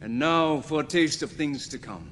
And now for a taste of things to come.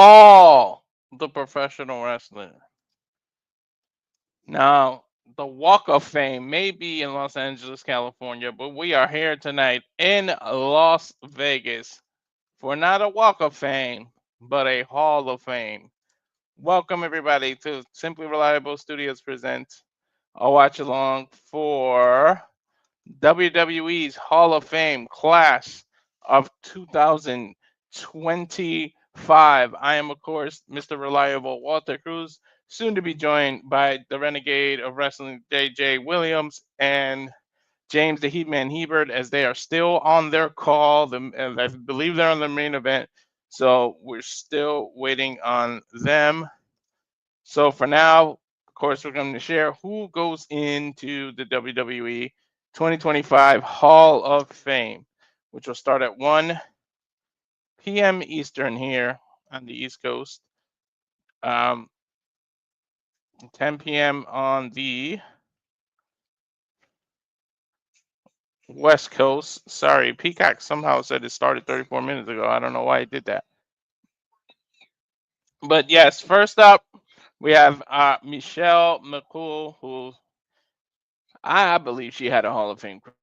All the professional wrestling. Now, the Walk of Fame may be in Los Angeles, California, but we are here tonight in Las Vegas for not a Walk of Fame, but a Hall of Fame. Welcome, everybody, to Simply Reliable Studios presents a watch along for WWE's Hall of Fame class of 2025. I am, of course, Mr. Reliable Walter Cruz, soon to be joined by the Renegade of Wrestling, JJ Williams, and James the Heatman Hebert, as they are still on their call. I believe they're on the main event, so we're still waiting on them. So for now, of course, we're going to share who goes into the WWE 2025 Hall of Fame, which will start at 1 p.m. Eastern here on the East Coast, 10 p.m. on the West Coast. Sorry, Peacock somehow said it started 34 minutes ago. I don't know why it did that. But yes, first up, we have Michelle McCool, who I believe she had a Hall of Fame career,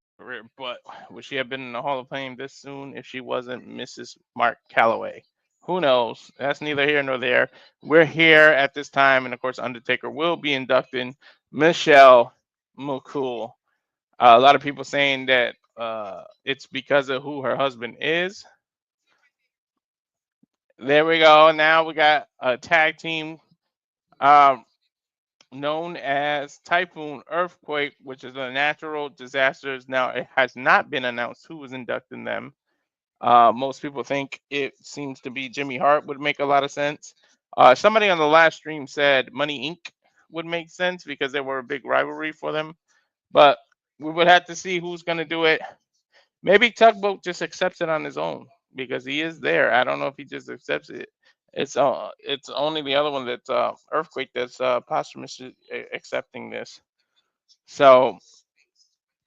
but would she have been in the Hall of Fame this soon if she wasn't Mrs. Mark Calloway? Who knows? That's neither here nor there. We're here at this time, and of course, Undertaker will be inducting Michelle McCool. A lot of people saying that it's because of who her husband is. There we go. Now we got a tag team known as Typhoon Earthquake, which is a natural disaster. Now, it has not been announced who was inducting them. Most people think it seems to be Jimmy Hart would make a lot of sense. Somebody on the last stream said Money Inc. would make sense because they were a big rivalry for them. But we would have to see who's going to do it. Maybe Tugboat just accepts it on his own because he is there. I don't know if he just accepts it. It's only the other one that's Earthquake that's posthumously accepting this. So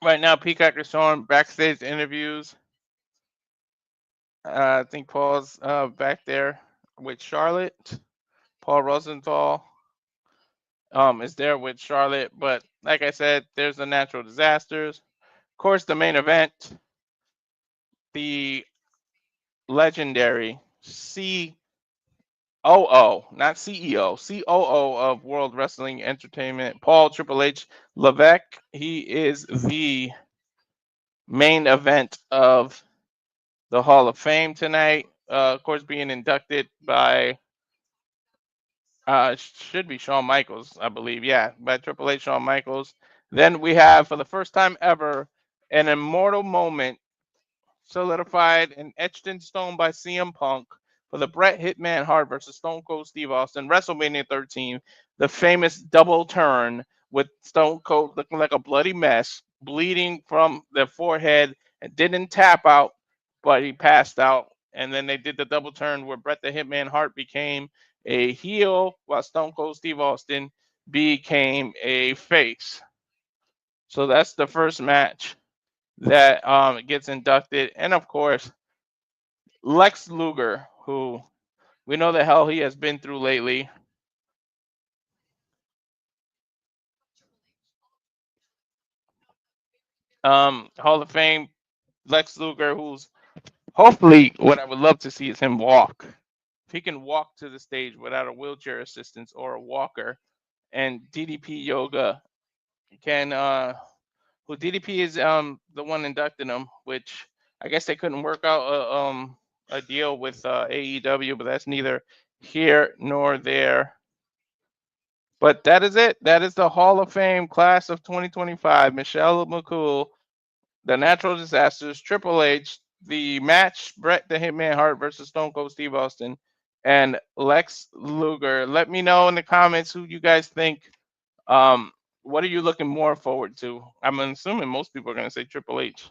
right now, Peacock is showing backstage interviews. I think Paul's back there with Charlotte. Paul Rosenthal is there with Charlotte, but like I said, there's the natural disasters. Of course, the main event, the legendary COO, not CEO, COO of World Wrestling Entertainment, Paul Triple H Levesque. He is the main event of the Hall of Fame tonight. Of course, being inducted by should be Shawn Michaels, I believe. Yeah, by Triple H, Shawn Michaels. Then we have, for the first time ever, an immortal moment solidified and etched in stone by CM Punk for the Bret Hitman Hart versus Stone Cold Steve Austin, WrestleMania 13, the famous double turn with Stone Cold looking like a bloody mess, bleeding from the forehead and didn't tap out, but he passed out. And then they did the double turn where Bret the Hitman Hart became a heel while Stone Cold Steve Austin became a face. So that's the first match that gets inducted. And of course, Lex Luger, who we know the hell he has been through lately. Hall of Fame, Lex Luger, who's hopefully what I would love to see is him walk. If he can walk to the stage without a wheelchair assistance or a walker, and DDP Yoga can who DDP is the one inducting him, which I guess they couldn't work out a deal with AEW, but that's neither here nor there. But that is it. That is the Hall of Fame class of 2025. Michelle McCool, the Natural Disasters, Triple H, the match Bret the Hitman Hart versus Stone Cold Steve Austin, and Lex Luger. Let me know in the comments who you guys think. What are you looking more forward to? I'm assuming most people are going to say Triple H.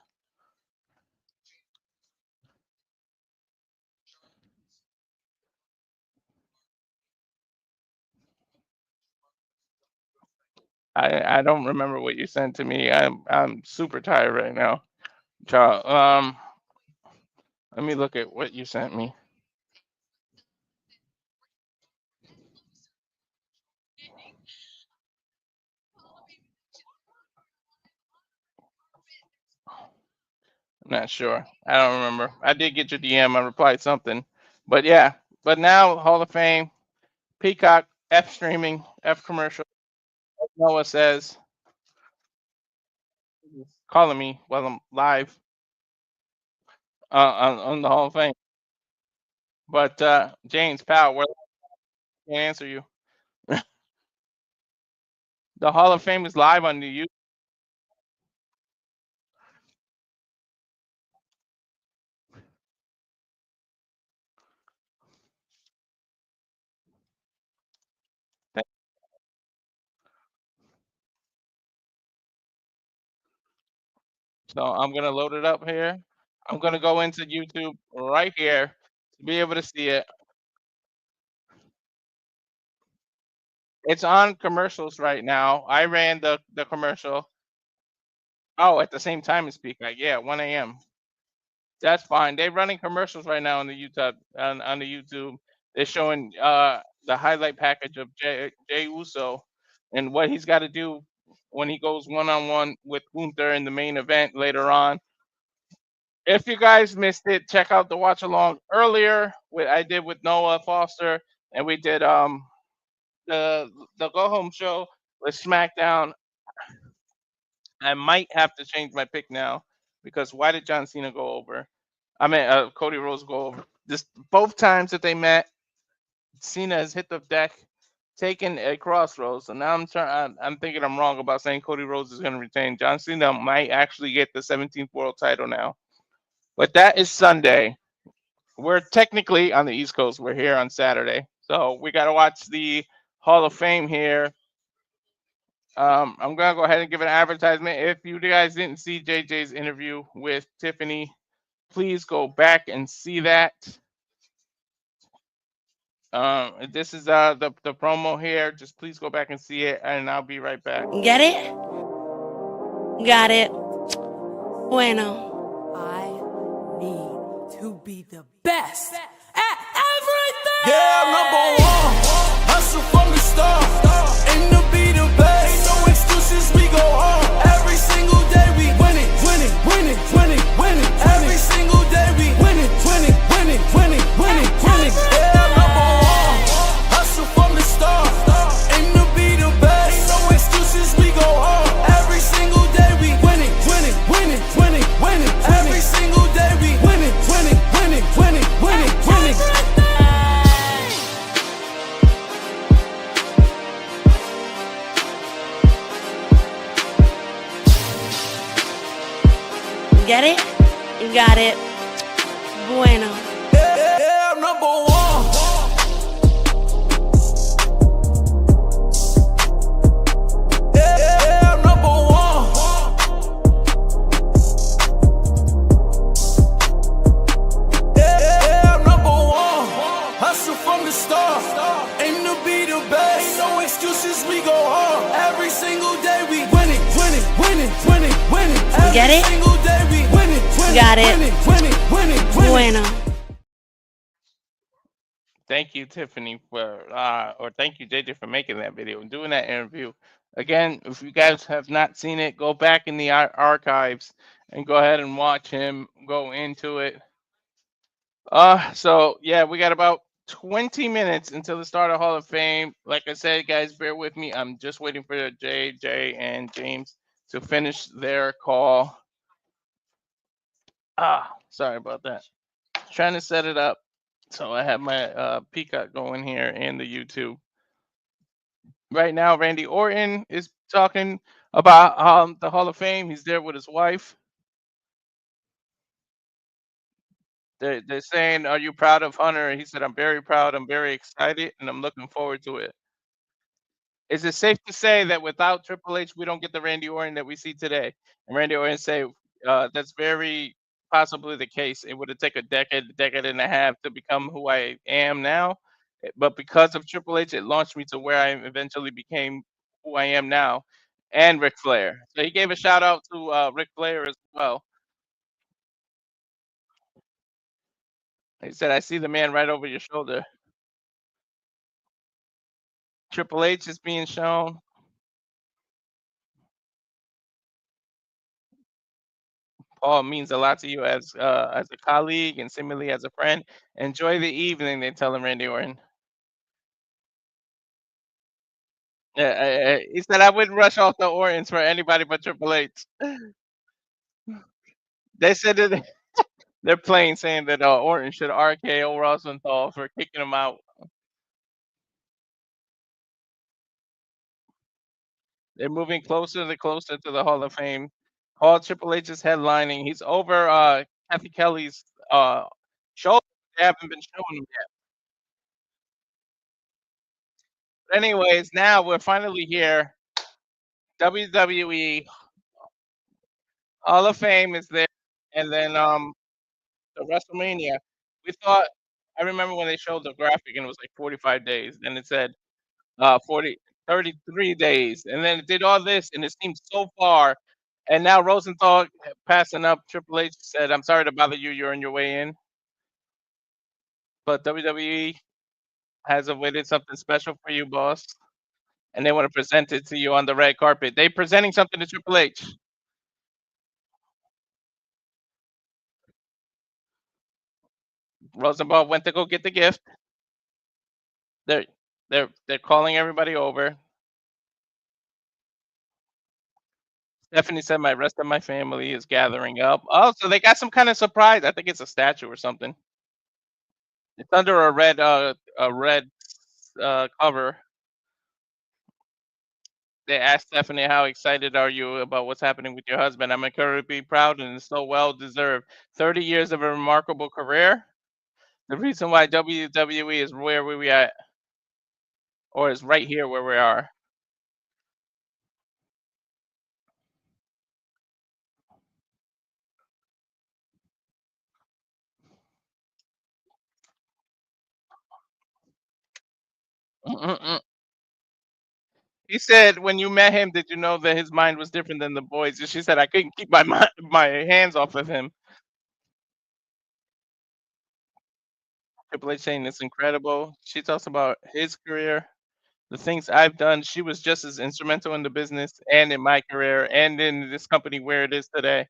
I don't remember what you sent to me. I'm super tired right now. Charles, let me look at what you sent me. I'm not sure. I don't remember. I did get your DM. I replied something. But yeah. But now Hall of Fame, Peacock, F streaming, F commercial. Noah says, calling me while I'm live on the Hall of Fame. But James Powell, where I can't answer you. The Hall of Fame is live on the YouTube. So I'm gonna load it up here. I'm gonna go into YouTube right here to be able to see it. It's on commercials right now. I ran the commercial. Oh, at the same time as Peacock. Yeah, 1 a.m. That's fine. They're running commercials right now on the YouTube. On the YouTube, they're showing the highlight package of Jay Uso and what he's got to do when he goes one-on-one with Gunther in the main event later on. If you guys missed it, check out the watch along earlier. I did with Noah Foster, and we did the go home show with SmackDown. I might have to change my pick now because why did John Cena go over? I mean, Cody Rhodes go over. Just both times that they met, Cena has hit the deck, taken a crossroads. So now I'm thinking I'm wrong about saying Cody Rhodes is going to retain. John Cena might actually get the 17th world title now. But that is Sunday. We're technically on the East Coast. We're here on Saturday. So we got to watch the Hall of Fame here. I'm going to go ahead and give an advertisement. If you guys didn't see JJ's interview with Tiffany, please go back and see that. This is the promo here. Just please go back and see it, and I'll be right back. Get it? Got it. Bueno. I need to be the best at everything. Yeah, number one. Hustle from the start. Aim to be the best. No excuses, we go on. Every single day we winning, winning, winning, winning, winning. Every single day we winning, winning, winning, winning, winning, winning. Yeah, number one. Hustle from the start. Aim to be the best. No excuses, we go on. Every single day we winning, winning, winning, winning, winning. Every single day we winning, winning, winning, winning, winning, winning. Get it? Got it. Bueno. Yeah, number one. Yeah, number one. Get it? Got it. Bueno. Thank you, Tiffany, for or thank you, JJ, for making that video and doing that interview. Again, if you guys have not seen it, go back in the archives and go ahead and watch him go into it. So yeah, we got about 20 minutes until the start of Hall of Fame. Like I said, guys, bear with me. I'm just waiting for JJ and James to finish their call. Sorry about that. Trying to set it up. So I have my Peacock going here and the YouTube. Right now, Randy Orton is talking about the Hall of Fame. He's there with his wife. They're saying, "Are you proud of Hunter?" He said, "I'm very proud. I'm very excited, and I'm looking forward to it." Is it safe to say that without Triple H, we don't get the Randy Orton that we see today? And Randy Orton say, "That's very possibly the case. It would have taken a decade and a half to become who I am now, but because of Triple H, it launched me to where I eventually became who I am now." And Ric Flair. So he gave a shout out to Ric Flair as well. He said, "I see the man right over your shoulder." Triple H is being shown. Paul means a lot to you as a colleague and similarly as a friend. Enjoy the evening, they tell him, Randy Orton. Yeah, he said, "I wouldn't rush off the Ortons for anybody but Triple H." They said that they're playing saying that Orton should RKO Rosenthal for kicking him out. They're moving closer and closer to the Hall of Fame. Paul Triple H is headlining. He's over Kathy Kelly's show. They haven't been showing him yet. But anyways, now we're finally here. WWE Hall of Fame is there, and then the WrestleMania. We thought I remember when they showed the graphic and it was like 45 days, and it said 33 days, and then it did all this, and it seemed so far. And now Rosenthal passing up Triple H said, "I'm sorry to bother you. You're on your way in." But WWE has awaited something special for you, boss, and they want to present it to you on the red carpet. They presenting something to Triple H. Rosenthal went to go get the gift. They're they're calling everybody over. Stephanie said, "My rest of my family is gathering up." Oh, so they got some kind of surprise. I think it's a statue or something. It's under a red cover. They asked Stephanie, "How excited are you about what's happening with your husband?" "I'm incredibly proud and it's so well deserved. 30 years of a remarkable career. The reason why WWE is where we at, or is right here where we are." Mm-mm-mm. He said, "When you met him, did you know that his mind was different than the boys?" And she said, "I couldn't keep my hands off of him." Triple H saying it's incredible. She talks about his career, the things I've done. She was just as instrumental in the business and in my career and in this company where it is today.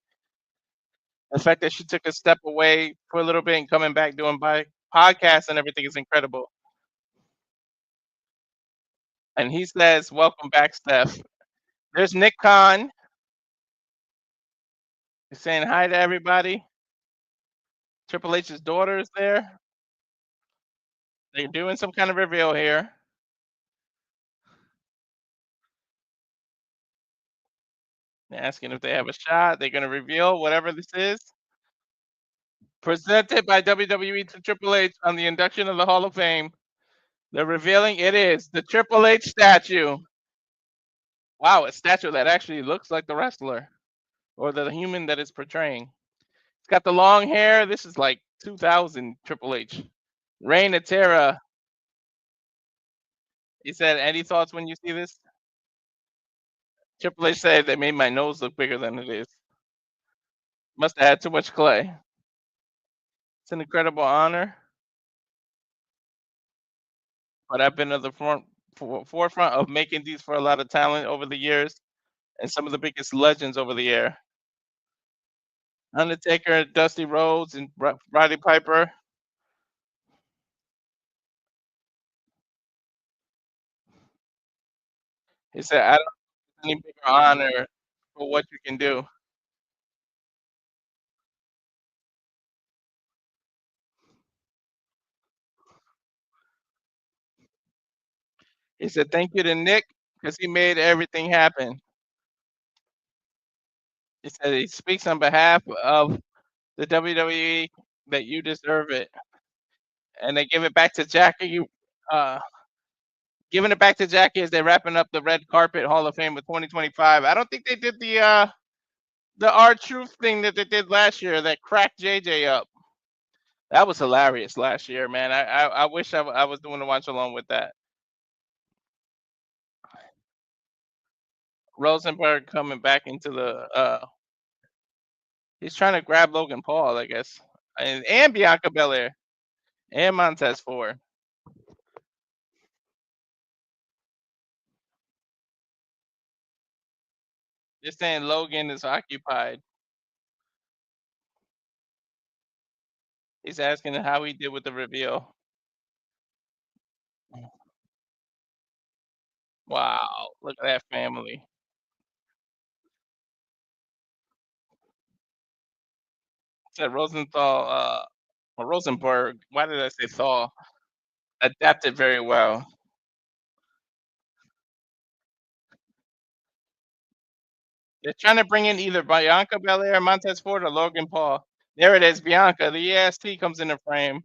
The fact that she took a step away for a little bit and coming back doing podcasts and everything is incredible. And he says, "Welcome back, Steph." There's Nick Khan. He's saying hi to everybody. Triple H's daughter is there. They're doing some kind of reveal here. They're asking if they have a shot. They're going to reveal whatever this is. Presented by WWE to Triple H on the induction of the Hall of Fame. They're revealing it is the Triple H statue. Wow, a statue that actually looks like the wrestler or the human that it's portraying. It's got the long hair. This is like 2000 Triple H. Reign of Terror. He said, "Any thoughts when you see this?" Triple H said they made my nose look bigger than it is. Must have had too much clay. It's an incredible honor, but I've been at the forefront of making these for a lot of talent over the years and some of the biggest legends over the air. Undertaker, Dusty Rhodes, and Roddy Piper. He said, I don't know any bigger honor for what you can do. He said, thank you to Nick because he made everything happen. He said he speaks on behalf of the WWE that you deserve it. And they give it back to Jackie. Uh, Giving it back to Jackie as they're wrapping up the red carpet Hall of Fame with 2025. I don't think they did the R Truth thing that they did last year that cracked JJ up. That was hilarious last year, man. I wish I was doing a watch along with that. Rosenberg coming back into the he's trying to grab Logan Paul, I guess. And Bianca Belair. And Montez Ford. They're saying Logan is occupied. He's asking how he did with the reveal. Wow, look at that family. Said Rosenthal, or Rosenberg. Why did I say Thal? Adapted very well. They're trying to bring in either Bianca Belair, Montez Ford, or Logan Paul. There it is, Bianca. The EST comes in the frame.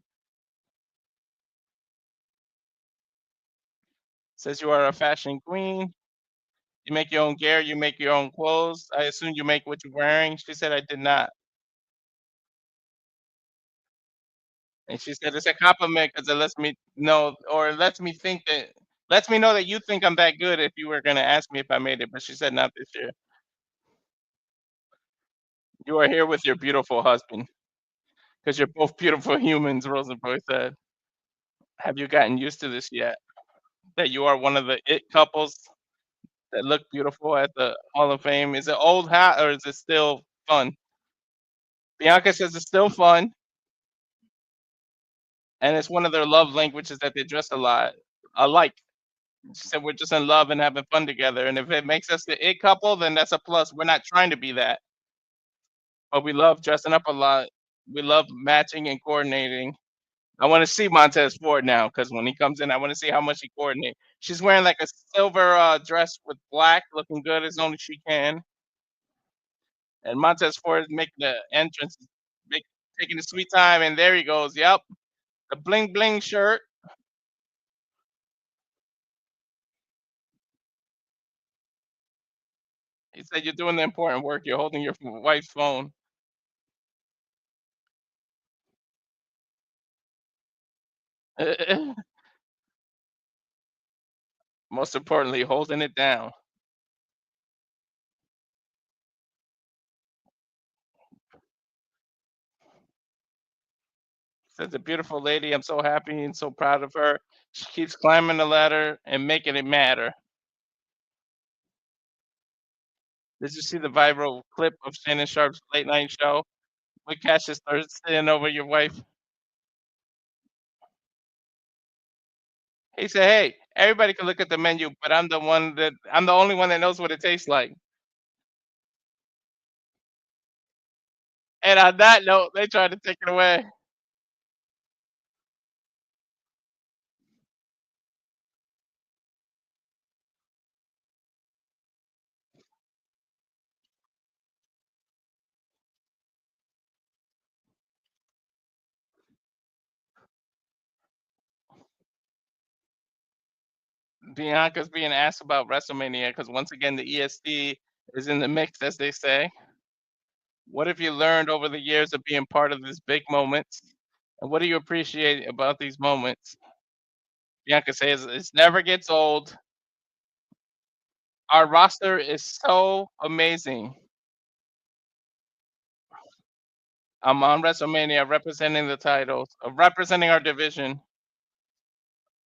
Says you are a fashion queen. You make your own gear. You make your own clothes. I assume you make what you're wearing. She said I did not. And she said it's a compliment because it lets me know, or it lets me know that you think I'm that good if you were gonna ask me if I made it. But she said not this year. You are here with your beautiful husband because you're both beautiful humans, Rosenberg said. Have you gotten used to this yet? That you are one of the it couples that look beautiful at the Hall of Fame. Is it old hat or is it still fun? Bianca says it's still fun, and it's one of their love languages that they dress a lot alike. She said we're just in love and having fun together, and if it makes us the it couple, then that's a plus. We're not trying to be that, but we love dressing up a lot. We love matching and coordinating. I want to see Montez Ford now because when he comes in, I want to see how much he coordinates. She's wearing like a silver dress with black, looking good as only she can. And Montez Ford is making the entrance, taking the sweet time, and there he goes. Yep, the bling bling shirt. He said you're doing the important work. You're holding your wife's phone. Most importantly, holding it down. Says a beautiful lady. I'm so happy and so proud of her. She keeps climbing the ladder and making it matter. Did you see the viral clip of Shannon Sharp's late night show with Cassius standing over your wife? He said, "Hey, everybody can look at the menu, but I'm the only one that knows what it tastes like." And on that note, they tried to take it away. Bianca's being asked about WrestleMania because once again the EST is in the mix, as they say. What have you learned over the years of being part of these big moments? And what do you appreciate about these moments? Bianca says it never gets old. Our roster is so amazing. I'm on WrestleMania representing the titles, representing our division.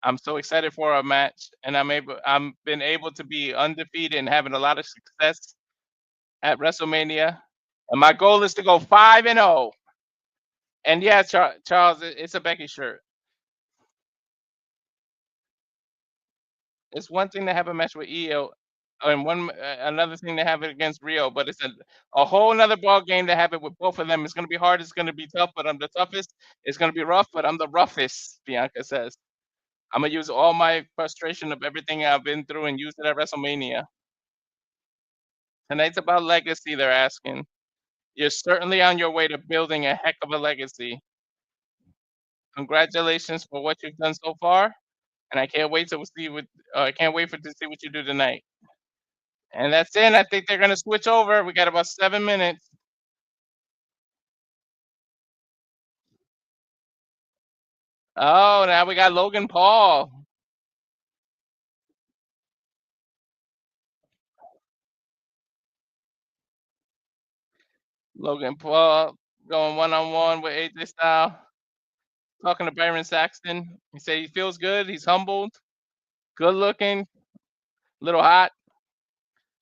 I'm so excited for our match, and I'm been able to be undefeated and having a lot of success at WrestleMania. And my goal is to go 5-0. And yeah, Charles, it's a Becky shirt. It's one thing to have a match with Io, and another thing to have it against Rio, but it's a whole another ball game to have it with both of them. It's gonna be hard. It's gonna be tough, but I'm the toughest. It's gonna be rough, but I'm the roughest. Bianca says. I'm gonna use all my frustration of everything I've been through and use it at WrestleMania. Tonight's about legacy. They're asking. You're certainly on your way to building a heck of a legacy. Congratulations for what you've done so far, and I can't wait to see what I can't wait to see what you do tonight. And that's it. I think they're gonna switch over. We got about 7 minutes. Oh, now we got Logan Paul. Logan Paul going one-on-one with AJ Styles. Talking to Byron Saxton. He said he feels good. He's humbled, good looking, little hot,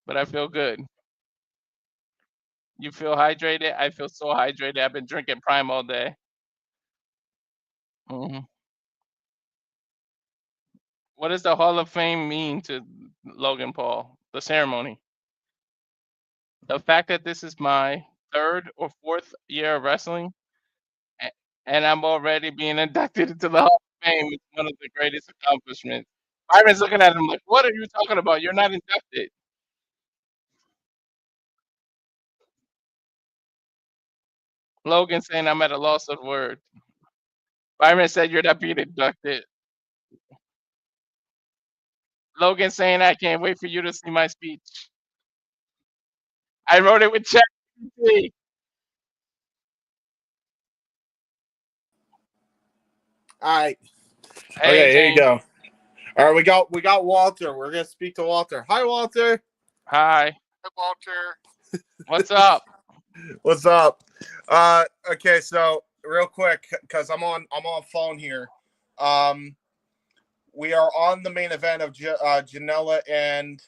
but I feel good. You feel hydrated? I feel so hydrated. I've been drinking Prime all day. Mhm. What does the Hall of Fame mean to Logan Paul? The ceremony. The fact that this is my third or fourth year of wrestling, a- and I'm already being inducted into the Hall of Fame is one of the greatest accomplishments. Byron's looking at him like, "What are you talking about? You're not inducted." Logan saying I'm at a loss of words. Byron said you're not being inducted. Logan saying I can't wait for you to see my speech. I wrote it with ChatGPT. All right. Hey, Okay, here you James. go. All right, we got Walter. We're gonna speak to Walter. Hi, Walter. Hi. Hi, Walter. What's up? What's up? Okay, so real quick, because I'm on phone here. We are on the main event of Janela and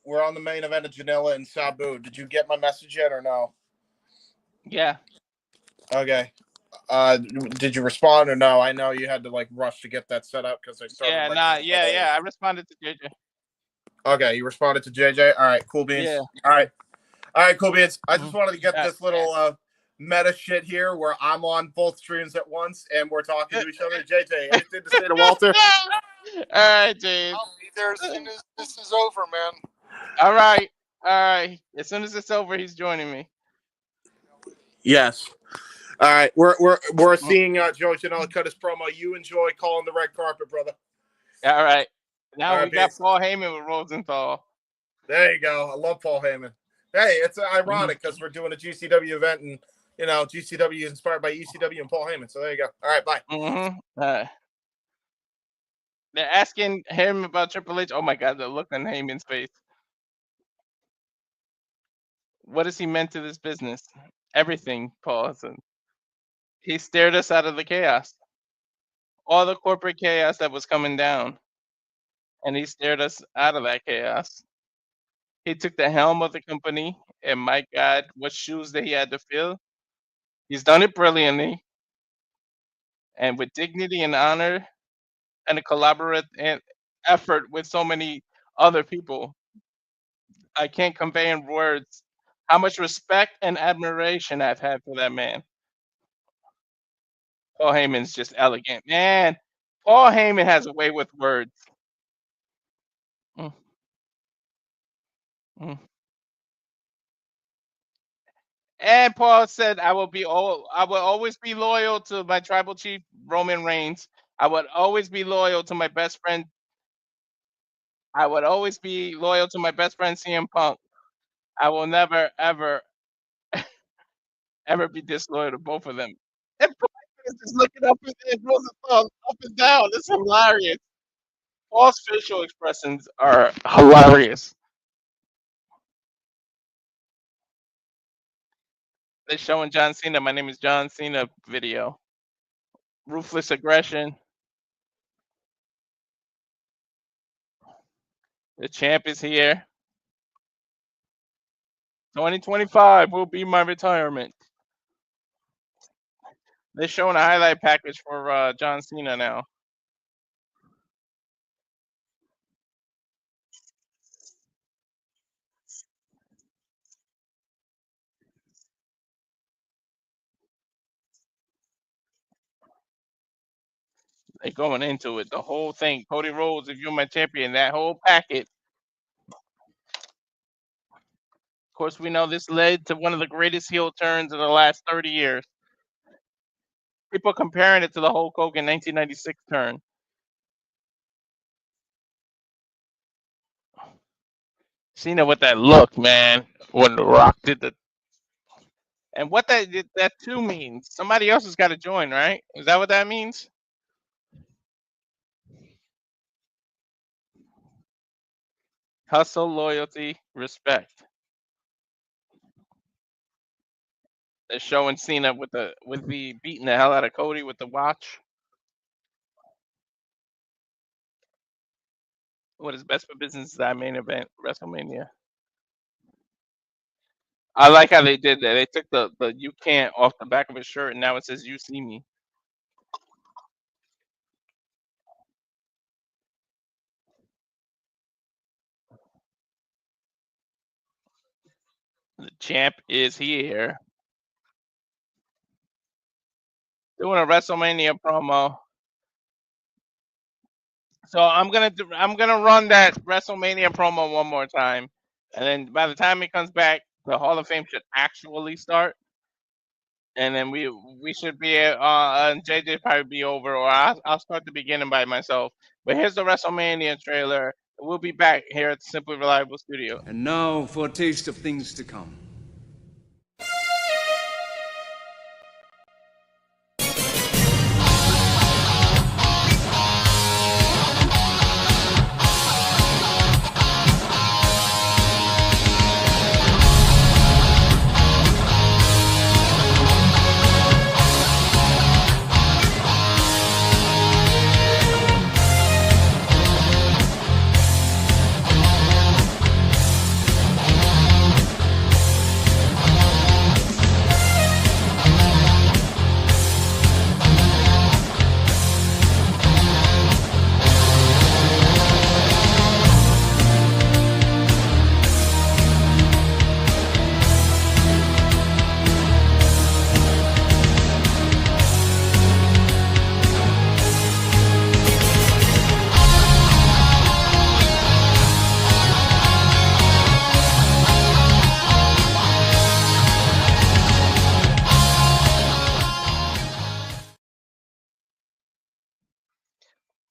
we're on the main event of Janela and Sabu. Did you get my message yet or no? Yeah. Okay. Did you respond or no? I know you had to like rush to get that set up because I started. Yeah, like, yeah. I responded to JJ. Okay, you responded to JJ. All right, cool beans. Yeah. All right, cool beans. I just wanted to get this little meta shit here where I'm on both streams at once and we're talking to each other. JJ, anything to say to Walter? All right, James. I'll be there as soon as this is over, man. All right. As soon as it's over, he's joining me. Yes. All right, we're seeing Joe Janela cut his promo. You enjoy calling the red carpet, brother. All right. Now All we right, got peace. Paul Heyman with Rosenthal. There you go. I love Paul Heyman. Hey, it's ironic because we're doing a GCW event and GCW is inspired by ECW and Paul Heyman. So there you go. All right, bye. They're asking him about Triple H. Oh my God, the look on Heyman's face. What has he meant to this business? Everything, Paul said. He stared us out of the chaos. All the corporate chaos that was coming down. And he stared us out of that chaos. He took the helm of the company, and my God, what shoes that he had to fill. He's done it brilliantly, and with dignity and honor, and a collaborative effort with so many other people. I can't convey in words how much respect and admiration I've had for that man. Paul Heyman's just elegant. Man, Paul Heyman has a way with words. Mm. Mm. And Paul said, I will always be loyal to my tribal chief, Roman Reigns. I would always be loyal to my best friend. I would always be loyal to my best friend, CM Punk. I will never, ever, ever be disloyal to both of them. And Paul is just looking up and Rosenthal up and down. It's hilarious. Paul's facial expressions are hilarious. They're showing John Cena. My name is John Cena video. Ruthless aggression. The champ is here. 2025 will be my retirement. They're showing a highlight package for John Cena now. They're going into it. The whole thing. Cody Rhodes, if you're my champion, that whole packet. Of course, we know this led to one of the greatest heel turns of the last 30 years. People comparing it to the Hulk Hogan 1996 turn. Cena with that look, man, when The Rock did the. And what that too means, somebody else has got to join, right? Is that what that means? Hustle, loyalty, respect. They're showing Cena with the beating the hell out of Cody with the watch. What is best for business is that main event, WrestleMania. I like how they did that. They took the "you can't" off the back of his shirt, and now it says "you see me." The champ is here. Doing a WrestleMania promo. So I'm gonna run that WrestleMania promo one more time, and then by the time it comes back, the Hall of Fame should actually start, and then we should be JJ probably be over, or I'll start the beginning by myself. But here's the WrestleMania trailer. We'll be back here at the Simply Reliable Studio. And now for a taste of things to come.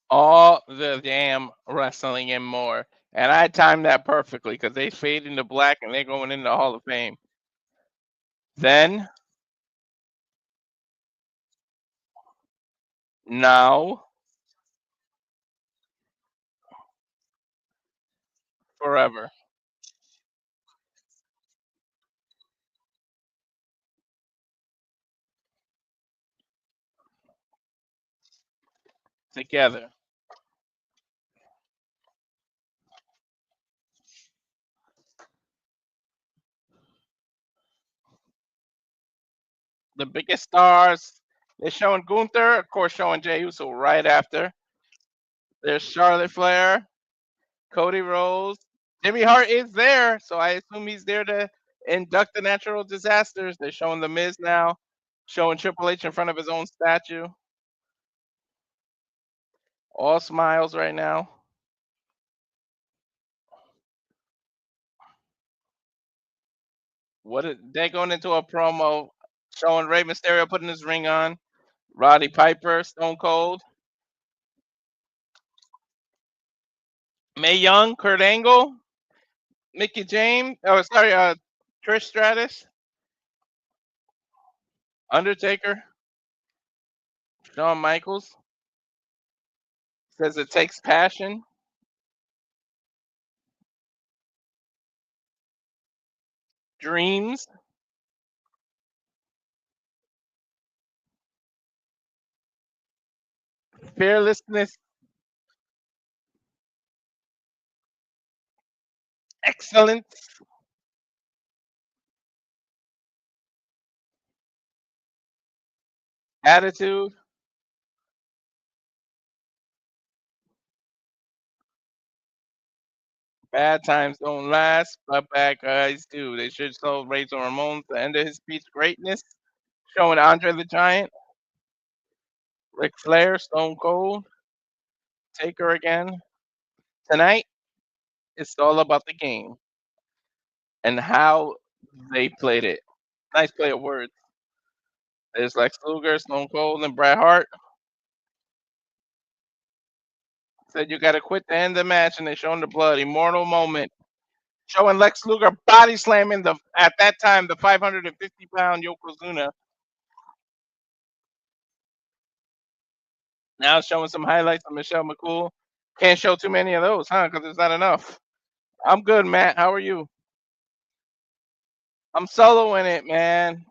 All the damn wrestling and more. And I timed that perfectly because they fade into black and they're going into the Hall of Fame. Then, now, forever. Together. The biggest stars. They're showing Gunther, of course, showing Jey Uso right after. There's Charlotte Flair, Cody Rhodes. Jimmy Hart is there, so I assume he's there to induct the natural disasters. They're showing The Miz now, showing Triple H in front of his own statue. All smiles right now. They're going into a promo showing Rey Mysterio putting his ring on, Roddy Piper, Stone Cold, Mae Young, Kurt Angle, Mickey James. Oh, sorry, Trish Stratus, Undertaker, Shawn Michaels, Says it takes passion. Dreams. Fearlessness. Excellence. Attitude. Bad times don't last, but bad guys do. They should celebrate on Ramon's the end of his speech greatness, showing Andre the Giant, Ric Flair, Stone Cold, Taker again. Tonight, it's all about the game and how they played it. Nice play of words. There's Lex Luger, Stone Cold, and Bret Hart. Said you got to quit to end the match, and they're showing the blood. Immortal moment. Showing Lex Luger body slamming at that time the 550-pound Yokozuna. Now showing some highlights of Michelle McCool. Can't show too many of those, huh? Because there's not enough. I'm good, Matt. How are you? I'm soloing it, man.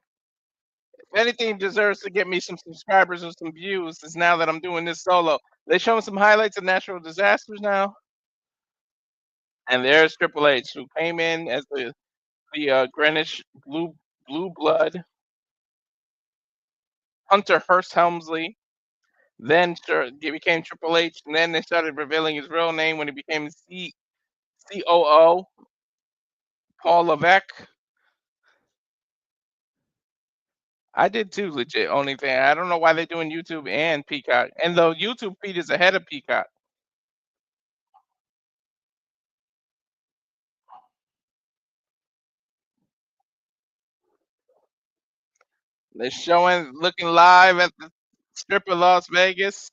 If anything deserves to get me some subscribers or some views, is now that I'm doing this solo. They're showing some highlights of natural disasters now. And there's Triple H, who came in as the Greenwich blue blood. Hunter Hearst Helmsley. Then he became Triple H, and then they started revealing his real name when he became COO, Paul Levesque. I did too, legit. Only thing, I don't know why they're doing YouTube and Peacock. And the YouTube feed is ahead of Peacock. They're looking live at the Strip of Las Vegas.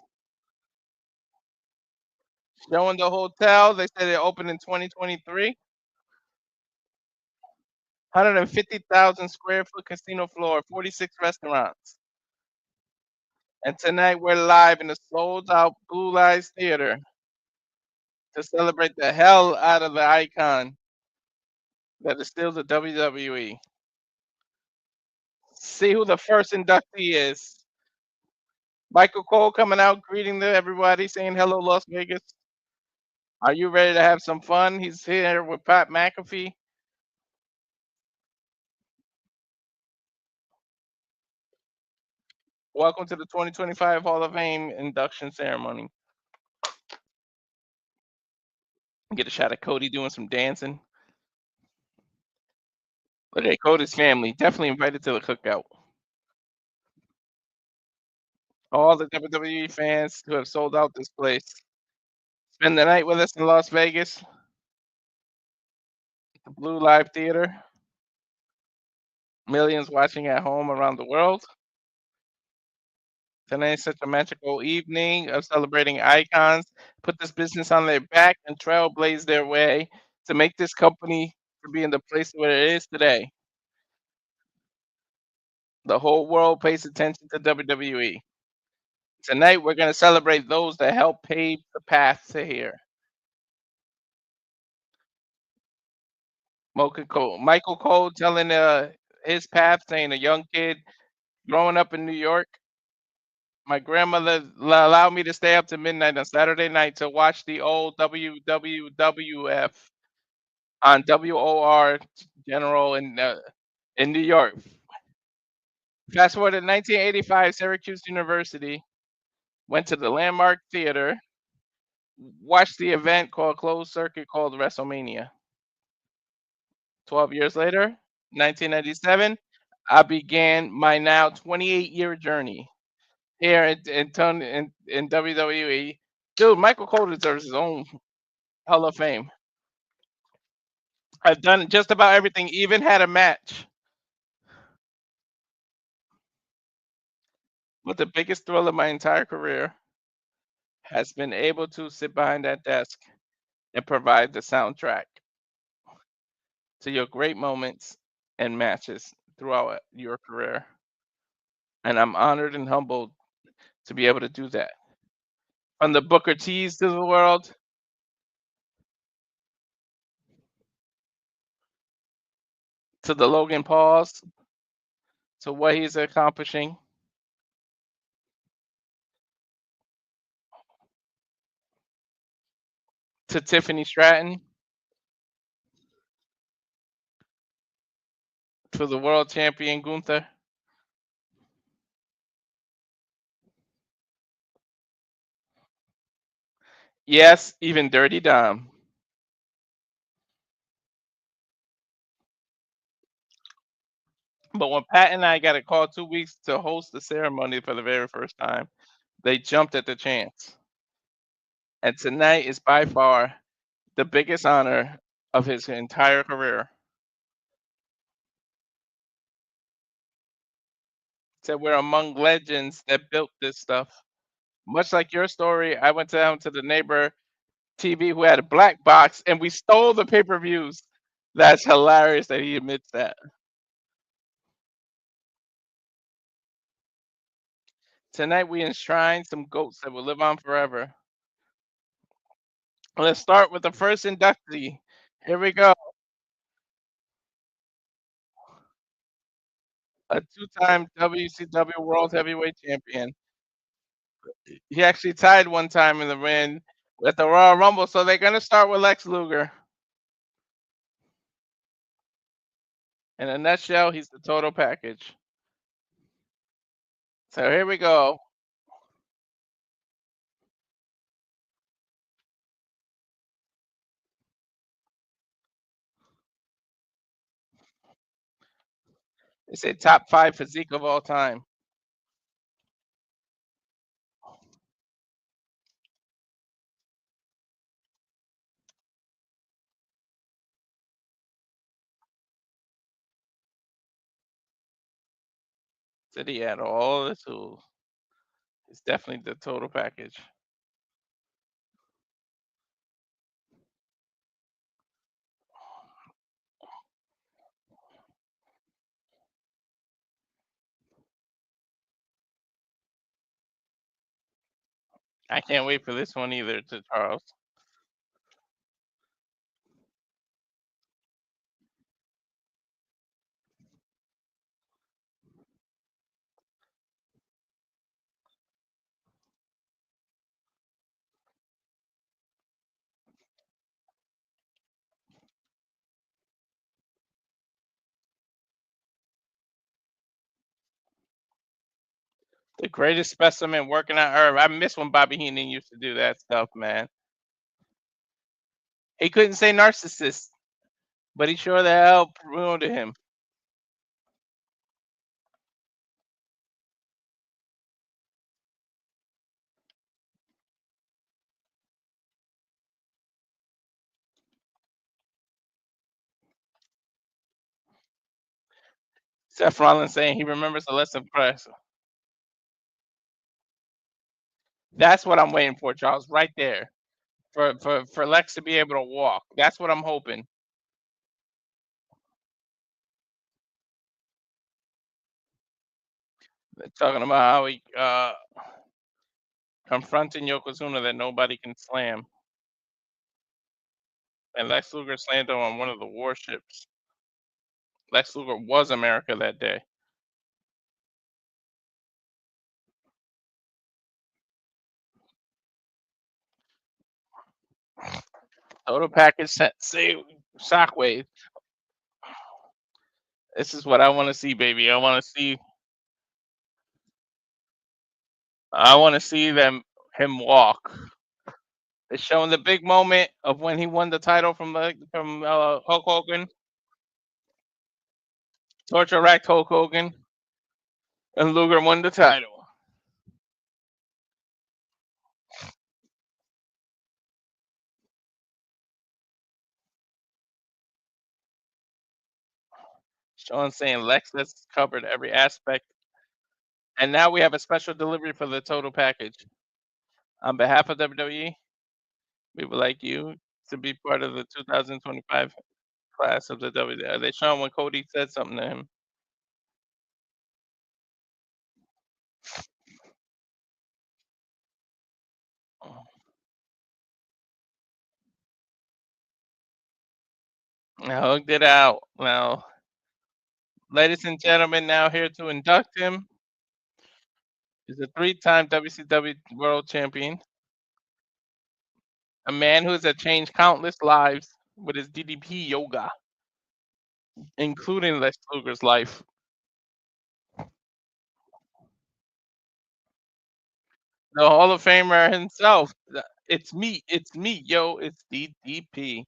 Showing the hotel. They said it opened in 2023. 150,000 square foot casino floor, 46 restaurants. And tonight we're live in the sold out Blue Lights Theater to celebrate the hell out of the icon that is still the WWE. See who the first inductee is. Michael Cole coming out, greeting everybody, saying hello, Las Vegas. Are you ready to have some fun? He's here with Pat McAfee. Welcome to the 2025 Hall of Fame induction ceremony. Get a shot of Cody doing some dancing. Look at Cody's family. Definitely invited to the cookout. All the WWE fans who have sold out this place. Spend the night with us in Las Vegas. The Blue Live Theater. Millions watching at home around the world. Tonight is such a magical evening of celebrating icons. Put this business on their back and trailblaze their way to make this company to be in the place where it is today. The whole world pays attention to WWE. Tonight, we're going to celebrate those that helped pave the path to here. Michael Cole telling his path, saying a young kid growing up in New York. My grandmother allowed me to stay up to midnight on Saturday night to watch the old WWF on WOR General in New York. Fast forward to 1985, Syracuse University. Went to the Landmark Theater. Watched the event called closed circuit called WrestleMania. 12 years later, 1997, I began my now 28-year journey here in WWE. Dude, Michael Cole deserves his own Hall of Fame. I've done just about everything, even had a match. But the biggest thrill of my entire career has been able to sit behind that desk and provide the soundtrack to your great moments and matches throughout your career. And I'm honored and humbled to be able to do that. From the Booker T's to the world. To the Logan Pauls. To what he's accomplishing. To Tiffany Stratton. To the world champion Gunther. Yes, even Dirty Dom. But when Pat and I got a call 2 weeks to host the ceremony for the very first time, they jumped at the chance. And tonight is by far the biggest honor of his entire career. So we're among legends that built this stuff. Much like your story, I went down to the neighbor TV who had a black box and we stole the pay-per-views. That's hilarious that he admits that. Tonight we enshrine some goats that will live on forever. Let's start with the first inductee. Here we go. A two-time WCW World Heavyweight Champion. He actually tied one time in the win at the Royal Rumble, so they're going to start with Lex Luger. In a nutshell, he's the total package. So here we go. It's a top 5 physique of all time. Said he had all the tools. It's definitely the total package. I can't wait for this one either, to Charles. The greatest specimen working on Earth. I miss when Bobby Heenan used to do that stuff, man. He couldn't say narcissist, but he sure the hell ruined him. Seth Rollins saying he remembers the lesson press. That's what I'm waiting for, Charles, right there. For Lex to be able to walk. That's what I'm hoping. They're talking about how he confronting Yokozuna that nobody can slam. And Lex Luger slammed him on one of the warships. Lex Luger was America that day. Total package say Shockwave. This is what I want to see, baby. I want to see him walk. They're showing the big moment of when he won the title from Hulk Hogan. Torture racked Hulk Hogan. And Luger won the title. Sean saying Lex has covered every aspect. And now we have a special delivery for the total package. On behalf of WWE, we would like you to be part of the 2025 class of the WWE. Are they showing when Cody said something to him? I hugged it out. Now, ladies and gentlemen, now here to induct him is a 3-time WCW World Champion, a man who has changed countless lives with his DDP yoga, including Lex Luger's life. The Hall of Famer himself. It's me, yo, it's DDP.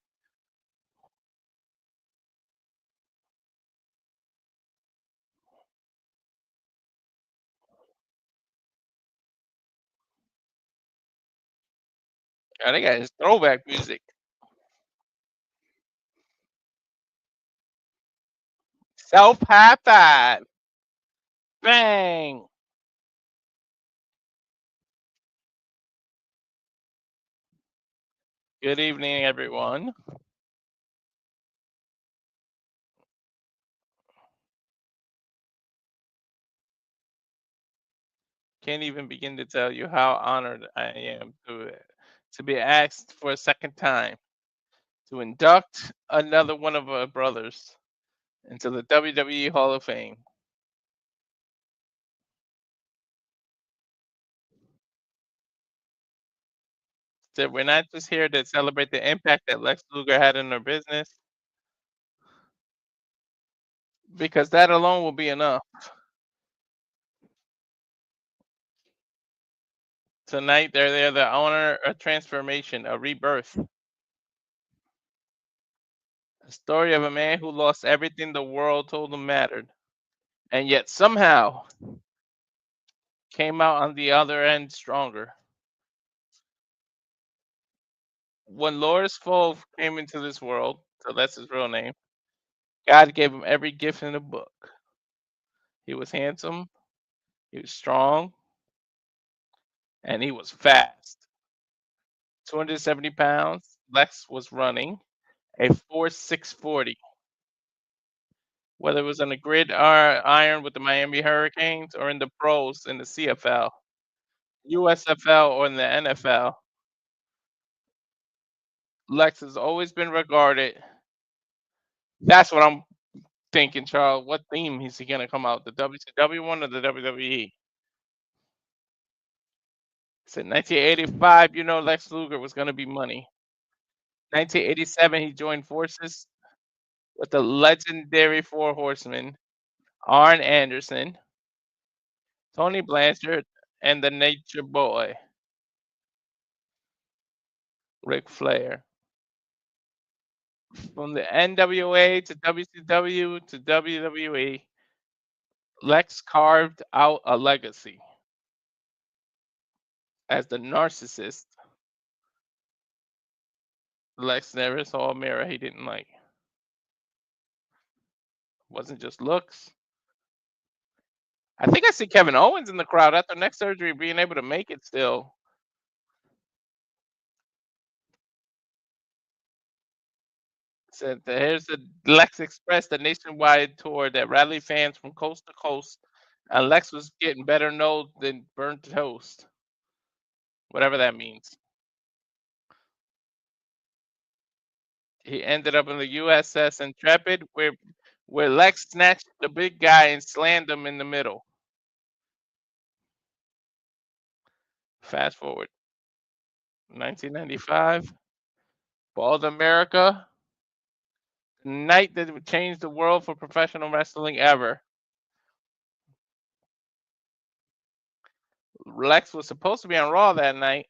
Oh, they got his throwback music. Self high five. Bang. Good evening, everyone. Can't even begin to tell you how honored I am to be asked for a second time to induct another one of our brothers into the WWE Hall of Fame. So we're not just here to celebrate the impact that Lex Luger had in our business, because that alone will be enough. Tonight, they're there to honor a transformation, a rebirth. A story of a man who lost everything the world told him mattered, and yet somehow came out on the other end stronger. When Loris Fove came into this world, so that's his real name, God gave him every gift in the book. He was handsome, he was strong, and he was fast. 270 pounds, Lex was running a 4.640. Whether it was on the grid iron with the Miami Hurricanes or in the pros in the CFL, USFL, or in the NFL, Lex has always been regarded. That's what I'm thinking, Charles. What theme is he gonna come out? The WCW one or the WWE? Said 1985, you know Lex Luger was gonna be money. 1987, he joined forces with the legendary Four Horsemen, Arn Anderson, Tony Blanchard, and the Nature Boy, Ric Flair. From the NWA to WCW to WWE, Lex carved out a legacy as the narcissist. Lex never saw a mirror he didn't like. Wasn't just looks. I think I see Kevin Owens in the crowd after neck surgery being able to make it still. Said here's the Lex Express, the nationwide tour that rallied fans from coast to coast. And Lex was getting better known than burnt toast. Whatever that means. He ended up in the USS Intrepid where Lex snatched the big guy and slammed him in the middle. Fast forward. 1995. Bald America. The night that would change the world for professional wrestling ever. Lex was supposed to be on Raw that night.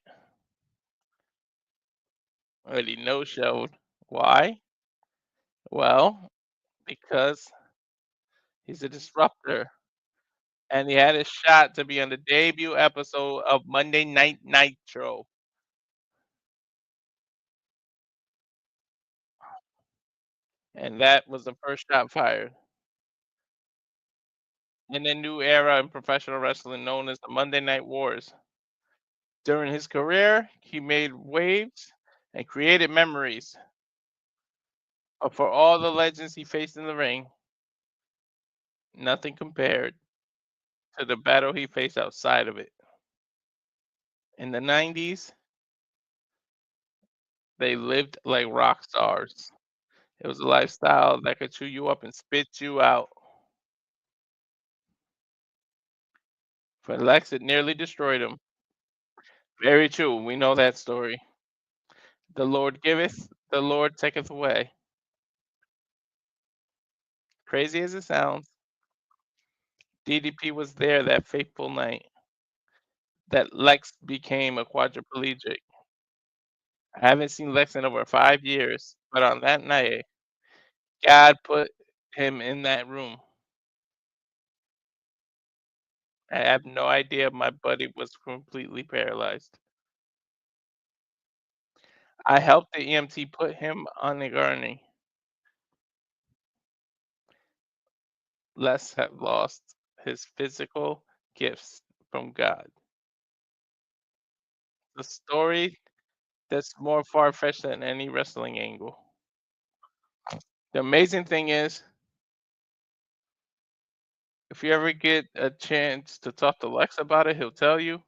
But he no-showed. Why? Well, because he's a disruptor. And he had a shot to be on the debut episode of Monday Night Nitro. And that was the first shot fired. In a new era in professional wrestling known as the Monday Night Wars. During his career, he made waves and created memories. But for all the legends he faced in the ring, nothing compared to the battle he faced outside of it. In the 90s, they lived like rock stars. It was a lifestyle that could chew you up and spit you out. For Lex, it nearly destroyed him. Very true. We know that story. The Lord giveth, the Lord taketh away. Crazy as it sounds, DDP was there that fateful night that Lex became a quadriplegic. I haven't seen Lex in over 5 years, but on that night, God put him in that room. I have no idea my buddy was completely paralyzed. I helped the EMT put him on the gurney. Les had lost his physical gifts from God. The story that's more far-fetched than any wrestling angle. The amazing thing is, if you ever get a chance to talk to Lex about it, he'll tell you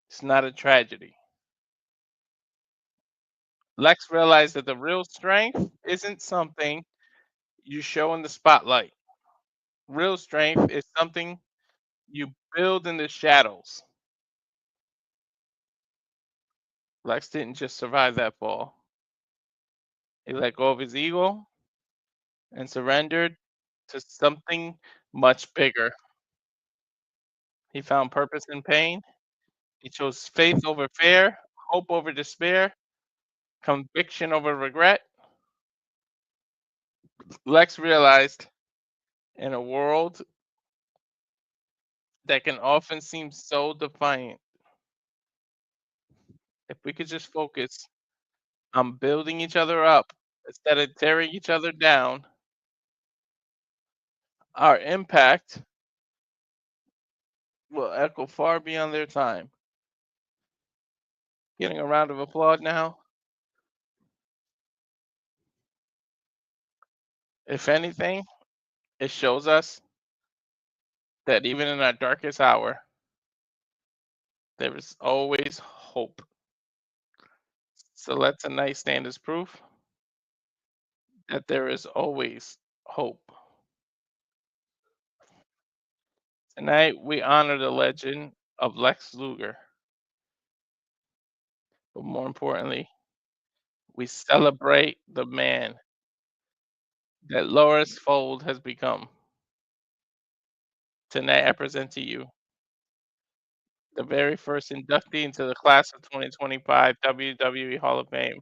it's not a tragedy. Lex realized that the real strength isn't something you show in the spotlight. Real strength is something you build in the shadows. Lex didn't just survive that fall. He let go of his ego and surrendered to something much bigger. He found purpose in pain. He chose faith over fear, hope over despair, conviction over regret. Lex realized in a world that can often seem so defiant, if we could just focus on building each other up instead of tearing each other down, our impact will echo far beyond their time. Getting a round of applause now. If anything, it shows us that even in our darkest hour, there is always hope. So let tonight stand as proof that there is always hope. Tonight, we honor the legend of Lex Luger. But more importantly, we celebrate the man that Loris Fold has become. Tonight, I present to you the very first inductee into the class of 2025 WWE Hall of Fame.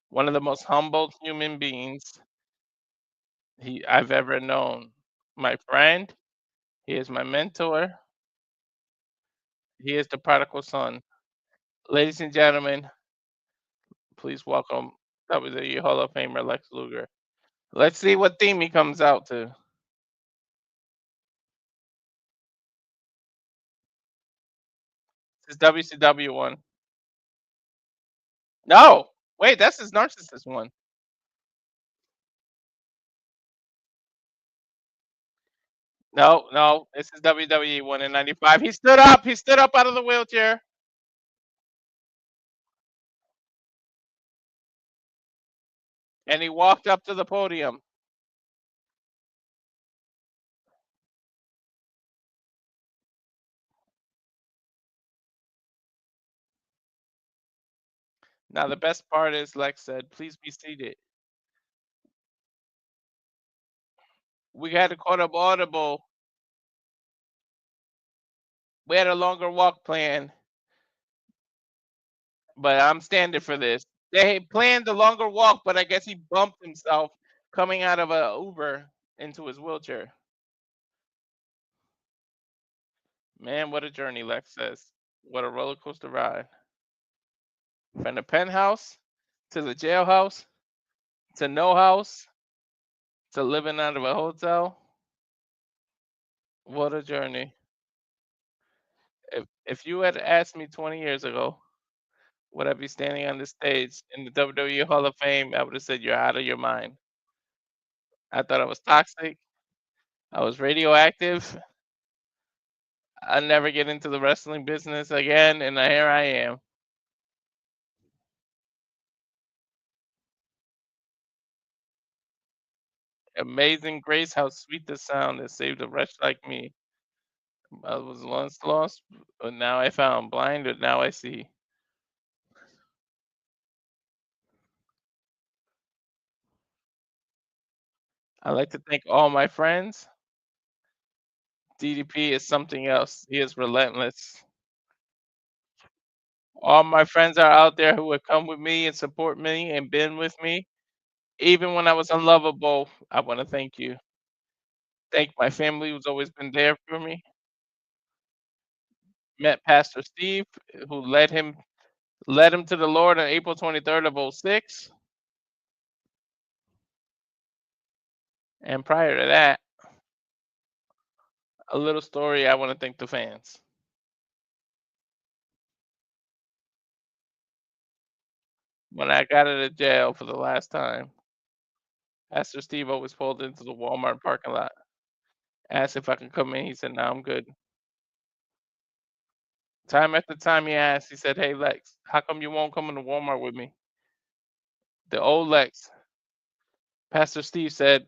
One of the most humbled human beings I've ever known. My friend, he is my mentor. He is the prodigal son. Ladies and gentlemen, please welcome WWE Hall of Famer Lex Luger. Let's see what theme he comes out to. This is WCW one. No, wait, that's his narcissist one. No, this is WWE one in '95. He stood up. He stood up out of the wheelchair. And he walked up to the podium. Now, the best part is Lex said, please be seated. We had to call up Audible. We had a longer walk plan. But I'm standing for this. They had planned the longer walk, but I guess he bumped himself coming out of a Uber into his wheelchair. Man, what a journey, Lex says. What a roller coaster ride. From the penthouse to the jailhouse to no house to living out of a hotel. What a journey. If you had asked me 20 years ago, would I be standing on this stage in the WWE Hall of Fame, I would have said, you're out of your mind. I thought I was toxic. I was radioactive. I'll never get into the wrestling business again, and here I am. Amazing grace, how sweet the sound that saved a wretch like me. I was once lost, but now I found. Blind, but now I see. I'd like to thank all my friends. DDP is something else. He is relentless. All my friends are out there who have come with me and support me and been with me. Even when I was unlovable, I want to thank you. Thank my family who's always been there for me. Met Pastor Steve, who led him to the Lord on April 23rd of 06. And prior to that, a little story. I want to thank the fans. When I got out of jail for the last time, Pastor Steve always pulled into the Walmart parking lot, asked if I could come in. He said, "No, I'm good." Time after time he asked, he said, "Hey Lex, how come you won't come into Walmart with me?" The old Lex, Pastor Steve said,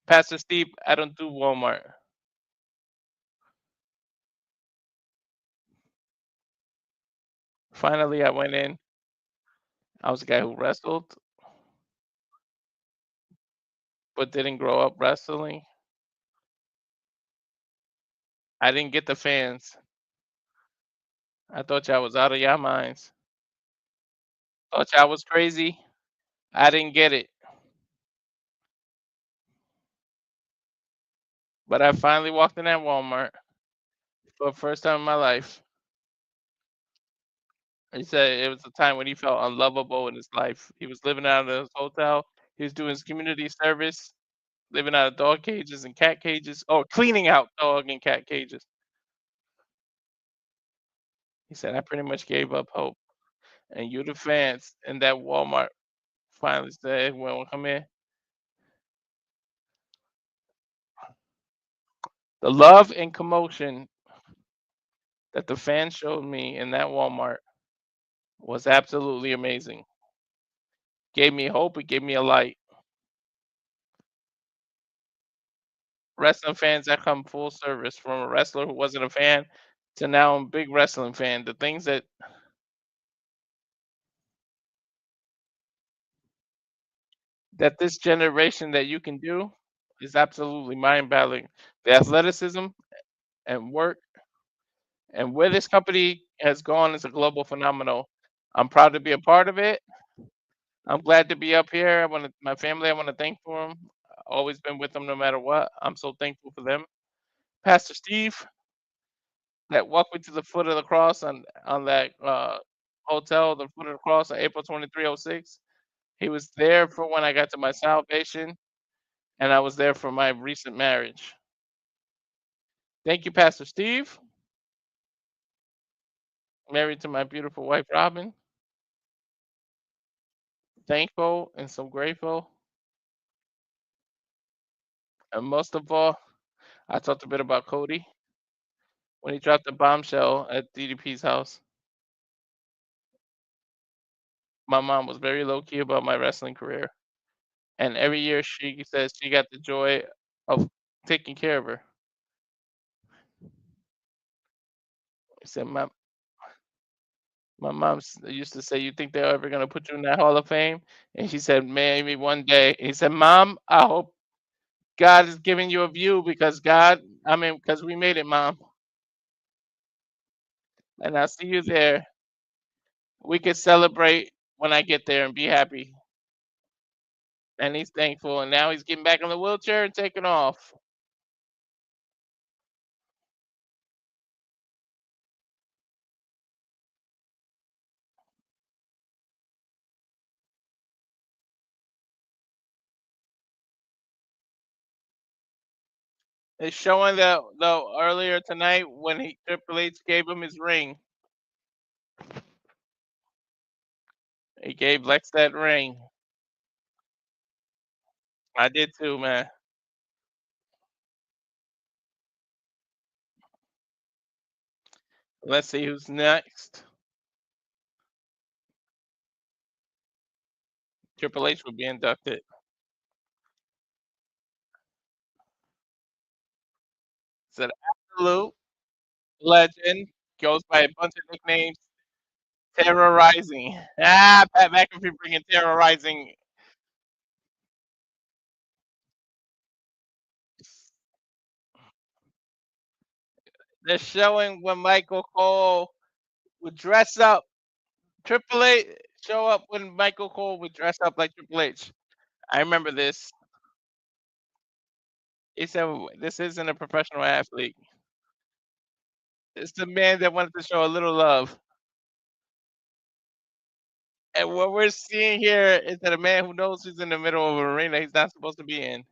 "Pastor Steve, I don't do Walmart." Finally, I went in. I was a guy who wrestled, but didn't grow up wrestling. I didn't get the fans. I thought y'all was out of your minds. Thought y'all was crazy. I didn't get it. But I finally walked in that Walmart for the first time in my life. He said it was a time when he felt unlovable in his life. He was living out of his hotel. He was doing his community service, living out of dog cages and cat cages, or cleaning out dog and cat cages. He said, I pretty much gave up hope. And you, the fans, in that Walmart finally said, well, come in. The love and commotion that the fans showed me in that Walmart was absolutely amazing. Gave me hope. It gave me a light. Wrestling fans that come full service from a wrestler who wasn't a fan to now a big wrestling fan. The things that this generation that you can do is absolutely mind-boggling. The athleticism and work and where this company has gone is a global phenomenon. I'm proud to be a part of it. I'm glad to be up here. My family. I want to thank for them. Always been with them no matter what. I'm so thankful for them. Pastor Steve, that walked me to the foot of the cross on that hotel, the foot of the cross on April 2306. He was there for when I got to my salvation, and I was there for my recent marriage. Thank you, Pastor Steve. Married to my beautiful wife, Robin. Thankful and so grateful. And most of all, I talked a bit about Cody when he dropped the bombshell at DDP's house. My mom was very low key about my wrestling career. And every year she says she got the joy of taking care of her. She said, my mom used to say, "You think they're ever gonna put you in that Hall of Fame?" And she said, "Maybe one day." He said, "Mom, I hope God is giving you a view because we made it, Mom, and I'll see you there. We could celebrate when I get there and be happy." And he's thankful, and now he's getting back in the wheelchair and taking off. It's showing that though earlier tonight when Triple H gave him his ring. He gave Lex that ring. I did too, man. Let's see who's next. Triple H will be inducted. It's an absolute legend. Goes by a bunch of nicknames. Terrorizing. Pat McAfee bringing terrorizing. They're showing when Michael Cole would dress up. Triple H show up when Michael Cole would dress up like Triple H. I remember this. He said, "This isn't a professional athlete. It's the man that wanted to show a little love." And what we're seeing here is that a man who knows he's in the middle of an arena he's not supposed to be in.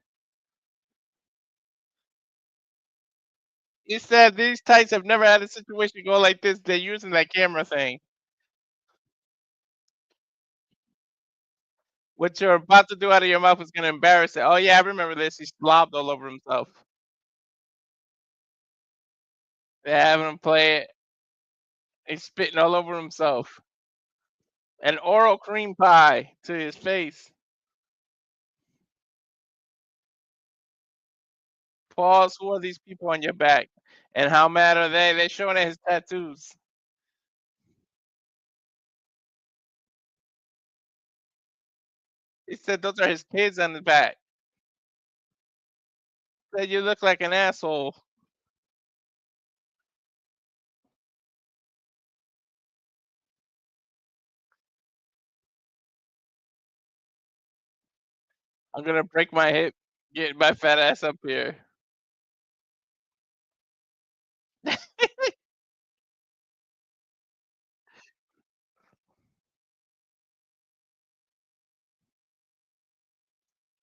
He said these tights have never had a situation go like this. They're using that camera thing. What you're about to do out of your mouth is going to embarrass it. Oh, yeah, I remember this. He slobbed all over himself. They're having him play it. He's spitting all over himself. An oral cream pie to his face. Pause. Who are these people on your back? And how mad are they? They're showing his tattoos. He said those are his kids on the back. He said you look like an asshole. I'm gonna break my hip, get my fat ass up here.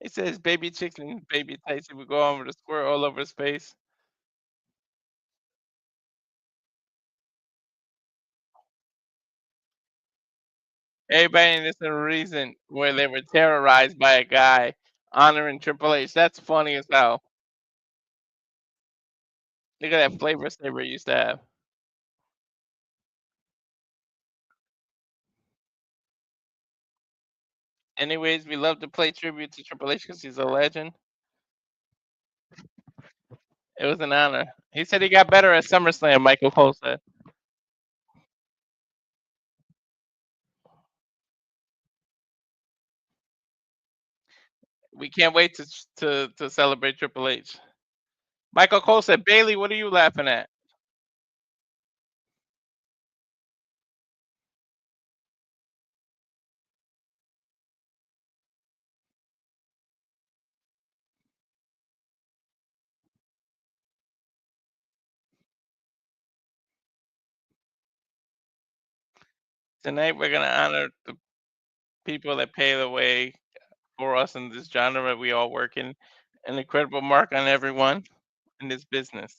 He says baby chicken, baby tights. He would go over the squirt all over his face. Everybody in this is a reason where they were terrorized by a guy honoring Triple H. That's funny as hell. Look at that flavor saver he used to have. Anyways, we love to play tribute to Triple H because he's a legend. It was an honor. He said he got better at SummerSlam, Michael Cole said. We can't wait to celebrate Triple H. Michael Cole said, Bailey, what are you laughing at? Tonight we're gonna honor the people that pay the way for us in this genre that we all work in. An incredible mark on everyone in this business.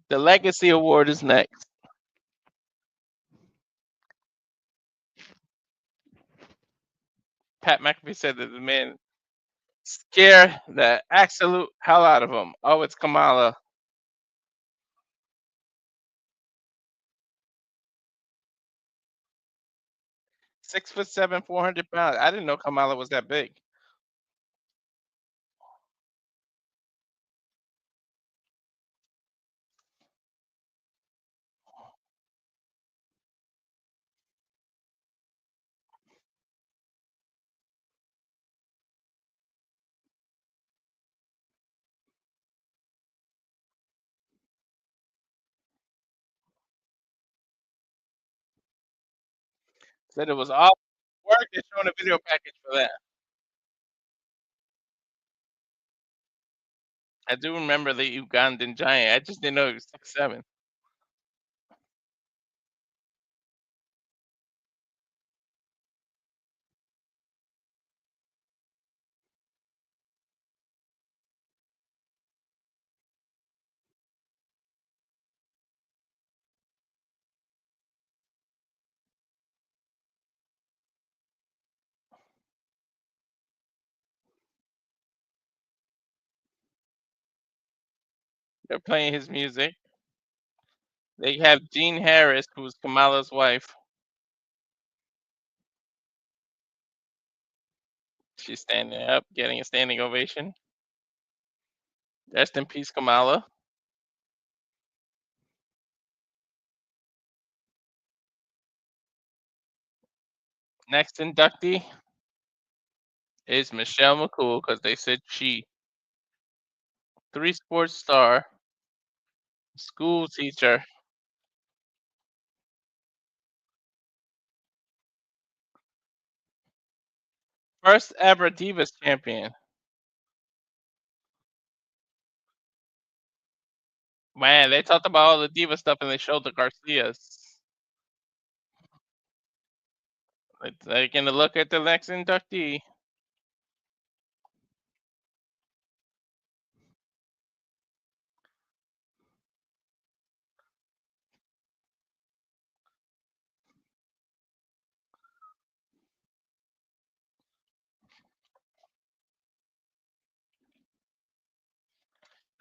The Legacy Award is next. Pat McAfee said that the man scared the absolute hell out of him. Oh, it's Kamala. 6'7", 400 pounds. I didn't know Kamala was that big. Said it was all work. They're showing a video package for that. I do remember the Ugandan giant. I just didn't know he was 6'7". They're playing his music. They have Jean Harris, who's Kamala's wife. She's standing up, getting a standing ovation. Rest in peace, Kamala. Next inductee is Michelle McCool because they said she. 3-sport star, school teacher. First ever Divas champion. Man, they talked about all the Diva stuff and they showed the Garcias. Taking a look at the next inductee.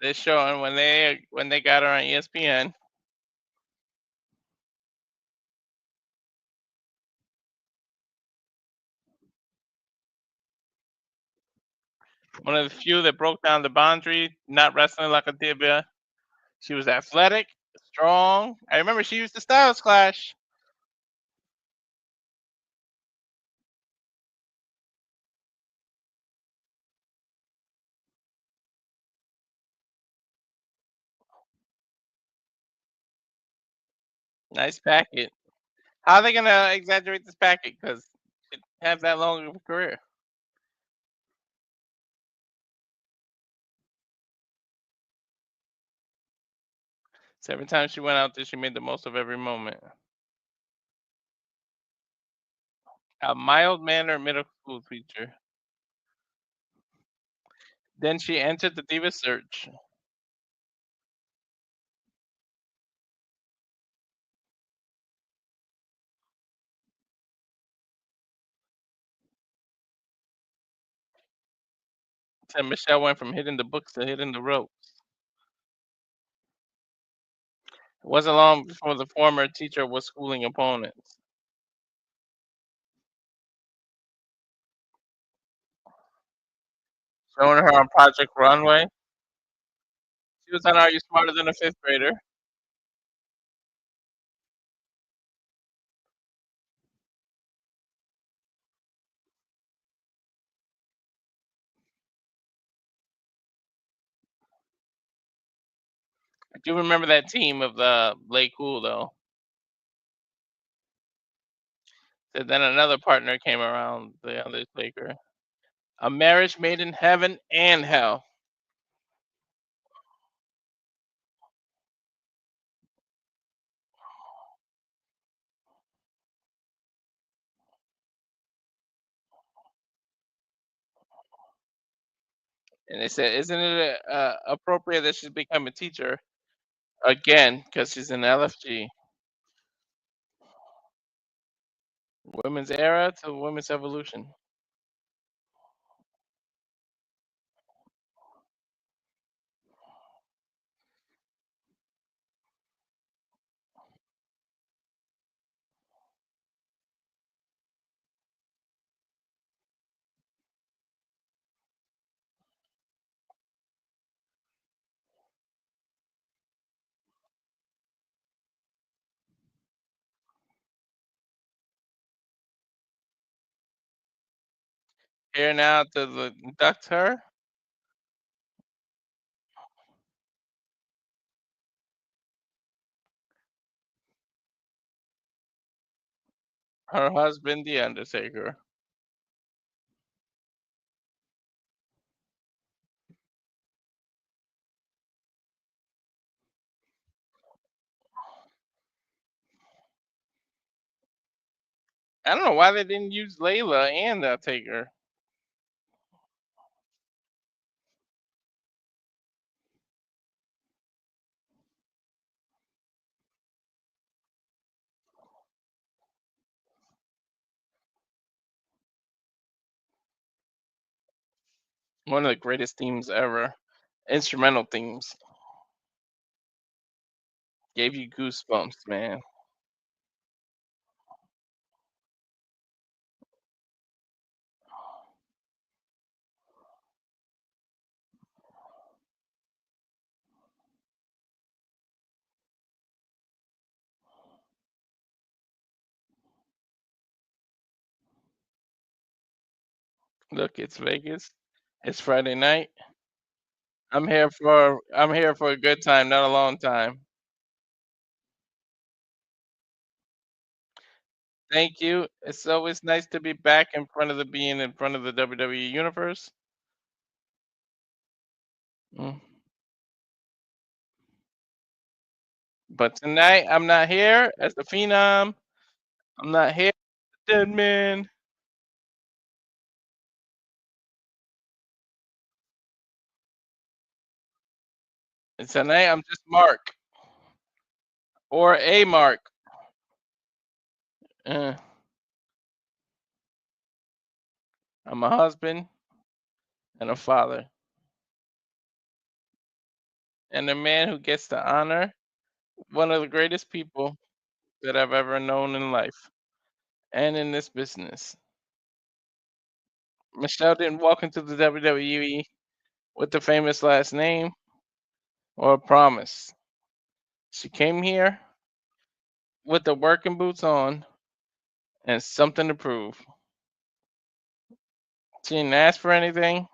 They're showing when they got her on ESPN. One of the few that broke down the boundary, not wrestling like a diva. She was athletic, strong. I remember she used the Styles Clash. Nice packet. How are they gonna exaggerate this packet? Because it has that long of a career. So every time she went out there, she made the most of every moment. A mild-mannered middle school teacher. Then she entered the Diva Search. So Michelle went from hitting the books to hitting the ropes. It wasn't long before the former teacher was schooling opponents. Showing her on Project Runway. She was on Are You Smarter Than a Fifth Grader? I do remember that team of the Lay Cool though. So then another partner came around the Undertaker. A marriage made in heaven and hell. And they said, isn't it appropriate that she's become a teacher again because she's in LFG? Women's era to women's evolution. Here now to induct her. Her husband, the Undertaker. I don't know why they didn't use Layla and Taker. One of the greatest themes ever. Instrumental themes. Gave you goosebumps, man. Look, it's Vegas. It's Friday night. I'm here for a good time, not a long time. Thank you. It's always nice to be back in front of the WWE universe. Mm. But tonight I'm not here as the Phenom. I'm not here as the Dead Man. And tonight I'm just Mark or a Mark. Uh, I'm a husband and a father and a man who gets to honor one of the greatest people that I've ever known in life and in this business. Michelle didn't walk into the WWE with the famous last name or a promise. She came here with the working boots on and something to prove. She didn't ask for anything,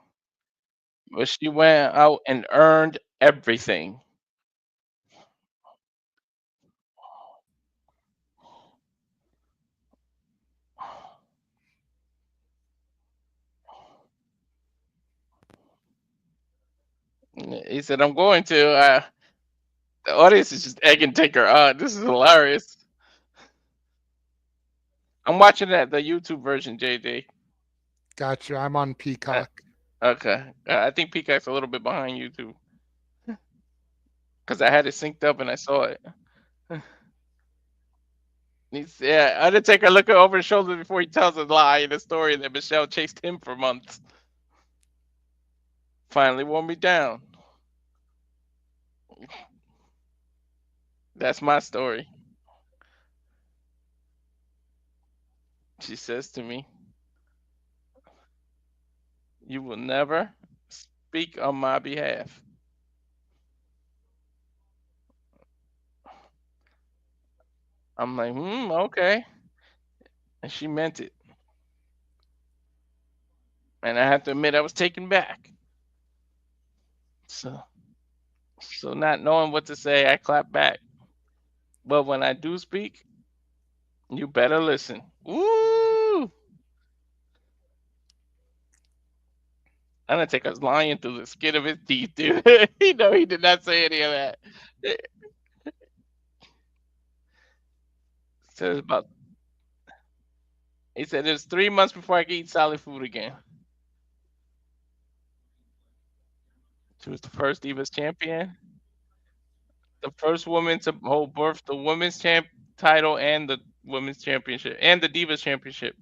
but she went out and earned everything. He said, I'm going to. The audience is just egging Taker on. This is hilarious. I'm watching the YouTube version, JD. Gotcha. I'm on Peacock. Okay. I think Peacock's a little bit behind YouTube. Because I had it synced up and I saw it. Yeah, Undertaker looking over his shoulder before he tells a lie in the story that Michelle chased him for months. Finally wore me down. That's my story. She says to me, you will never speak on my behalf. I'm like, okay. And she meant it. And I have to admit, I was taken back. So not knowing what to say, I clap back. But when I do speak, you better listen. Woo! Undertaker's lying through the skin of his teeth, dude. He did not say any of that. So he said it was 3 months before I could eat solid food again. She was the first Divas champion, the first woman to hold both the women's title and the women's championship and the Divas championship.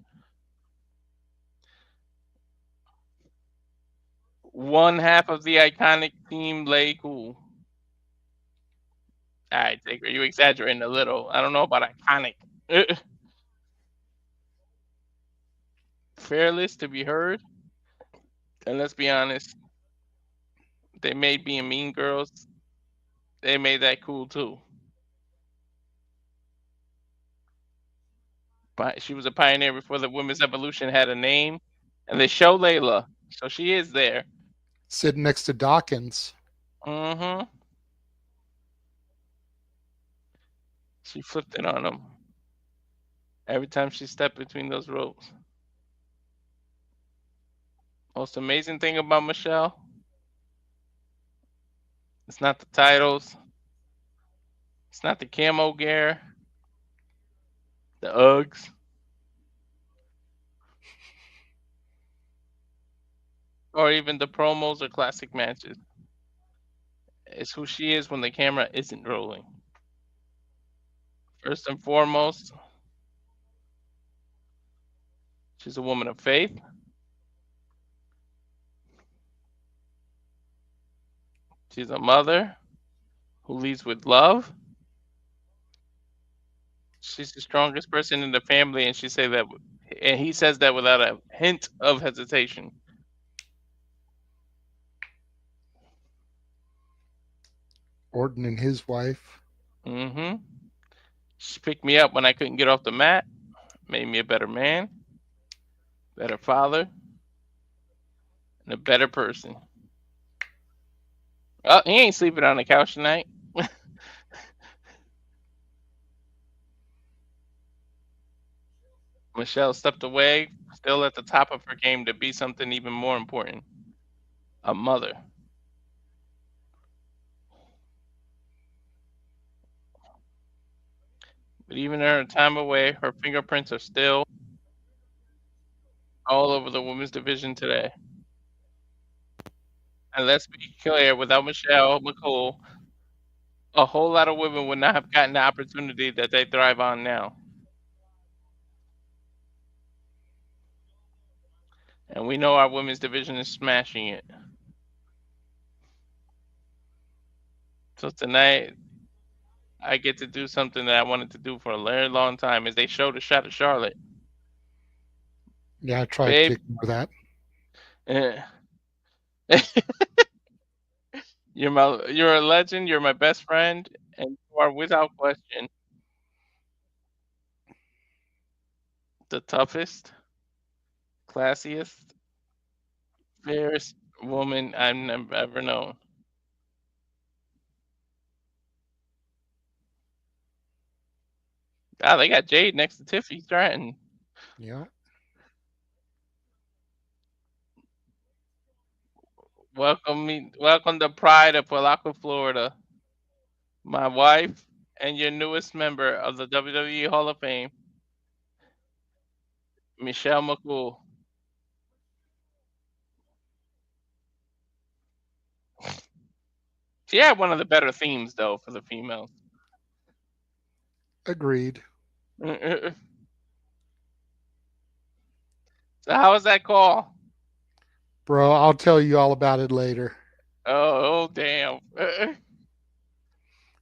One half of the iconic team lay cool. All right, Taker, you exaggerating a little. I don't know about iconic. Fearless to be heard. And let's be honest, they made being Mean Girls. They made that cool too. But she was a pioneer before the women's evolution had a name. And they show Layla, so she is there. Sitting next to Dawkins. Mm-hmm. She flipped it on him every time she stepped between those ropes. Most amazing thing about Michelle, it's not the titles, it's not the camo gear, the Uggs, or even the promos or classic matches. It's who she is when the camera isn't rolling. First and foremost, she's a woman of faith. She's a mother who leads with love. She's the strongest person in the family, and he says that without a hint of hesitation. Orton and his wife. Mm-hmm. She picked me up when I couldn't get off the mat, made me a better man, better father, and a better person. Oh, he ain't sleeping on the couch tonight. Michelle stepped away, still at the top of her game to be something even more important, a mother. But even in her time away, her fingerprints are still all over the women's division today. And let's be clear, without Michelle McCool, a whole lot of women would not have gotten the opportunity that they thrive on now. And we know our women's division is smashing it. So tonight, I get to do something that I wanted to do for a very long time. Is they showed a shot of Charlotte. Yeah, I tried Babe. to ignore that. You're a legend. You're my best friend, and you are without question the toughest, classiest, fairest woman I've ever known. Ah, they got Jade next to Tiffany Stratton. Yeah. Welcome to Pride of Palaco, Florida. My wife and your newest member of the WWE Hall of Fame, Michelle McCool. She had one of the better themes though for the females. Agreed. So how was that call? Bro, I'll tell you all about it later. Oh damn.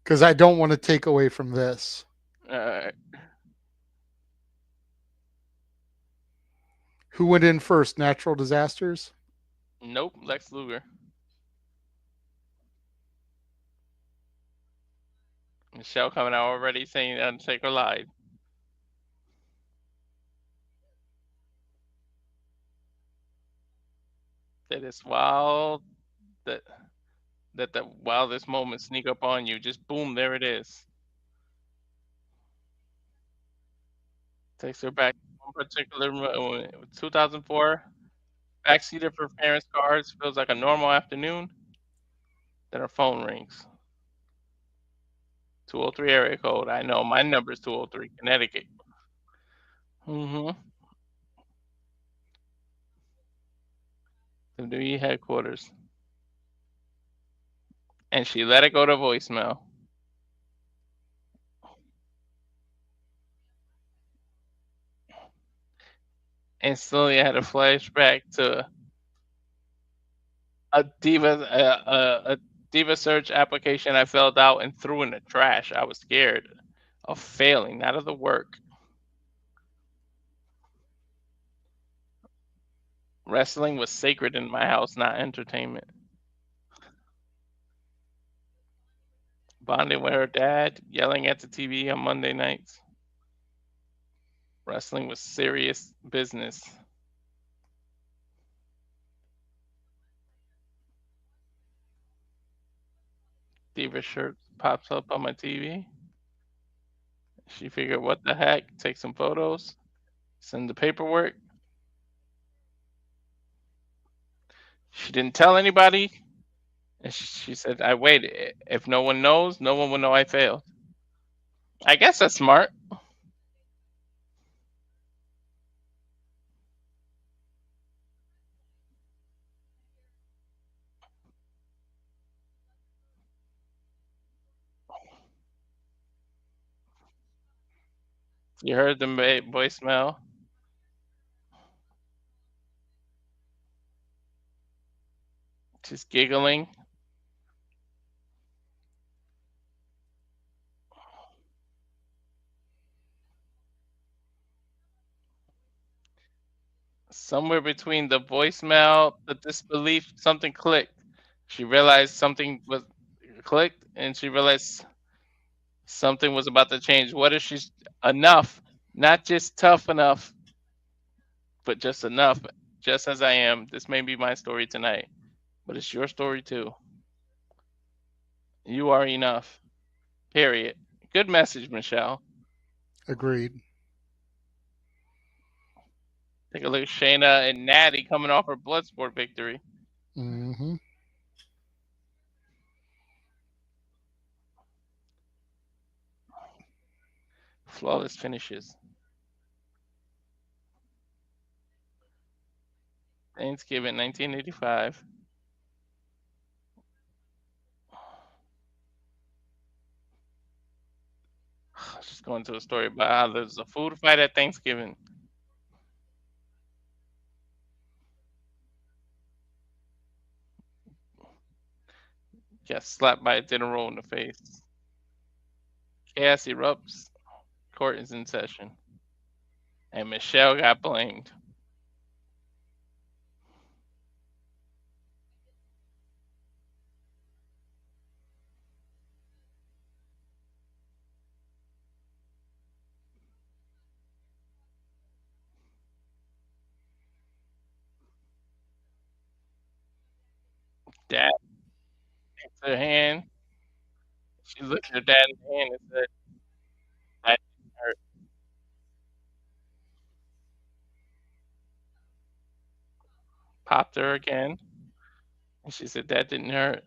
Because I don't want to take away from this. Who went in first? Natural disasters? Nope, Lex Luger. Michelle coming out already saying Undertaker lied. That is wild. That the wildest moments sneak up on you. Just boom, there it is. Takes her back to one particular moment. 2004. Backseat of her parents' cars feels like a normal afternoon. Then her phone rings. 203 area code. I know my number is 203 Connecticut. Mm-hmm. WWE headquarters. And she let it go to voicemail. Instantly, I had a flashback to a diva search application I filled out and threw in the trash. I was scared of failing, not of the work. Wrestling was sacred in my house, not entertainment. Bonding with her dad, yelling at the TV on Monday nights. Wrestling was serious business. Diva shirt pops up on my TV. She figured, what the heck? Take some photos, send the paperwork. She didn't tell anybody. And she said, I waited. If no one knows, no one will know I failed. I guess that's smart. You heard the voicemail. She's giggling. Somewhere between the voicemail, the disbelief, something clicked. She realized something was clicked, and she realized something was about to change. What if she's enough? Not just tough enough, but just enough. just as I am. This may be my story tonight, but it's your story too. You are enough. Period. Good message, Michelle. Agreed. Take a look at Shayna and Natty coming off her Bloodsport victory. Mm-hmm. Flawless finishes. Thanksgiving 1985. Just going to a story about how there's a food fight at Thanksgiving. Gets slapped by a dinner roll in the face. Chaos erupts. Court is in session. And Michelle got blamed. Dad takes her hand. She looked at her dad in the hand and said, "That didn't hurt." Popped her again. And she said, "That didn't hurt."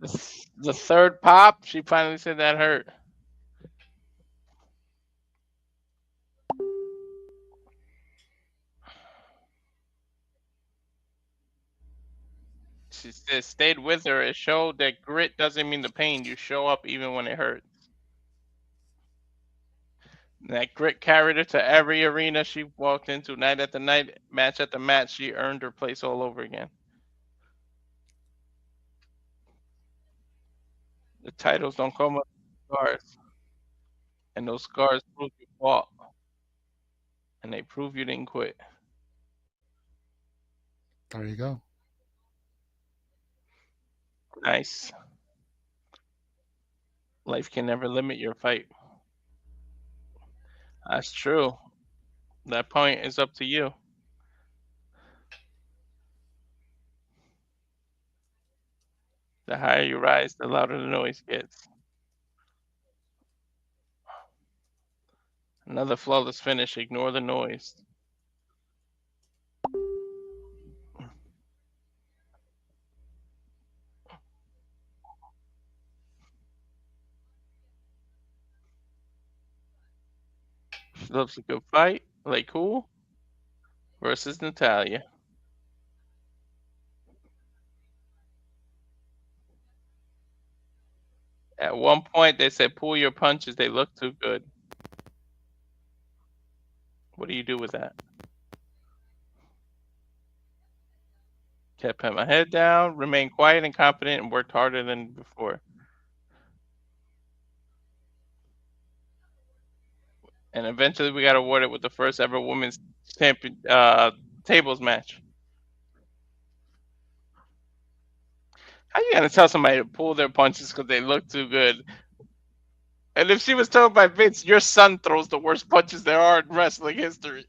The third pop, she finally said that hurt. She said, stayed with her. It showed that grit doesn't mean the pain. You show up even when it hurts. And that grit carried her to every arena she walked into, night after night, match after match. She earned her place all over again. The titles don't come with scars. And those scars prove you fought. And they prove you didn't quit. There you go. Nice. Life can never limit your fight. That's true. That point is up to you. The higher you rise, the louder the noise gets. Another flawless finish. Ignore the noise. She loves a good fight. Like who? Versus Natalia. At one point, they said, pull your punches. They look too good. What do you do with that? Kept my head down, remained quiet and confident, and worked harder than before. And eventually, we got awarded with the first ever women's champion tables match. How you gonna tell somebody to pull their punches because they look too good? And if she was told by Vince, your son throws the worst punches there are in wrestling history.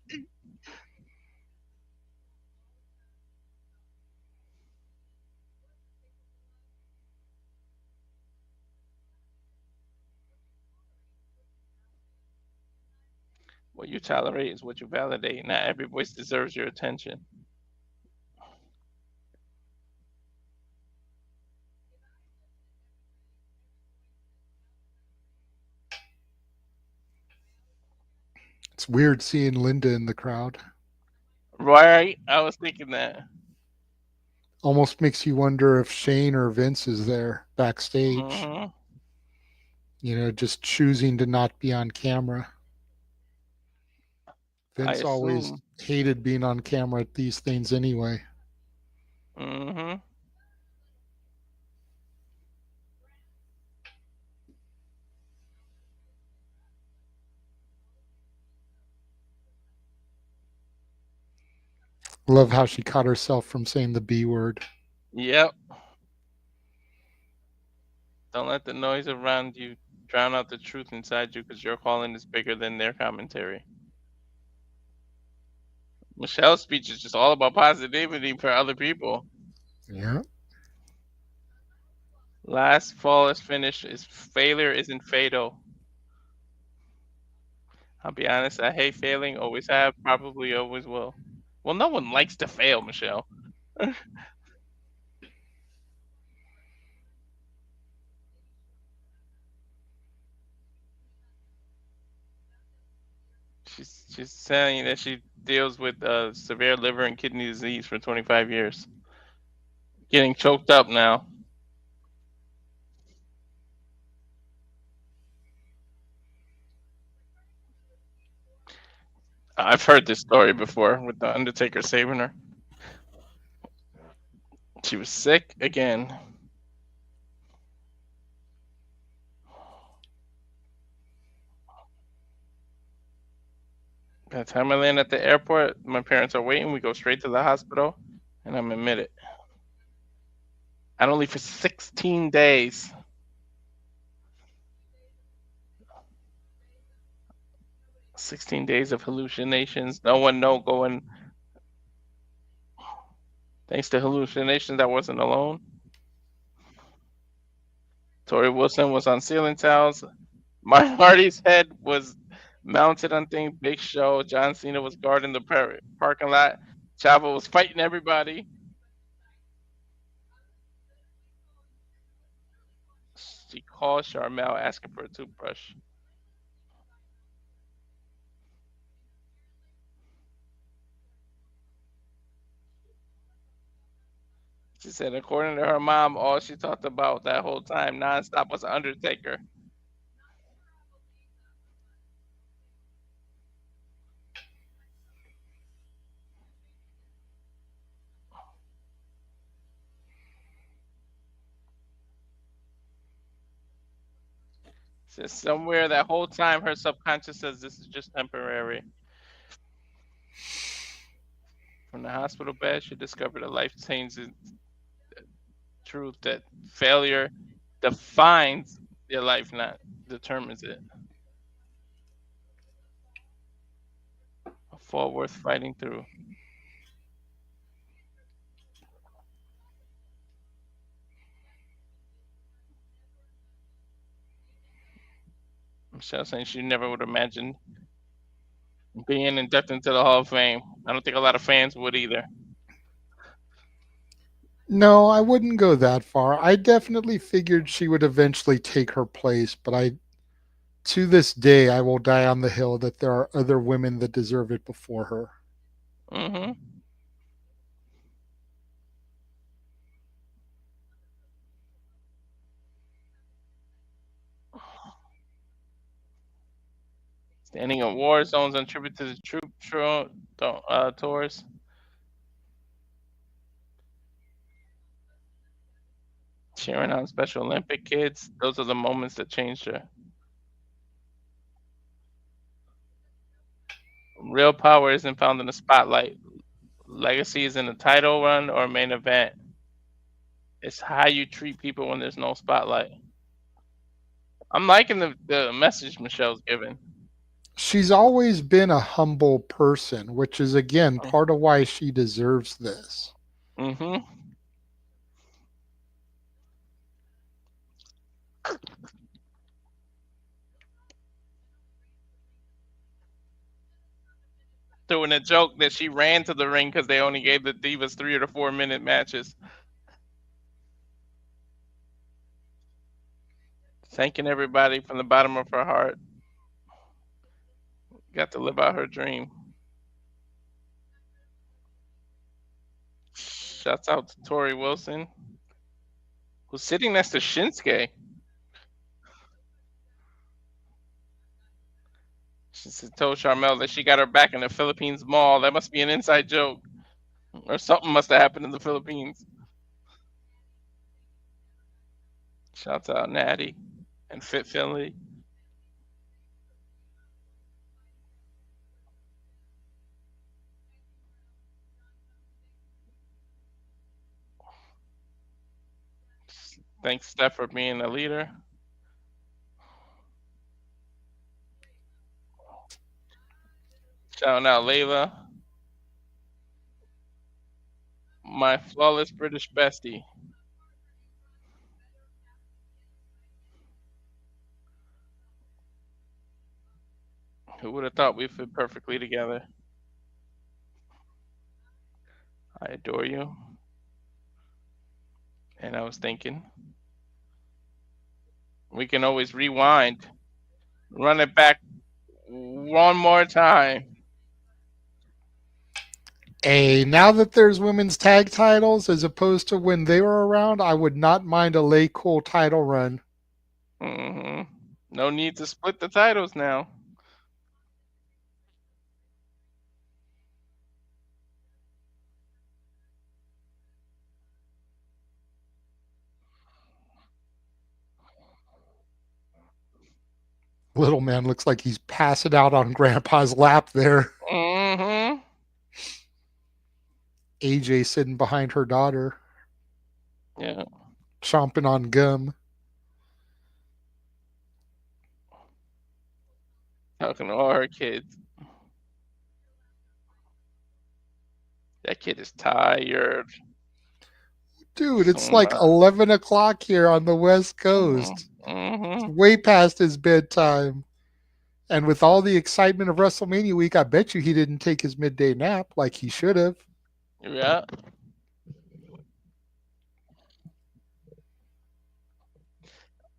What you tolerate is what you validate. Not every voice deserves your attention. It's weird seeing Linda in the crowd. Right? I was thinking that. Almost makes you wonder if Shane or Vince is there backstage. Mm-hmm. You know, just choosing to not be on camera. Vince always hated being on camera at these things anyway. Mm-hmm. Love how she caught herself from saying the B word. Yep. Don't let the noise around you drown out the truth inside you because your calling is bigger than their commentary. Michelle's speech is just all about positivity for other people. Yeah. Last flawless finish is failure isn't fatal. I'll be honest, I hate failing, always have, probably always will. Well, no one likes to fail, Michelle. She's saying that she deals with severe liver and kidney disease for 25 years. Getting choked up now. I've heard this story before with the Undertaker saving her. She was sick again. By the time I land at the airport, my parents are waiting. We go straight to the hospital, and I'm admitted. I don't leave for 16 days. "16 days of hallucinations. No one know going. Thanks to hallucinations, I wasn't alone. Tori Wilson was on ceiling tiles. Martin Hardy's head was mounted on things. Big Show. John Cena was guarding the parking lot. Chavo was fighting everybody. She called Charmel asking for a toothbrush. She said, according to her mom, all she talked about that whole time, nonstop, was Undertaker. Says somewhere that whole time her subconscious says this is just temporary. From the hospital bed, she discovered a life-changing truth that failure defines your life, not determines it. A fall worth fighting through. Michelle saying she never would imagine being inducted into the Hall of Fame. I don't think a lot of fans would either. No, I wouldn't go that far. I definitely figured she would eventually take her place, but to this day, I will die on the hill that there are other women that deserve it before her. Mm-hmm. Standing at war zones on tribute to the tours. Cheering on Special Olympic kids. Those are the moments that changed her. Real power isn't found in the spotlight. Legacy is in a title run or main event. It's how you treat people when there's no spotlight. I'm liking the message Michelle's giving. She's always been a humble person, which is, again, part of why she deserves this. Mm-hmm. Doing a joke that she ran to the ring because they only gave the Divas 3 or 4 minute matches. Thanking everybody from the bottom of her heart. Got to live out her dream. Shouts out to Tori Wilson, who's sitting next to Shinsuke. She told Charmel that she got her back in the Philippines mall. That must be an inside joke. Or something must have happened in the Philippines. Shouts out Natty and Fit Philly. Thanks, Steph, for being a leader. Shouting out Layla, my flawless British bestie. Who would have thought we fit perfectly together? I adore you. And I was thinking, we can always rewind, run it back one more time. Hey, now that there's women's tag titles as opposed to when they were around, I would not mind a Lay Cool title run. No need to split the titles now. Little man looks like he's passing out on Grandpa's lap there. AJ sitting behind her daughter. Yeah. Chomping on gum. Talking to all her kids. That kid is tired. Dude, it's like 11 o'clock here on the West Coast. It's way past his bedtime. And with all the excitement of WrestleMania week, I bet you he didn't take his midday nap like he should have. Yeah.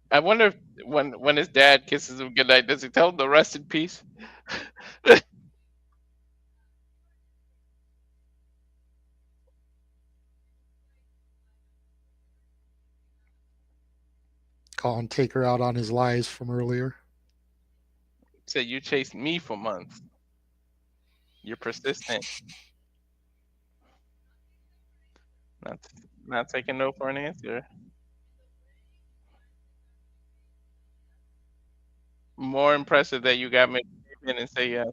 I wonder if when his dad kisses him goodnight, does he tell him to rest in peace? Colin Taker out on his lies from earlier. Say you chased me for months. You're persistent. Not taking no for an answer. More impressive that you got me in and say yes.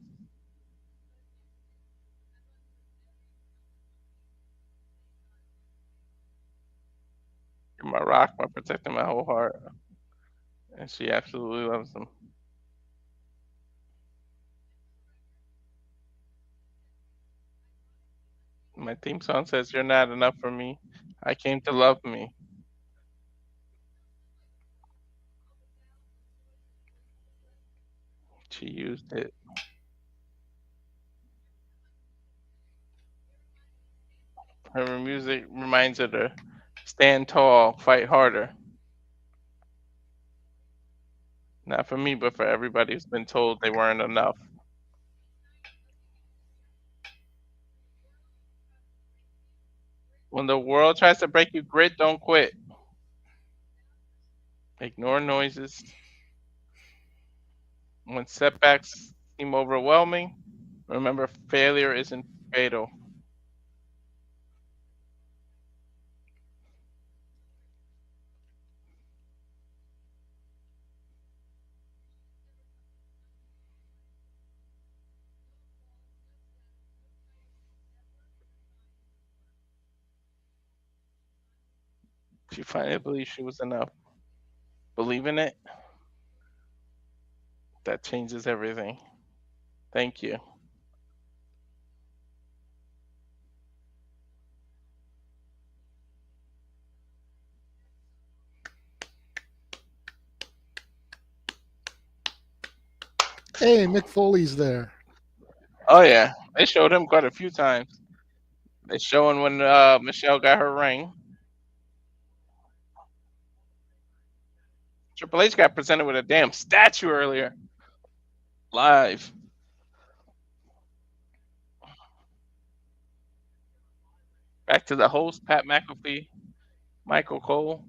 You're my rock, my protector, my whole heart. And she absolutely loves him. My theme song says, "You're not enough for me. I came to love me." She used it. Her music reminds her to stand tall, fight harder. Not for me, but for everybody who's been told they weren't enough. When the world tries to break you, grit, don't quit. Ignore noises. When setbacks seem overwhelming, remember failure isn't fatal. She finally believed she was enough. Believe in it. That changes everything. Thank you. Hey, Mick Foley's there. Oh yeah, they showed him quite a few times. They showing when Michelle got her ring. Triple H got presented with a damn statue earlier. Live. Back to the host, Pat McAfee, Michael Cole.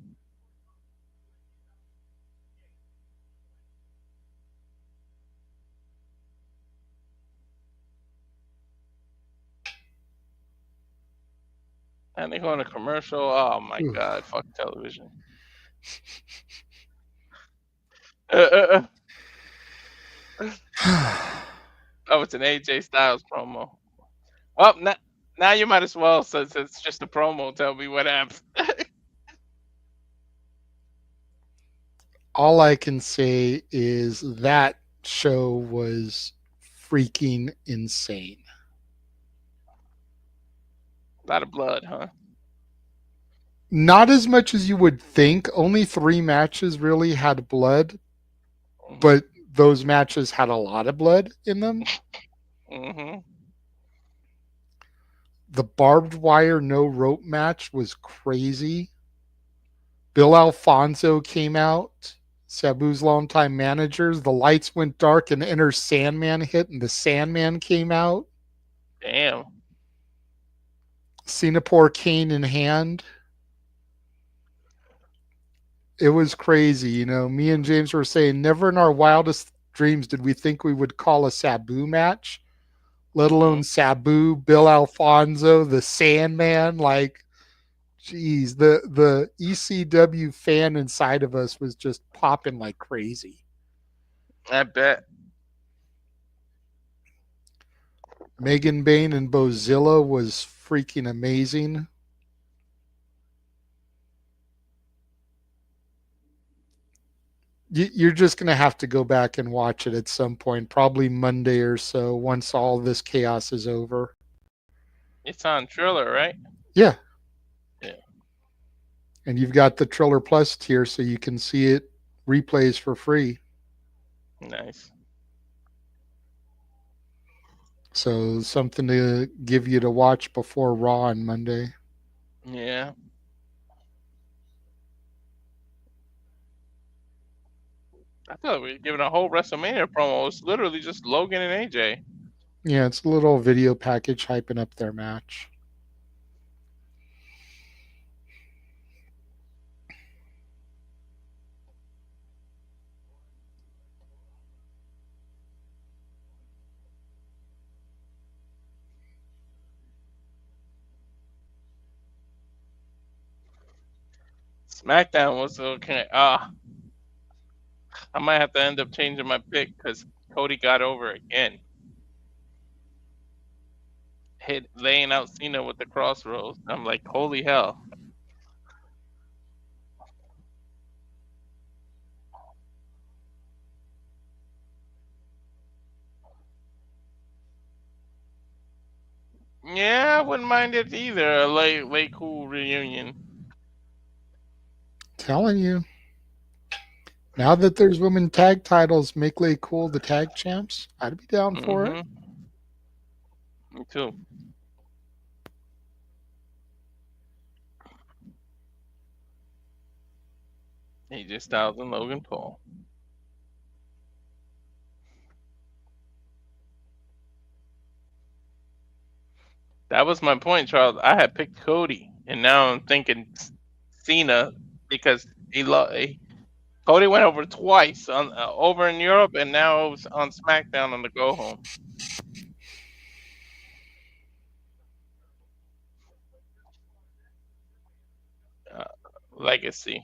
And they go on a commercial. Oh my God, fuck television. Oh, it's an AJ Styles promo. Well, now you might as well, since it's just a promo, tell me what happened. All I can say is that show was freaking insane. A lot of blood, huh? Not as much as you would think. Only 3 matches really had blood, but those matches had a lot of blood in them. Mm-hmm. The barbed wire no rope match was crazy. Bill Alfonso came out, Sabu's longtime managers. The lights went dark and Enter Sandman hit, and the Sandman came out. Damn. Singapore cane in hand. It was crazy. You know, me and James were saying never in our wildest dreams did we think we would call a Sabu match, let alone Sabu, Bill Alfonso, the Sandman. Like, geez, the ECW fan inside of us was just popping like crazy. I bet. Megan Bain and Bozilla was freaking amazing. You're just going to have to go back and watch it at some point, probably Monday or so, once all this chaos is over. It's on Triller, right? Yeah. Yeah. And you've got the Triller Plus tier, so you can see it replays for free. Nice. So something to give you to watch before Raw on Monday. Yeah. I thought we were giving a whole WrestleMania promo. It's literally just Logan and AJ. Yeah, it's a little video package hyping up their match. SmackDown was okay. I might have to end up changing my pick because Cody got over again. Laying out Cena with the crossroads. I'm like, holy hell. Yeah, I wouldn't mind it either. A late cool reunion. Telling you. Now that there's women tag titles, make Lay Cool the tag champs. I'd be down for it. Me too. AJ Styles and Logan Paul. That was my point, Charles. I had picked Cody, and now I'm thinking Cena because Cody went over twice over in Europe, and now it was on SmackDown on the go home. Legacy.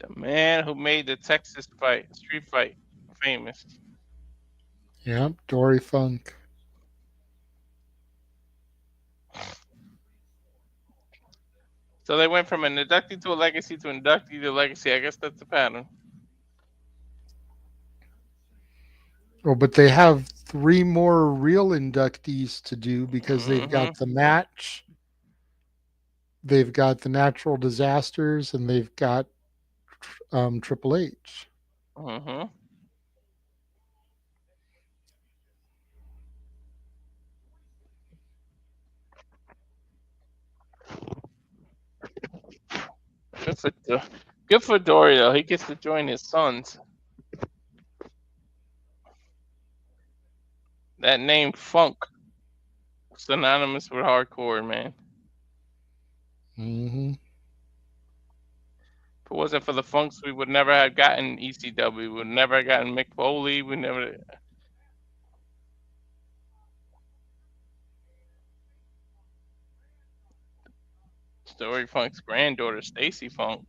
The man who made the Texas street fight famous. Yep, Dory Funk. So they went from an inductee to a legacy to inductee to legacy. I guess that's the pattern. Oh, but they have 3 more real inductees to do because they've got the match, they've got the natural disasters, and they've got Triple H. Good for Dory though. He gets to join his sons. That name Funk, synonymous with hardcore, man. If it wasn't for the Funks, we would never have gotten ECW. We would never have gotten Mick Foley. We never. Story Funk's granddaughter, Stacy Funk.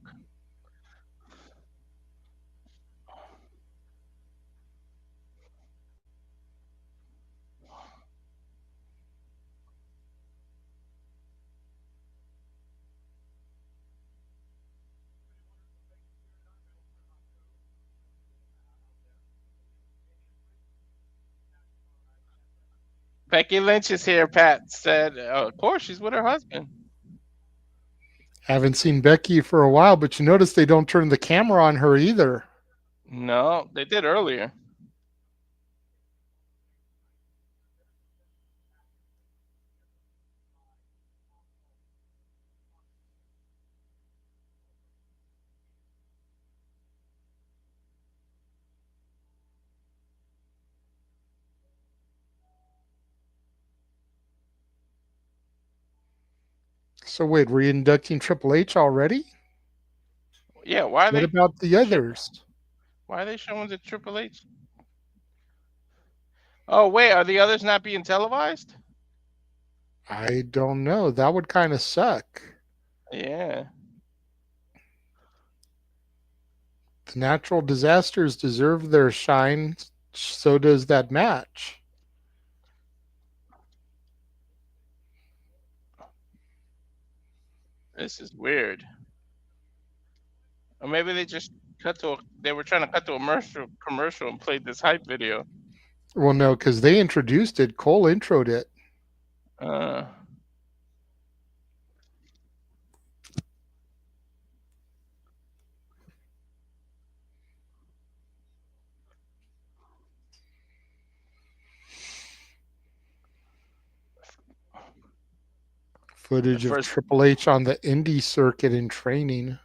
Becky Lynch is here, Pat said. Of course, she's with her husband. Haven't seen Becky for a while, but you notice they don't turn the camera on her either. No, they did earlier. So wait, we're inducting Triple H already? Yeah, why are What they? about the others? Why are they showing the Triple H? Oh wait, are the others not being televised? I don't know. That would kind of suck. Yeah. The natural disasters deserve their shine. So does that match. This is weird. Or maybe they just they were trying to cut to a commercial and played this hype video. Well, no, because they introduced it. Cole introed it. Footage of Triple H on the indie circuit in training.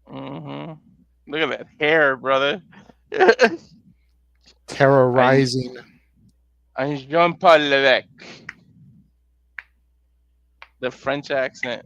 Mm-hmm. Look at that hair, brother. Terrorizing. I'm Jean-Paul Levesque. The French accent.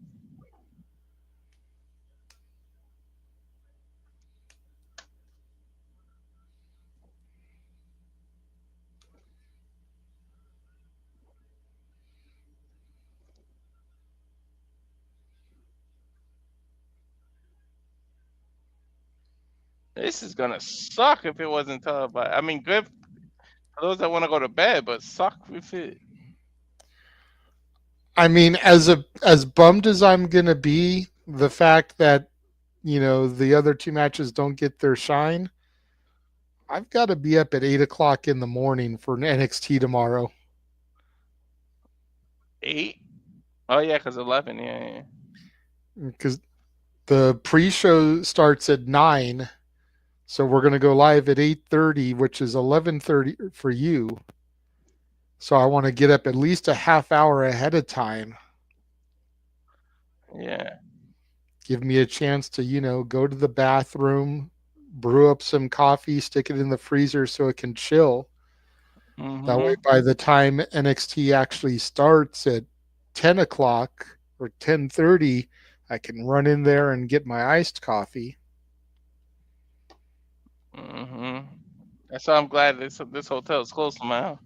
This is gonna suck if it wasn't televised. I mean, good for those that want to go to bed, but suck if it. I mean, as bummed as I'm gonna be, the fact that the other two matches don't get their shine, I've got to be up at 8 o'clock in the morning for an NXT tomorrow. 8? Oh yeah, because 11. Yeah. Because the pre-show starts at 9, so we're gonna go live at 8:30, which is 11:30 for you. So I want to get up at least a half hour ahead of time. Yeah. Give me a chance to, go to the bathroom, brew up some coffee, stick it in the freezer so it can chill. Mm-hmm. That way, by the time NXT actually starts at 10 o'clock or 10:30, I can run in there and get my iced coffee. Mm-hmm. That's why I'm glad this hotel is close to my house.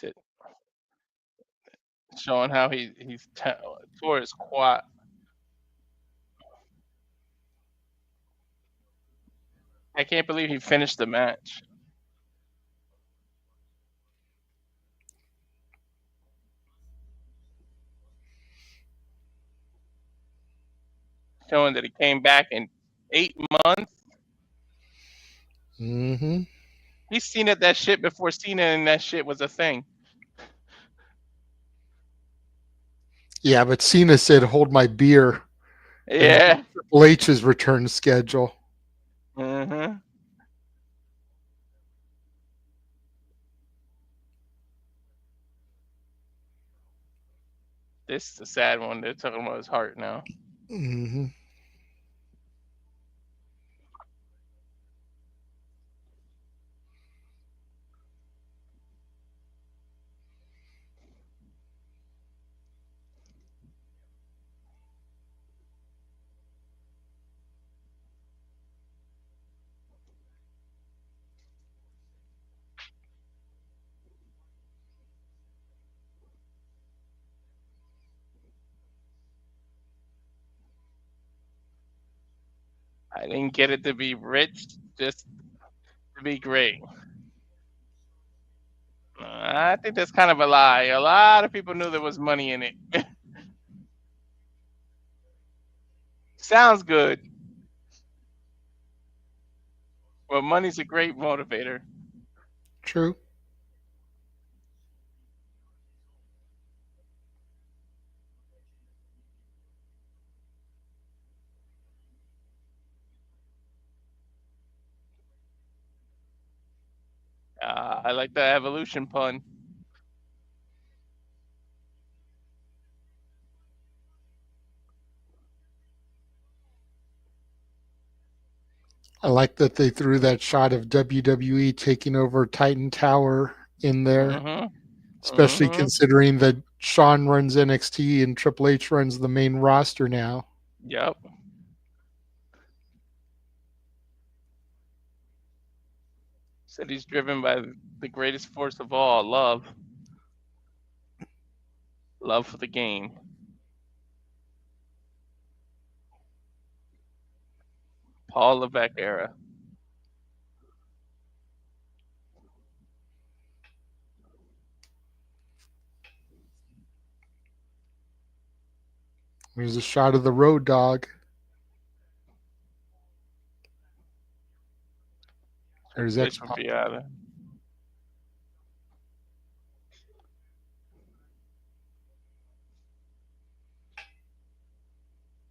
That's it. Showing how he's tore his quad. I can't believe he finished the match. Showing that he came back in 8 months. Mm-hmm. He's seen that shit before Cena and that shit was a thing. Yeah, but Cena said, "Hold my beer." Yeah. Triple H's return schedule. Mm-hmm. This is a sad one. They're talking about his heart now. Mm-hmm. I didn't get it to be rich, just to be great. I think that's kind of a lie. A lot of people knew there was money in it. Sounds good, but money's a great motivator. True. I like the evolution pun. I like that they threw that shot of WWE taking over Titan Tower in there, Mm-hmm. especially Mm-hmm. considering that Shawn runs NXT and Triple H runs the main roster now. Yep. Said he's driven by the greatest force of all, love. Love for the game. Paul Levesque era. There's a shot of the Road Dog. There's Fish X. from Piata.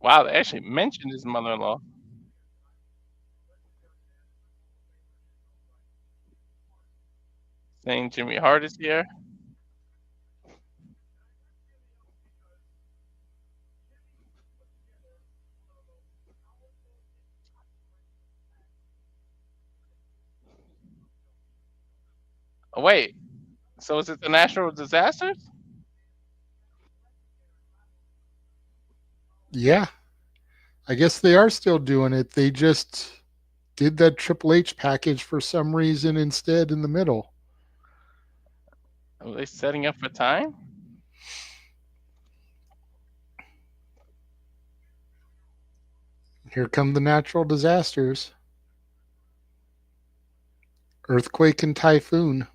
Wow, they actually mentioned his mother-in-law. Saying Jimmy Hart is here. Oh, wait. So is it the natural disasters? Yeah. I guess they are still doing it. They just did that Triple H package for some reason instead in the middle. Are they setting up for time? Here come the natural disasters. Earthquake and typhoon.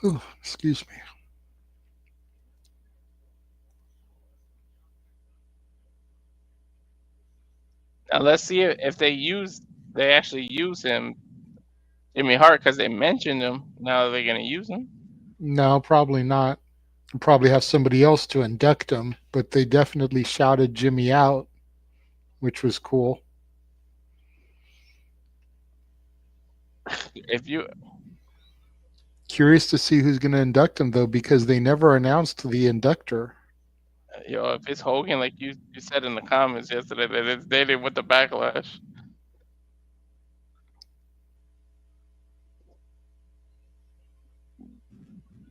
Oh, excuse me. Now let's see if they actually use him, Jimmy Hart, because they mentioned him. Now they're gonna use him. No, probably not. They'll probably have somebody else to induct him, but they definitely shouted Jimmy out, which was cool. If you, Curious to see who's going to induct him, though, because they never announced the inductor. if it's Hogan, like you said in the comments yesterday, that it's dated with the backlash.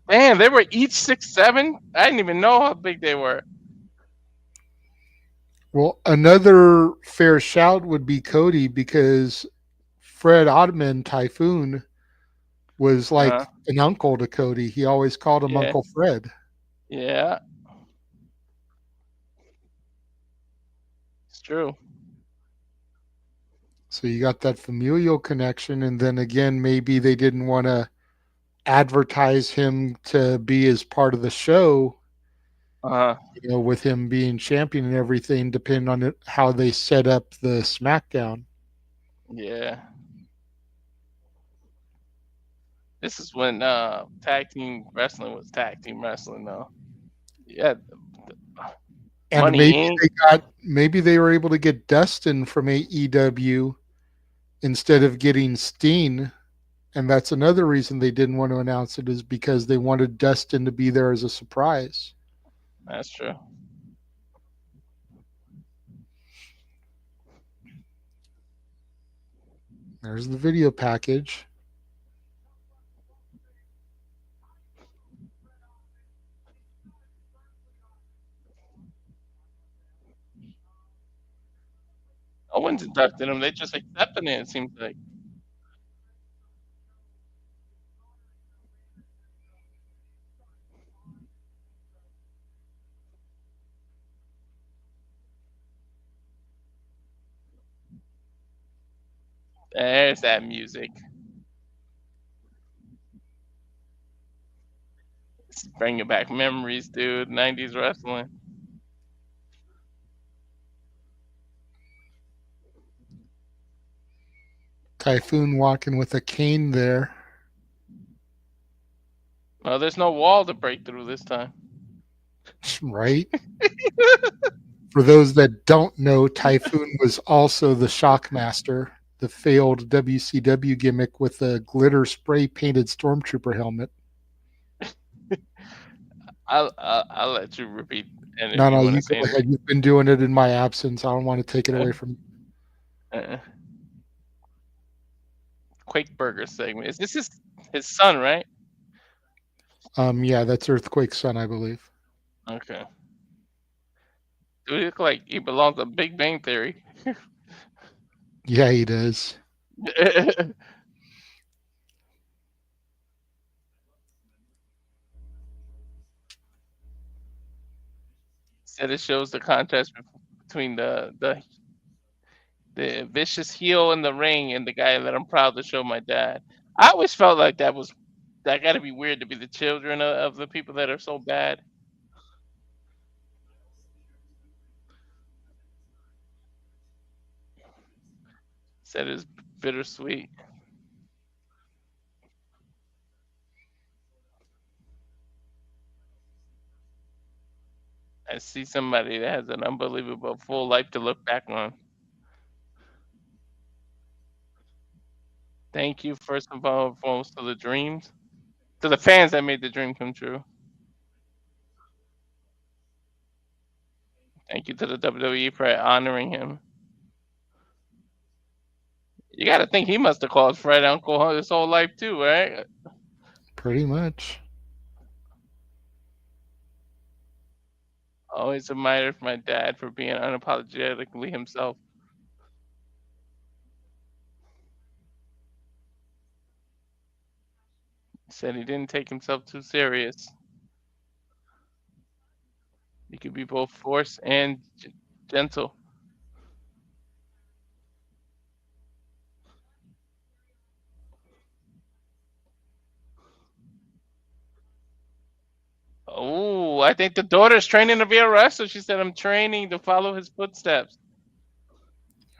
Man, they were each 6'7". I didn't even know how big they were. Well, another fair shout would be Cody, because Fred Ottman, Typhoon, was like an uncle to Cody. He always called him Uncle Fred. Yeah. It's true. So you got that familial connection, and then again, maybe they didn't want to advertise him to be as part of the show, with him being champion and everything, depending on how they set up the SmackDown. Yeah. This is when tag team wrestling was tag team wrestling, though. Yeah. And Money maybe they were able to get Dustin from AEW instead of getting Steen. And that's another reason they didn't want to announce it, is because they wanted Dustin to be there as a surprise. That's true. There's the video package. No one's inducting him. They just accepting it. It seems like. There's that music. It's bringing back memories, dude. 90s wrestling. Typhoon walking with a cane there. Well, there's no wall to break through this time. Right? For those that don't know, Typhoon was also the Shockmaster, the failed WCW gimmick with a glitter spray painted stormtrooper helmet. I'll let you repeat. And if No, you want you to say go ahead. You've been doing it in my absence. I don't want to take it away from you. Quake Burger segment. Is this his son, right? Yeah, that's Earthquake's son, I believe. Okay. Dude, he look like he belongs to Big Bang Theory. Yeah, he does. Said it shows the contrast between the vicious heel in the ring and the guy that I'm proud to show my dad. I always felt like that got to be weird to be the children of the people that are so bad. Said it's bittersweet. I see somebody that has an unbelievable full life to look back on. Thank you, first of all, foremost, to the dreams, to the fans that made the dream come true. Thank you to the WWE for honoring him. You got to think he must have called Fred Uncle his whole life too, right? Pretty much. Always admired my dad for being unapologetically himself. Said he didn't take himself too serious. He could be both force and gentle. Oh, I think the daughter's training to be a wrestler. She said, I'm training to follow his footsteps.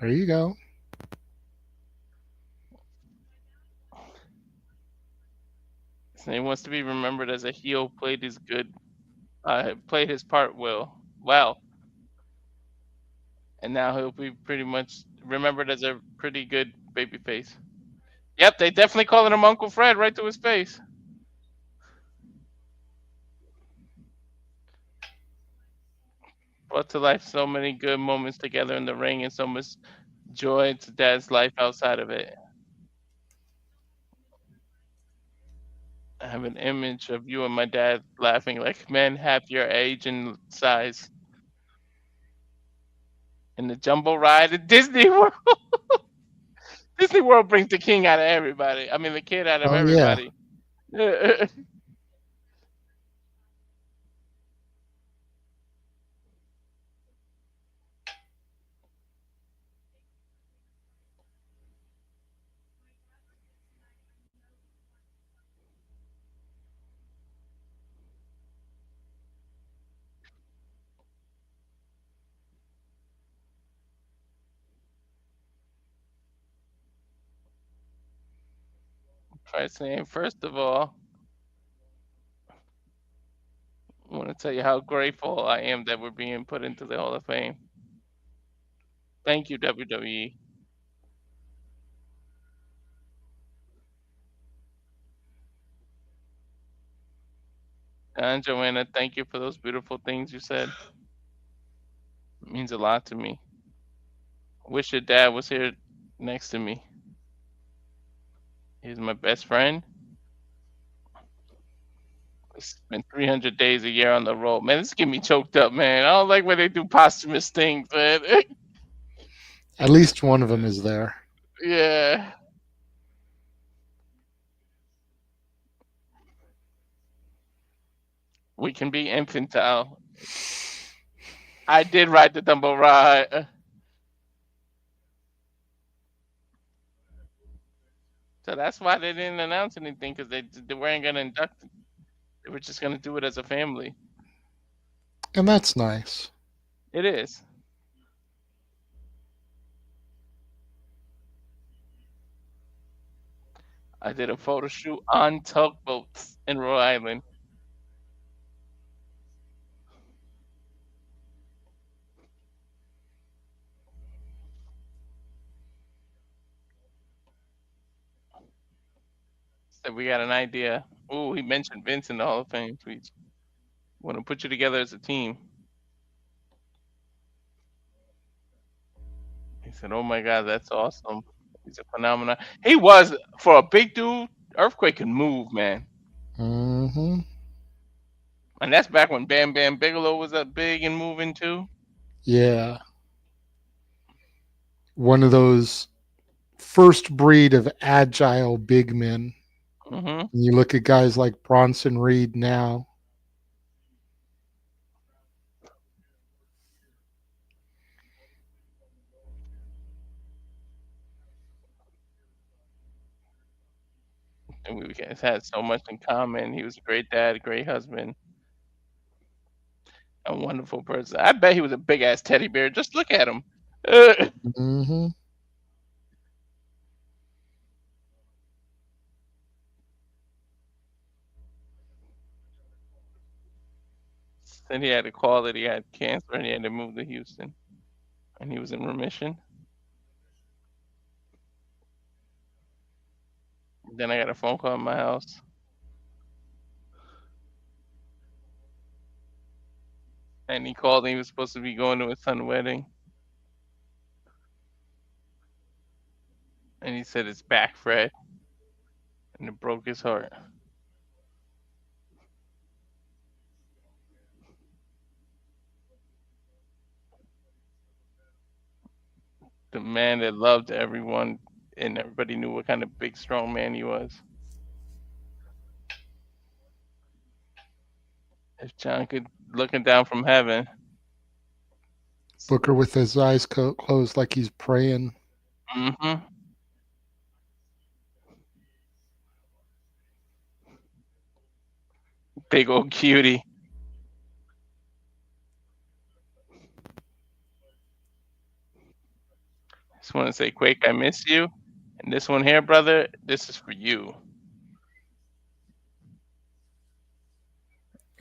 There you go. So he wants to be remembered as a heel, played his part well. And now he'll be pretty much remembered as a pretty good babyface. Yep, they definitely calling him Uncle Fred right to his face. Brought to life so many good moments together in the ring and so much joy to Dad's life outside of it. I have an image of you and my dad laughing like men half your age and size. In the jumbo ride at Disney World. Disney World brings the king out of everybody. I mean, the kid out of everybody. Yeah. Try saying, first of all, I want to tell you how grateful I am that we're being put into the Hall of Fame. Thank you, WWE. And Joanna, thank you for those beautiful things you said. It means a lot to me. Wish your dad was here next to me. He's my best friend. We spend 300 days a year on the road. Man, this get me choked up, man. I don't like when they do posthumous things, man. At least one of them is there. Yeah. We can be infantile. I did ride the Dumbo ride. So that's why they didn't announce anything, because they weren't going to induct it. They were just going to do it as a family. And that's nice. It is. I did a photo shoot on tugboats in Rhode Island. So we got an idea. Ooh, he mentioned Vince in the Hall of Fame tweets. Want to put you together as a team. He said, "Oh my God, that's awesome. He's a phenomenon." He was, for a big dude. Earthquake can move, man. Mm-hmm. And that's back when Bam Bam Bigelow was up big and moving too. Yeah. One of those first breed of agile big men. Mm-hmm. You look at guys like Bronson Reed now. And we guys had so much in common. He was a great dad, a great husband, a wonderful person. I bet he was a big ass teddy bear. Just look at him. Mm-hmm. Then he had to call that he had cancer and he had to move to Houston. And he was in remission. Then I got a phone call at my house. And he called and he was supposed to be going to his son's wedding. And he said it's back, Fred. And it broke his heart. The man that loved everyone, and everybody knew what kind of big, strong man he was. If John could looking down from heaven. Booker with his eyes closed like he's praying. Mm-hmm. Big old cutie. Just want to say, Quake, I miss you. And this one here, brother, this is for you.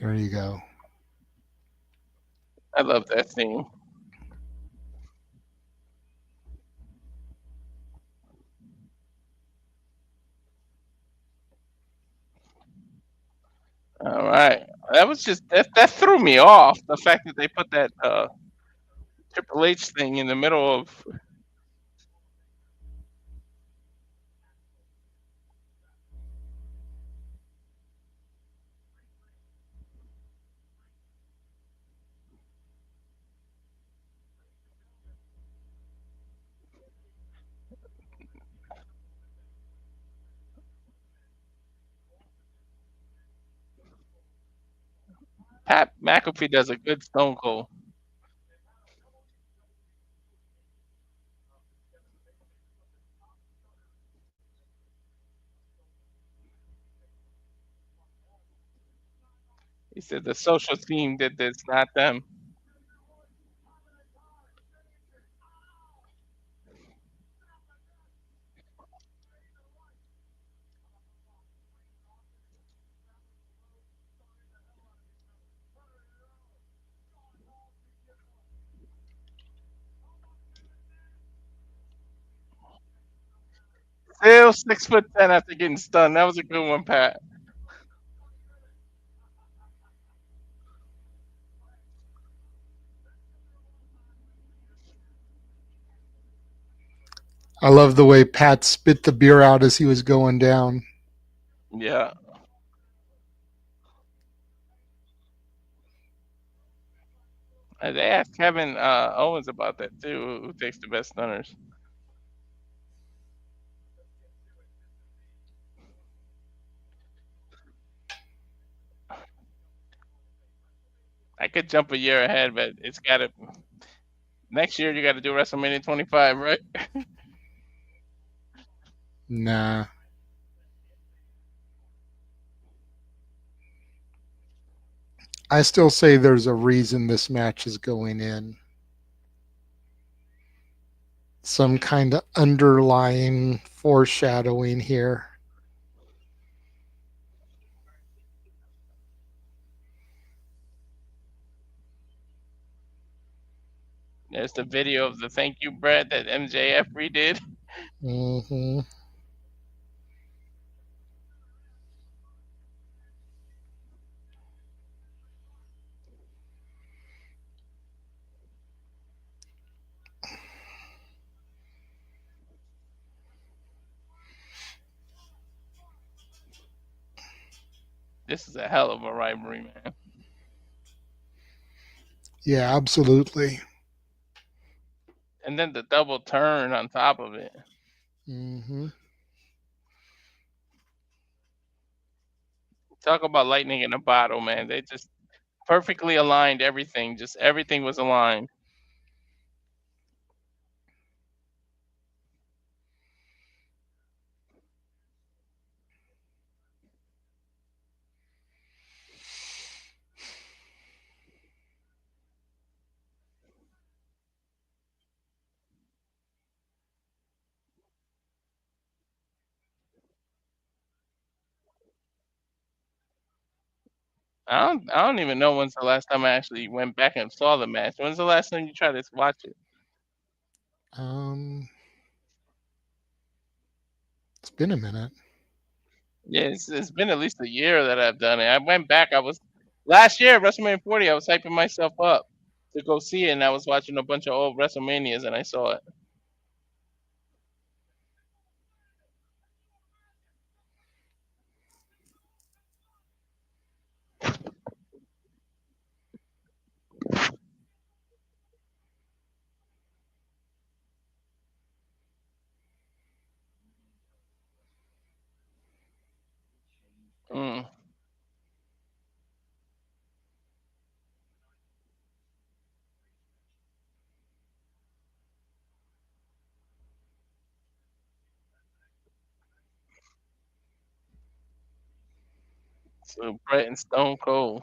There you go. I love that theme. All right. That was just that threw me off. The fact that they put that Triple H thing in the middle of Pat McAfee does a good Stone Cold. He said the social team did this, not them. Still 6'10" after getting stunned. That was a good one, Pat. I love the way Pat spit the beer out as he was going down. Yeah. They asked Kevin Owens about that too. Who takes the best stunners? I could jump a year ahead, but it's got to next year. You got to do WrestleMania 25, right? Nah. I still say there's a reason this match is going in. Some kind of underlying foreshadowing here. There's the video of the thank you, Brett, that MJF redid. Mm-hmm. This is a hell of a rivalry, man. Yeah, absolutely. And then the double turn on top of it. Mm-hmm. Talk about lightning in a bottle, man. They just perfectly aligned everything. Just everything was aligned. I don't even know when's the last time I actually went back and saw the match. When's the last time you tried to watch it? It's been a minute. Yeah, it's been at least a year that I've done it. I went back. I was last year WrestleMania 40. I was hyping myself up to go see it, and I was watching a bunch of old WrestleManias, and I saw it. Mm. So Brett and Stone Cold.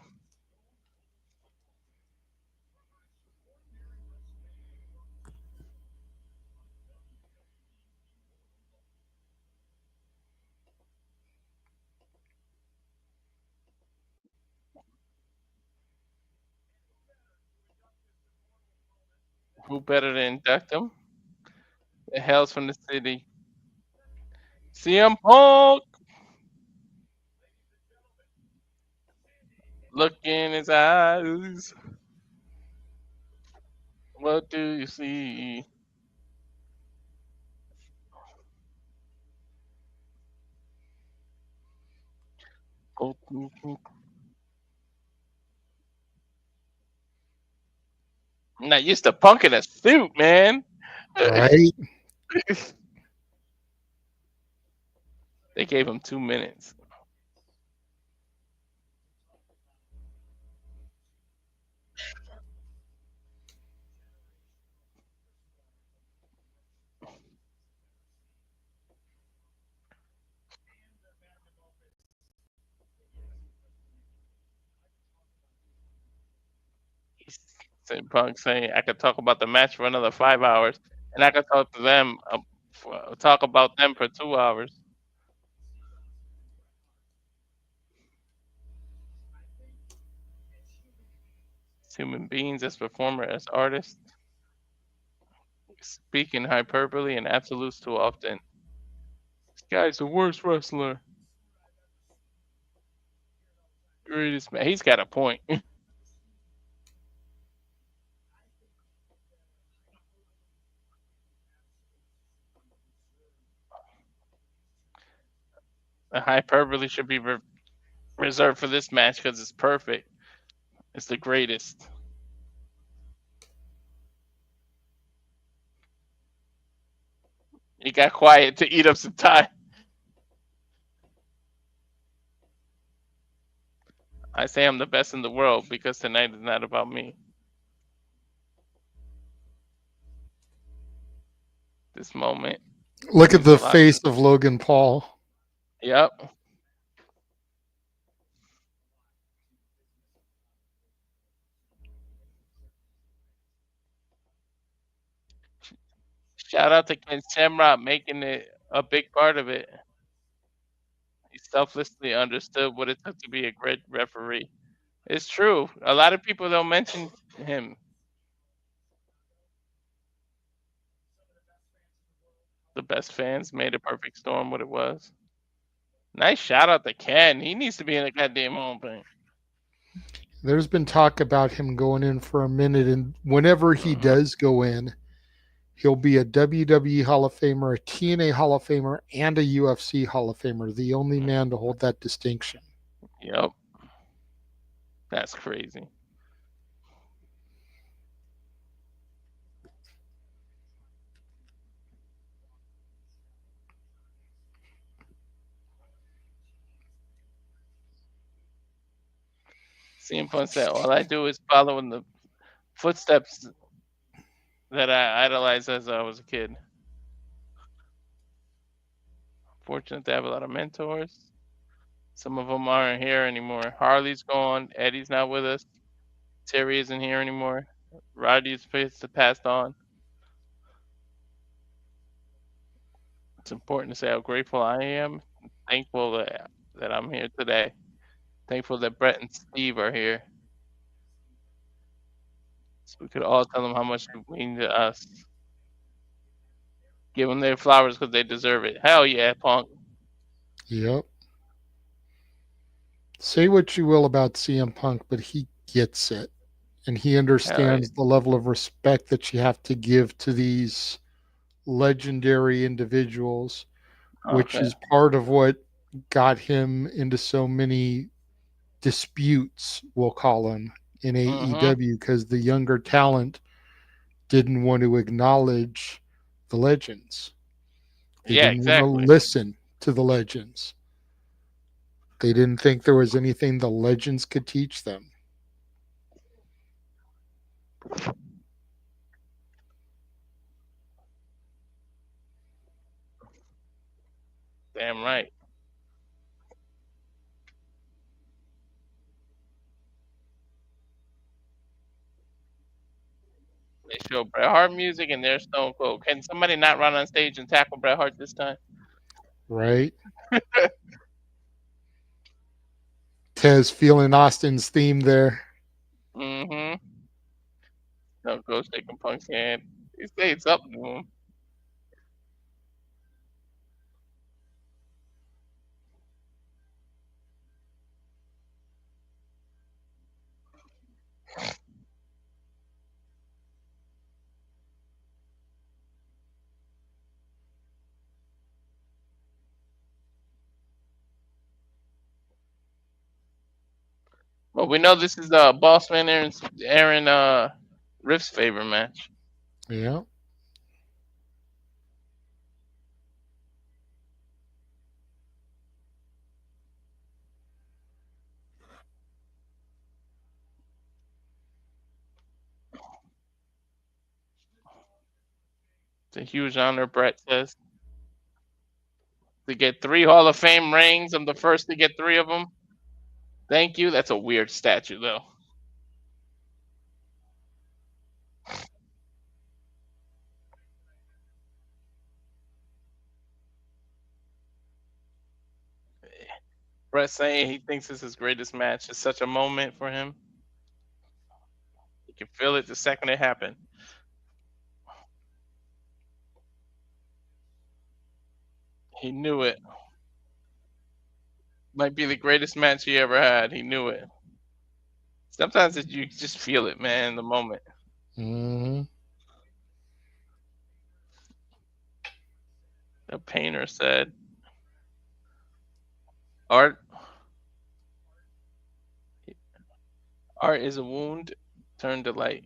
Who better to induct them? The Hells from the City. CM Punk. Look in his eyes. What do you see? I'm not used to Punk in a suit, man. Right? They gave him 2 minutes. Said Punk saying I could talk about the match for another 5 hours, and I could talk to them, talk about them for 2 hours. As human beings, as performer, as artists, speaking hyperbole and absolutes too often. This guy's the worst wrestler. Greatest man. He's got a point. The hyperbole should be reserved for this match because it's perfect. It's the greatest. got quiet to eat up some time. I say I'm the best in the world because tonight is not about me. This moment. Look at means a the lot face to- of Logan Paul. Yep. Shout out to Ken Shamrock making it a big part of it. He selflessly understood what it took to be a great referee. It's true. A lot of people don't mention him. The best fans made a perfect storm what it was. Nice shout out to Ken. He needs to be in the goddamn Hall of Fame. There's been talk about him going in for a minute, and whenever he does go in, he'll be a WWE Hall of Famer, a TNA Hall of Famer, and a UFC Hall of Famer, the only man to hold that distinction. Yep. That's crazy. CM Punk said, all I do is follow in the footsteps that I idolized as I was a kid. Fortunate to have a lot of mentors. Some of them aren't here anymore. Harley's gone. Eddie's not with us. Terry isn't here anymore. Roddy's passed on. It's important to say how grateful I am. Thankful that I'm here today. Thankful that Brett and Steve are here. So we could all tell them how much they mean to us. Give them their flowers because they deserve it. Hell yeah, Punk. Yep. Say what you will about CM Punk, but he gets it. And he understands the level of respect that you have to give to these legendary individuals, which is part of what got him into so many disputes, we'll call them, in AEW, because the younger talent didn't want to acknowledge the legends. They didn't want to listen to the legends. They didn't think there was anything the legends could teach them. Damn right. They show Bret Hart music and they're Stone Cold. Can somebody not run on stage and tackle Bret Hart this time? Right. Tez feeling Austin's theme there. Mm-hmm. No, go shaking Punk's hand. He said something to him. Well, we know this is Bossman Aaron Riff's favorite match. Yeah. It's a huge honor, Brett says. To get 3 Hall of Fame rings, I'm the first to get 3 of them. Thank you. That's a weird statue, though. Brett saying he thinks this is his greatest match. It's such a moment for him. You can feel it the second it happened. He knew it. Might be the greatest match he ever had. He knew it. Sometimes you just feel it, man, in the moment. Mm-hmm. The painter said, Art is a wound turned to light.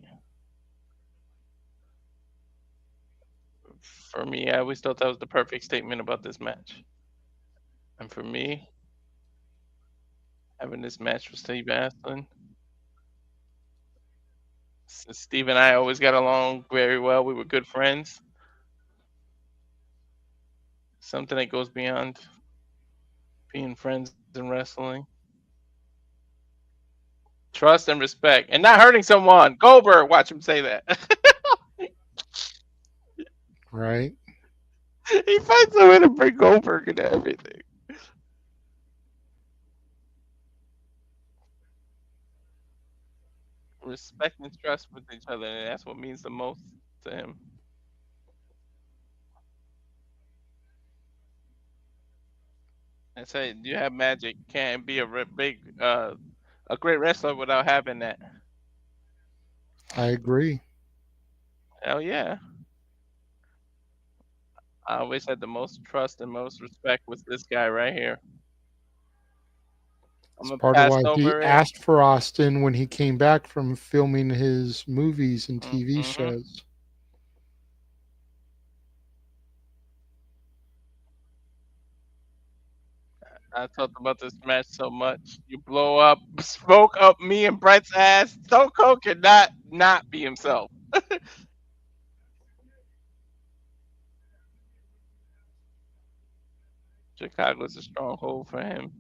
For me, I always thought that was the perfect statement about this match. And for me, having this match with Steve Aston, since Steve and I always got along very well, we were good friends. Something that goes beyond being friends in wrestling. Trust and respect, and not hurting someone. Goldberg, watch him say that. Right? He finds a way to bring Goldberg into everything. Respect and trust with each other, and that's what means the most to him. I say, you have magic. Can't be a a great wrestler without having that. I agree. Hell yeah. I always had the most trust and most respect with this guy right here. I'm It's gonna part of pass why he over it. asked for Austin when he came back from filming his movies and TV Mm-hmm. shows. I talked about this match so much. You blow up, smoke up me and Brett's ass. Stone Cold cannot not be himself. Chicago's a stronghold for him.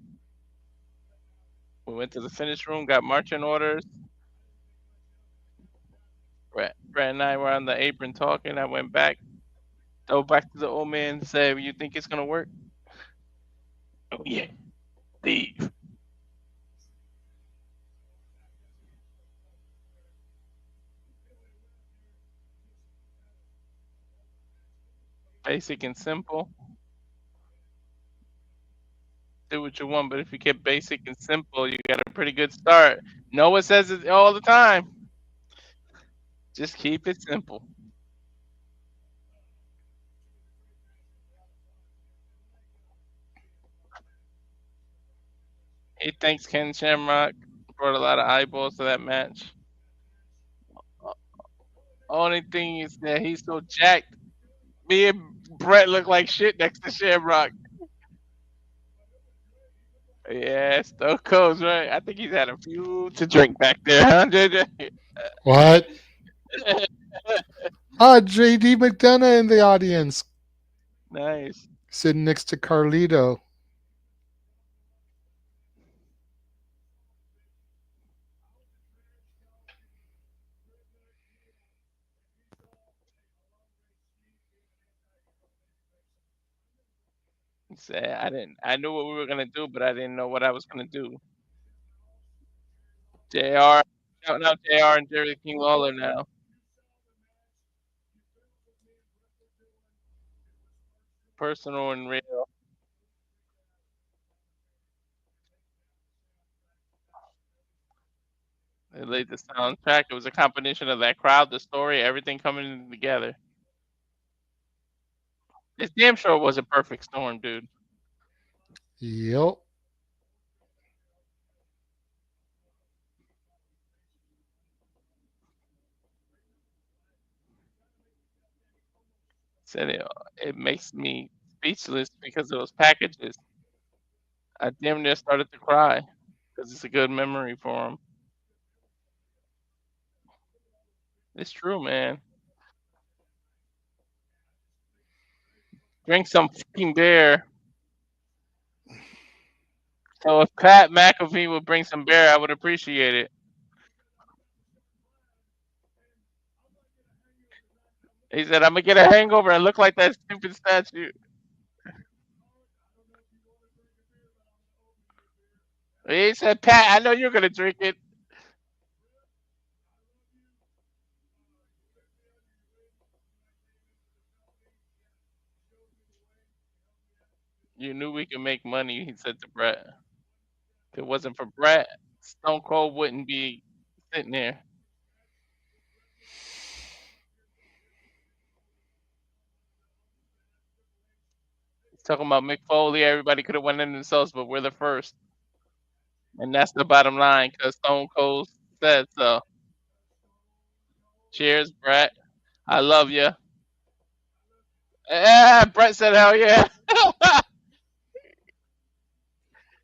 We went to the finish room, got marching orders. Brett and I were on the apron talking. I went back, go back to the old man and said, "You think it's gonna work?" Oh yeah, Steve. Basic and simple. Do what you want, but if you keep basic and simple, you got a pretty good start. Noah says it all the time. Just keep it simple. He thinks Ken Shamrock brought a lot of eyeballs to that match. Only thing is that he's so jacked. Me and Brett look like shit next to Shamrock. Yeah, Stone Cold's right. I think he's had a few to drink back there, huh, JJ? What? Ah, JD McDonough in the audience, Nice. sitting next to Carlito. He said, I didn't. I knew what we were gonna do, but I didn't know what I was gonna do. Jr. Shouting out Jr. and Jerry King Lawler now. Personal and real. They laid the soundtrack. It was a combination of that crowd, the story, everything coming together. This damn sure was a perfect storm, dude. Yep. Said it makes me speechless because of those packages. I damn near started to cry because it's a good memory for him. It's true, man. Drink some fucking beer. So if Pat McAfee would bring some beer, I would appreciate it. He said, "I'm gonna get a hangover and look like that stupid statue." He said, "Pat, I know you're gonna drink it." You knew we could make money, he said to Brett. If it wasn't for Brett, Stone Cold wouldn't be sitting there. He's talking about Mick Foley. Everybody could have went in themselves, but we're the first, and that's the bottom line because Stone Cold said so. Cheers, Brett. I love you. Brett said, "Hell yeah." he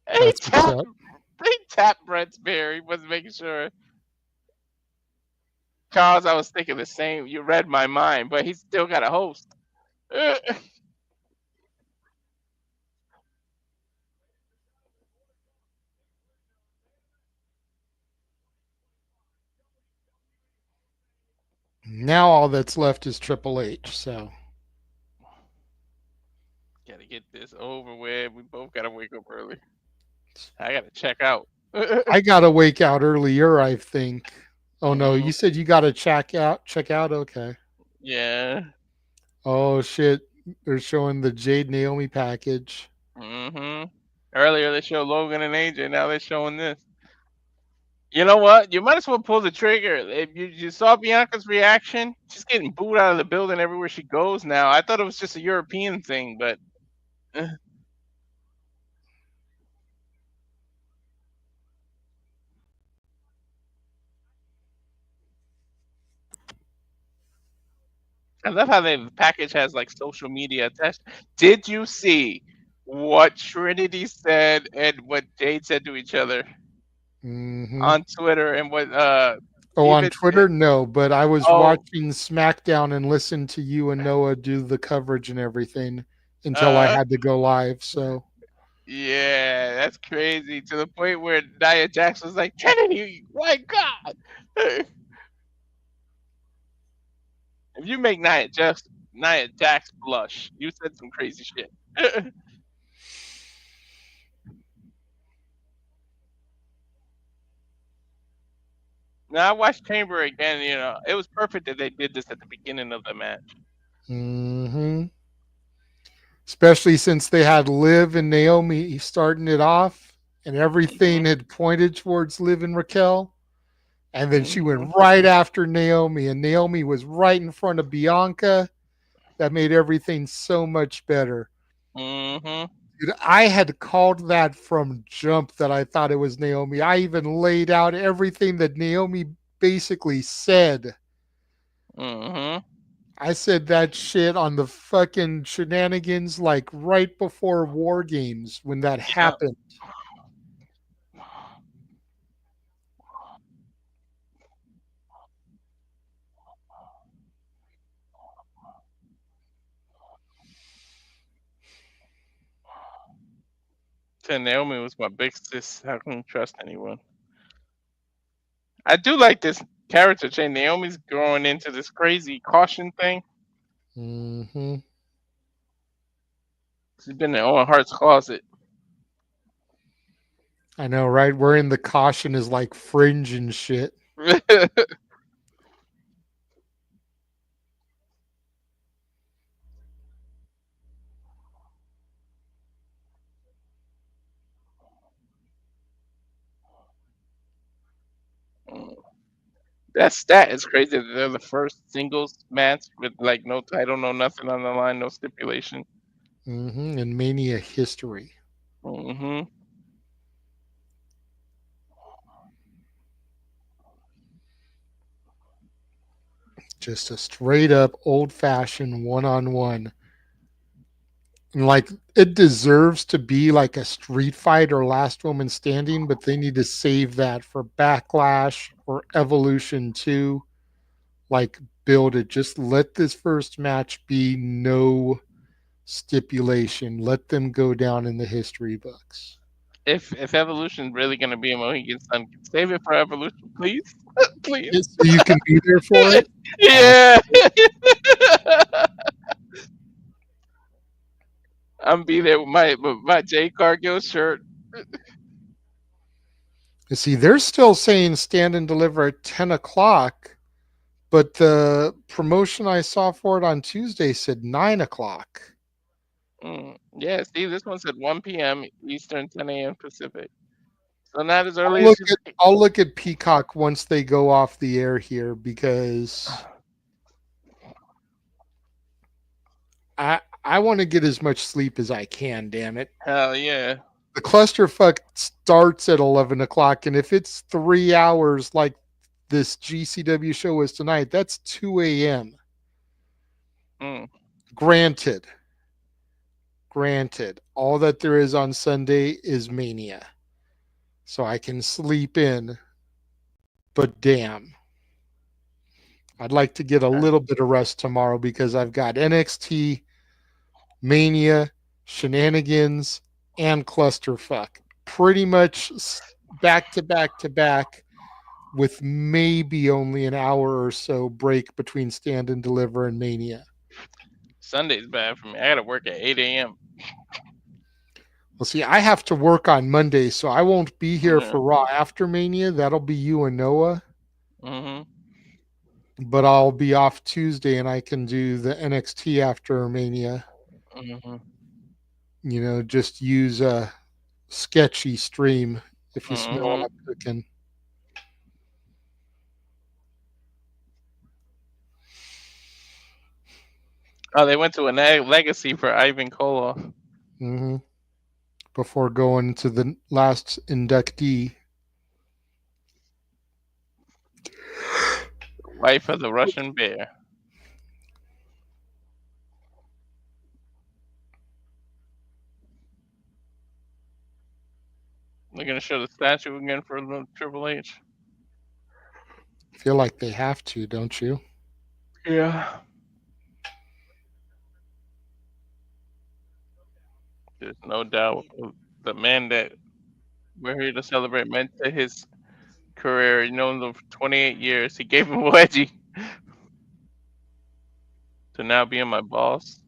That's what's tapped. up. He tapped Brett's beer. He wasn't making sure. Charles, I was thinking the same. You read my mind, but he's still got a host. Now all that's left is Triple H. So Gotta get this over with. We both gotta wake up early. I gotta check out. I gotta wake out earlier, I think. Oh no, Mhm. you said you gotta check out. Check out. Okay. Yeah. Oh shit, they're showing the Jade Naomi package. Earlier they showed Logan and AJ. Now they're showing this. You know what? You might as well pull the trigger. If you saw Bianca's reaction, she's getting booed out of the building everywhere she goes now. I thought it was just a European thing, but I love how the package has like social media attached. Did you see what Trinity said and what Jade said to each other on Twitter and what Oh, on even Twitter? No, but I was oh watching SmackDown and listened to you and Noah do the coverage and everything until I had to go live. So yeah, that's crazy to the point where Nia Jax was like, Trinity, my God. If you make Nia Jax blush, you said some crazy shit. Now I watched Chamber again. You know, it was perfect that they did this at the beginning of the match. especially since they had Liv and Naomi starting it off and everything had pointed towards Liv and Raquel. And then she went right after Naomi, and Naomi was right in front of Bianca. That made everything so much better. Dude, I had called that from jump that I thought it was Naomi. I even laid out everything that Naomi basically said. I said that shit on the fucking shenanigans like right before War Games when that happened. Naomi was my big sis. I couldn't trust anyone. I do like this character change. Naomi's growing into this crazy caution thing. She's been in Owen Hart's closet. I know, right? Wearing the caution is like fringe and shit. That stat is crazy. They're the first singles match with like no title, no nothing on the line, no stipulation. In Mania history. Just a straight up old fashioned one-on-one. And like it deserves to be like a street fight or last woman standing, but they need to save that for Backlash or Evolution 2. Like build it. Just let this first match be no stipulation. Let them go down in the history books. If Evolution's really gonna be a Mohegan Sun, save it for Evolution, please. Please. So you can be there for it. Yeah. I'm be there with my J Cargill shirt. You see, they're still saying stand and deliver at 10 o'clock, but the promotion I saw for it on Tuesday said 9 o'clock. Yeah, see, this one said 1 p.m. Eastern, 10 a.m. Pacific. So not as early as I'll look at Peacock once they go off the air here because I want to get as much sleep as I can, damn it. Hell yeah. The clusterfuck starts at 11 o'clock, and if it's 3 hours like this GCW show is tonight, that's 2 a.m. Granted, all that there is on Sunday is Mania. So I can sleep in, but damn. I'd like to get a little bit of rest tomorrow because I've got NXT, Mania, Shenanigans, and Clusterfuck. Pretty much back to back to back with maybe only an hour or so break between Stand and Deliver and Mania. Sunday's bad for me. I gotta work at 8 a.m. Well, see, I have to work on Monday, so I won't be here for Raw after Mania. That'll be you and Noah. Mm-hmm. But I'll be off Tuesday, and I can do the NXT after Mania. Mm-hmm. You know, just use a sketchy stream if you smell what I'm cooking. Oh, they went to a legacy for Ivan Koloff. Mm-hmm. Before going to the last inductee. Wife of the Russian bear. They're gonna show the statue again for Triple H. I feel like they have to, don't you? Yeah. There's no doubt the man that we're here to celebrate meant to his career. You know, the 28 years he gave him a wedgie to now being my boss.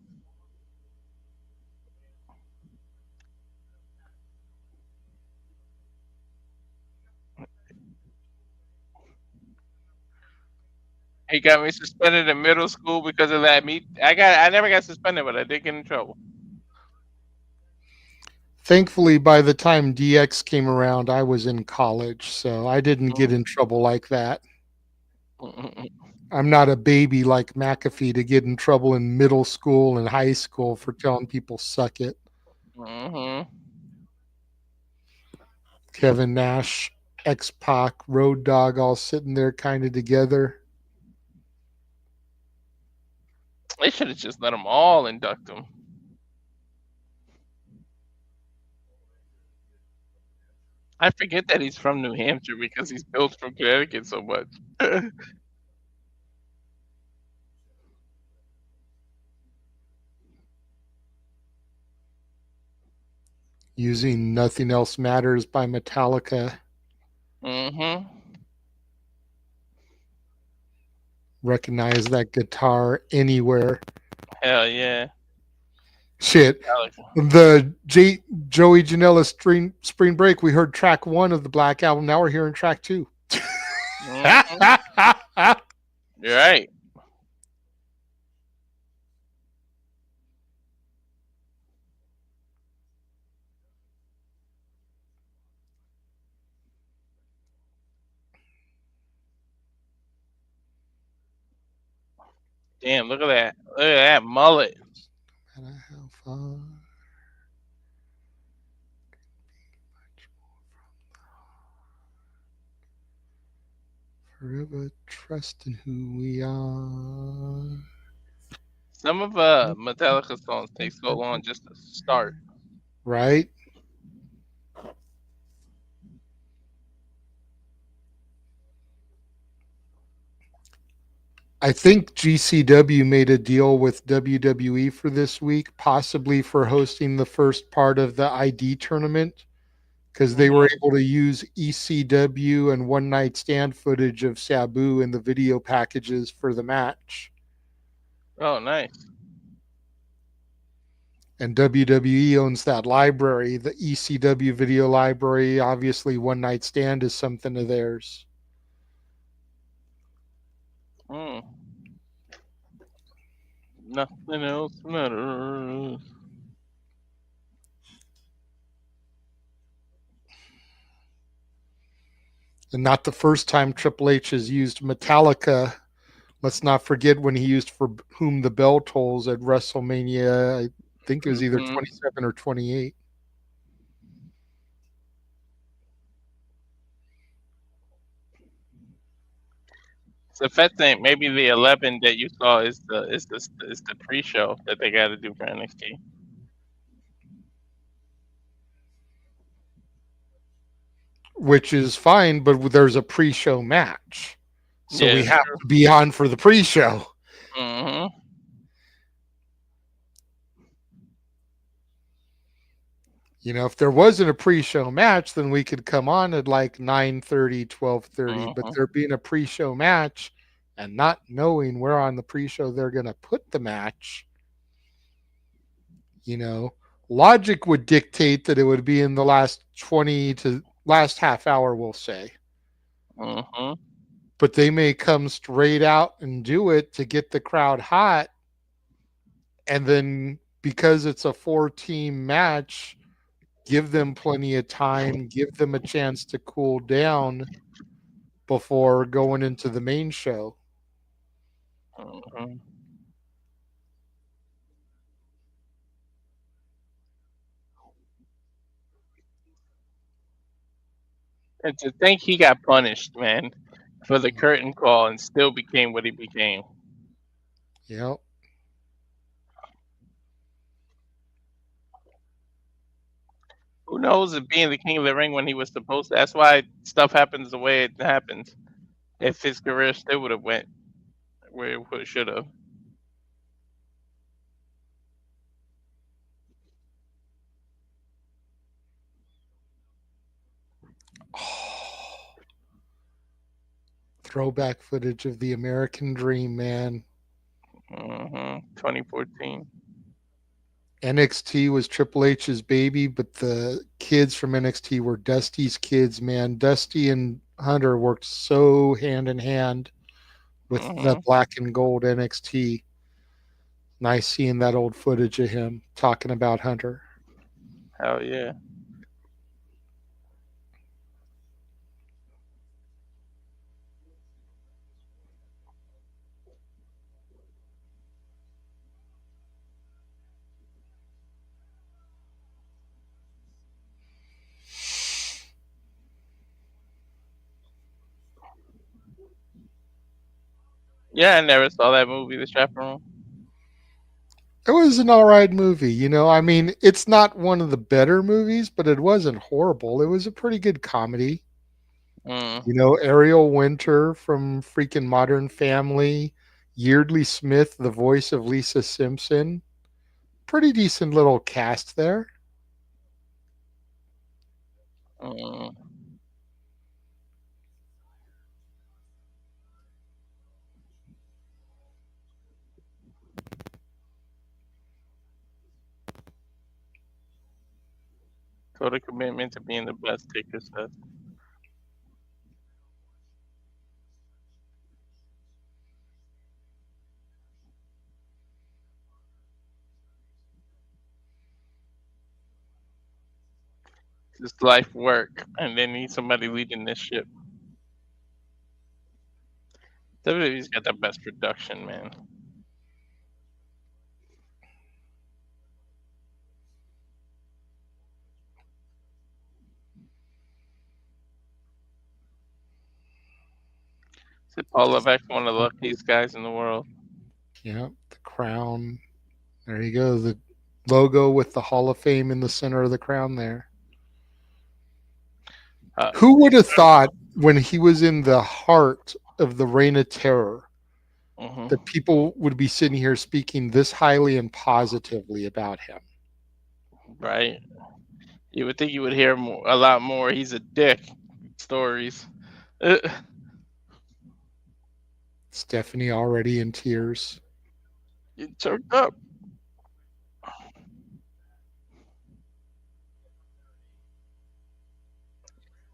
He got me suspended in middle school because of that. I never got suspended, but I did get in trouble. Thankfully, by the time DX came around, I was in college, so I didn't get in trouble like that. I'm not a baby like McAfee to get in trouble in middle school and high school for telling people suck it. Mm-hmm. Kevin Nash, X-Pac, Road Dogg all sitting there kind of together. They should have just let them all induct him. I forget that he's from New Hampshire because he's built from Connecticut so much. Using Nothing Else Matters by Metallica. Mm-hmm. Recognize that guitar anywhere. Hell yeah. Shit. The Joey Janela Spring Break, we heard track 1 of the Black Album. Now we're hearing track 2. Mm-hmm. You're right. Damn, look at that. Look at that mullet. No matter how far. Forever trusting who we are. Some of Metallica songs take so long just to start. Right? I think GCW made a deal with WWE for this week, possibly for hosting the first part of the ID tournament, because they were able to use ECW and One Night Stand footage of Sabu in the video packages for the match. Oh, nice. And WWE owns that library, the ECW video library. Obviously, One Night Stand is something of theirs. Nothing else matters. And not the first time Triple H has used Metallica. Let's not forget when he used For Whom the Bell Tolls at WrestleMania. I think it was either 27 or 28. So if I think maybe the 11 that you saw is the pre-show that they got to do for NXT. which is fine, but there's a pre-show match, so we Yeah, have to be on for the pre-show. hmm You know, if there wasn't a pre-show match, then we could come on at like 9:30, 12:30. But there being a pre-show match and not knowing where on the pre-show they're going to put the match, you know, logic would dictate that it would be in the last 20 to last half hour, we'll say. hmm But they may come straight out and do it to get the crowd hot. And then because it's a 4-team match, give them plenty of time, give them a chance to cool down before going into the main show. hmm And to think he got punished, man, for the curtain call and still became what he became. Yep. Who knows if being the king of the ring when he was supposed to? That's why stuff happens the way it happens. If his career still would have went where it should have. Oh, throwback footage of the American Dream, man. 2014. NXT was Triple H's baby, but the kids from NXT were Dusty's kids, man. Dusty and Hunter worked so hand in hand with the black and gold NXT. Nice seeing that old footage of him talking about Hunter. Hell yeah. Yeah, I never saw that movie, The Chaperone. It was an all right movie, you know. I mean, it's not one of the better movies, but it wasn't horrible. It was a pretty good comedy. You know, Ariel Winter from freaking Modern Family, Yeardley Smith, the voice of Lisa Simpson. Pretty decent little cast there. Total commitment to being the best, Taker says. Just life work, and they need somebody leading this ship. WWE's got the best production, man. Paul Levesque, one of the luckiest guys in the world. Yeah, the crown. There you go. The logo with the Hall of Fame in the center of the crown there. Who would have thought when he was in the heart of the Reign of Terror that people would be sitting here speaking this highly and positively about him? Right. You would think you would hear a lot more. He's a dick stories. Stephanie already in tears. You choked up.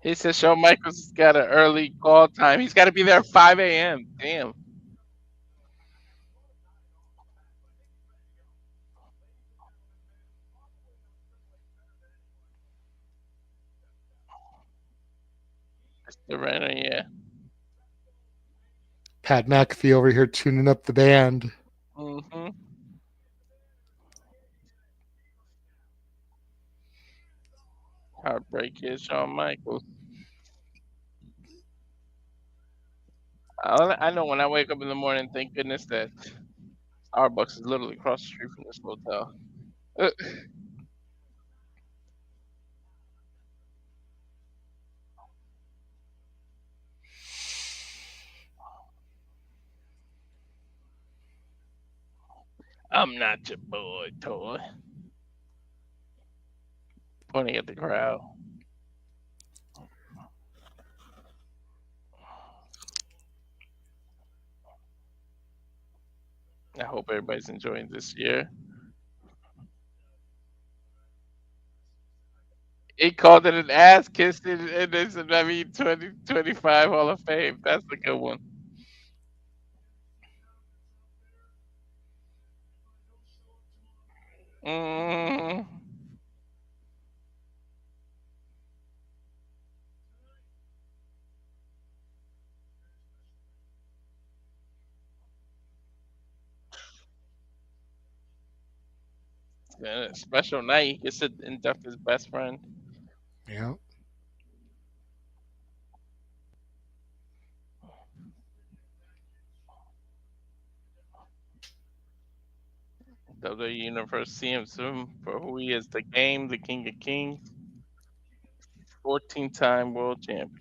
He said Shawn Michaels has got an early call time. He's got to be there at 5 a.m. Damn. Mr. Renner, yeah. Pat McAfee over here tuning up the band. Heartbreak is Shawn Michaels. I know when I wake up in the morning, thank goodness that Starbucks is literally across the street from this hotel. I'm not your boy, toy. Pointing at the crowd. I hope everybody's enjoying this year. He called it an ass kissing in this, I mean, 2025 Hall of Fame. That's a good one. Mm, yeah, special night. He gets to induct his best friend. Yeah. WWE Universe sees him for who he is, the game, the king of kings, 14-time world champion.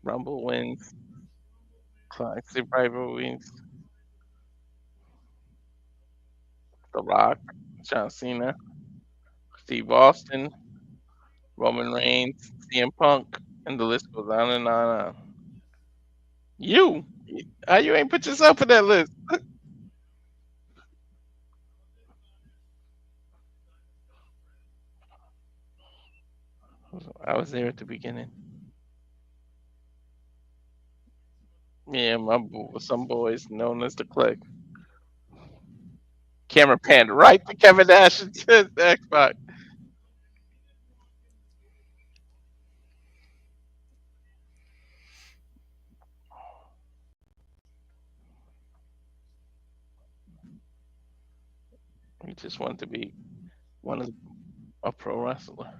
Rumble wins. Classic Rival wins. The Rock, John Cena, Steve Austin, Roman Reigns, CM Punk, and the list goes on and on and on. You? How you ain't put yourself in that list? I was there at the beginning. Yeah, some boys known as the Click. Camera panned right to Kevin Nash and to the Xbox. He just wanted to be a pro wrestler.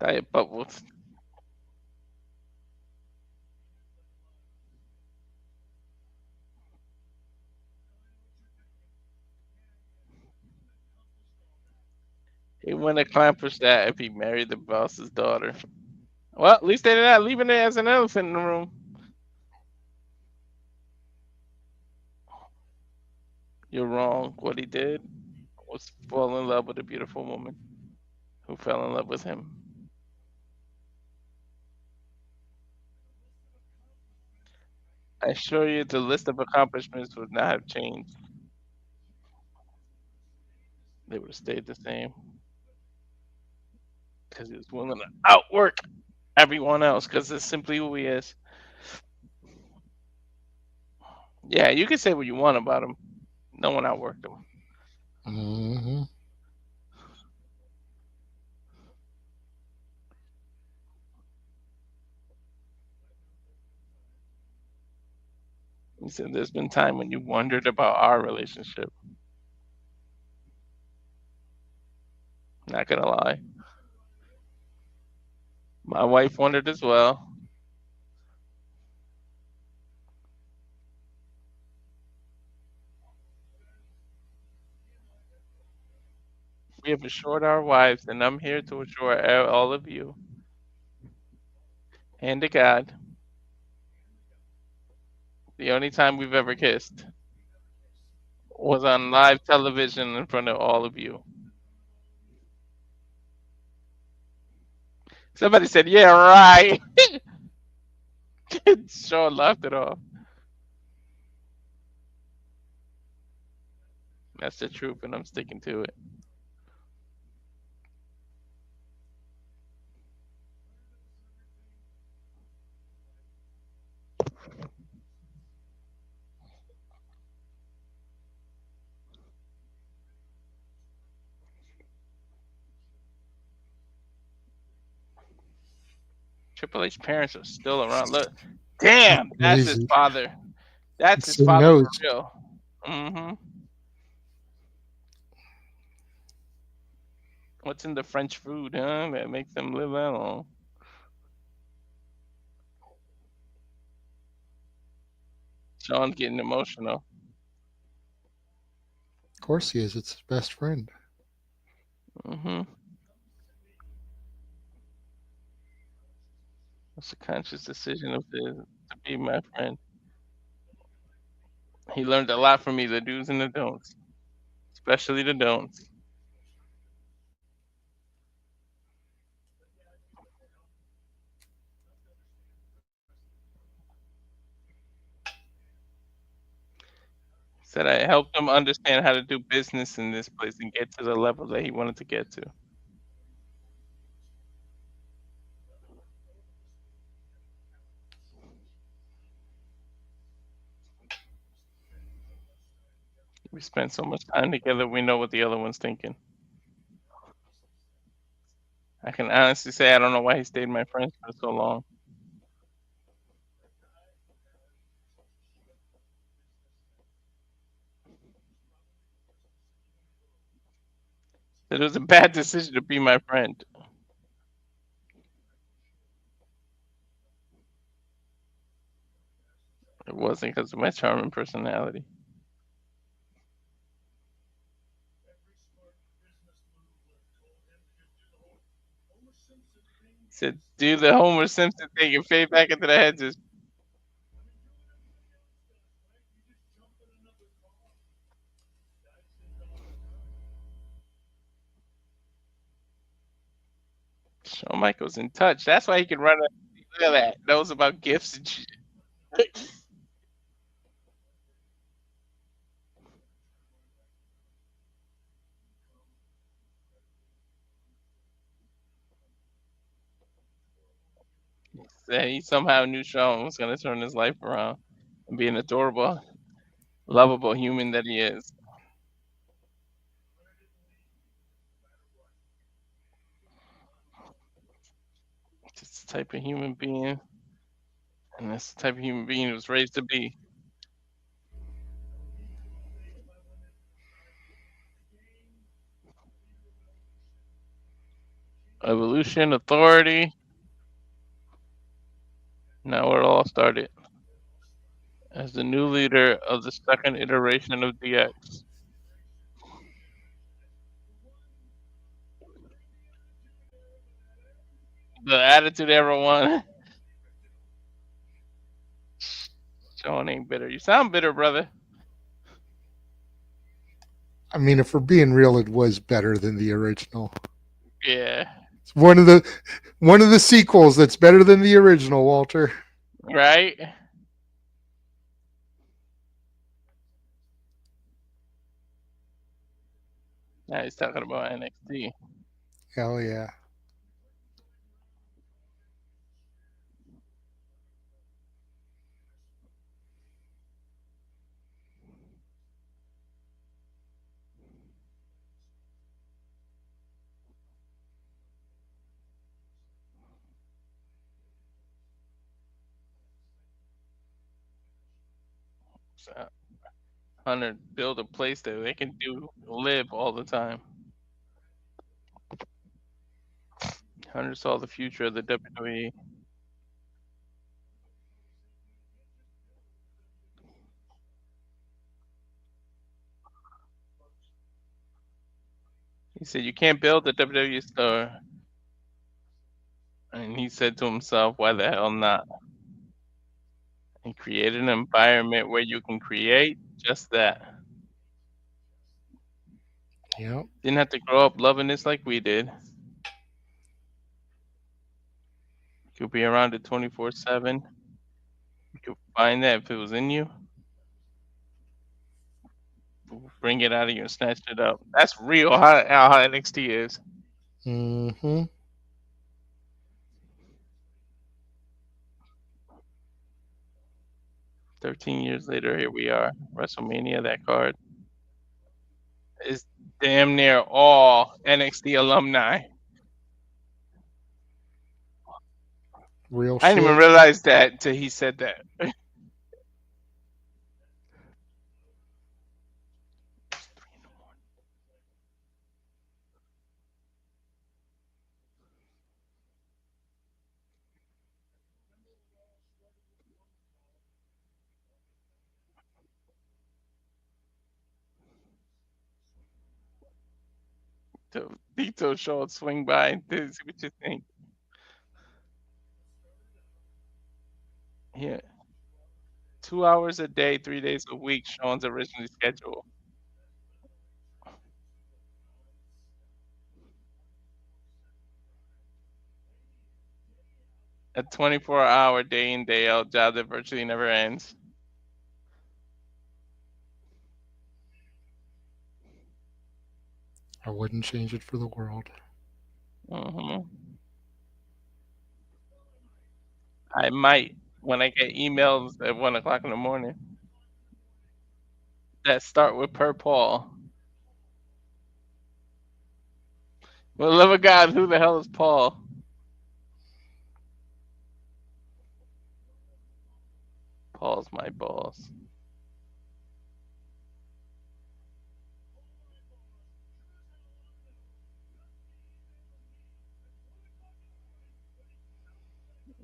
Diet Bubbles. He wouldn't accomplish that if he married the boss's daughter. Well, at least they're not leaving it as an elephant in the room. You're wrong. What he did was fall in love with a beautiful woman who fell in love with him. I assure you, the list of accomplishments would not have changed. They would have stayed the same because he was willing to outwork everyone else because it's simply who he is. Yeah, you can say what you want about him. No one outworked him. Mm-hmm. He said there's been time when you wondered about our relationship. Not gonna lie. My wife wondered as well. We have assured our wives, and I'm here to assure all of you and to God, the only time we've ever kissed was on live television in front of all of you. Somebody said, "Yeah, right." Sean laughed it off. That's the truth, and I'm sticking to it. Triple H parents are still around. Look, damn, that's his Crazy. father. That's his Same father for nose. real. Mm-hmm. What's in the French food, huh? That makes them live that long. Sean's getting emotional. Of course he is. It's his best friend. Mm-hmm. It's a conscious decision of his to be my friend. He learned a lot from me, the do's and the don'ts, especially the don'ts. Said I helped him understand how to do business in this place and get to the level that he wanted to get to. We spent so much time together, we know what the other one's thinking. I can honestly say I don't know why he stayed my friend for so long. It was a bad decision to be my friend. It wasn't because of my charming personality. He said, do the Homer Simpson thing and fade back into the hedges. Shawn Michaels in touch. That's why he can run a look at that. Knows about gifts and shit. Said he somehow knew Shawn was gonna turn his life around and be an adorable, lovable human that he is. Just the type of human being, and that's the type of human being he was raised to be. Evolution, authority. Now where it all started. As the new leader of the second iteration of DX. The Attitude Era won. Shawn ain't bitter. You sound bitter, brother. I mean, if we're being real, it was better than the original. Yeah. It's one of the sequels that's better than the original, Walter. Right? Now he's talking about NXT. Hell yeah. So, Hunter build a place that they can live all the time. Hunter saw the future of the WWE. He said, you can't build a WWE store. And he said to himself, why the hell not? And create an environment where you can create just that. Yep. Didn't have to grow up loving this like we did. You could be around it 24/7. You could find that if it was in you. Bring it out of you and snatch it up. That's real how NXT is. Mm-hmm. 13 years later, here we are. WrestleMania, that card is damn near all NXT alumni. Real I shit. didn't even realize that until he said that. Dito show swing by and see what you think. Yeah. 2 hours a day, 3 days a week, Sean's originally scheduled. A 24-hour day in, day out job that virtually never ends. I wouldn't change it for the world. I might when I get emails at 1 o'clock in the morning that start with per Paul. For the love of God, who the hell is Paul? Paul's my boss.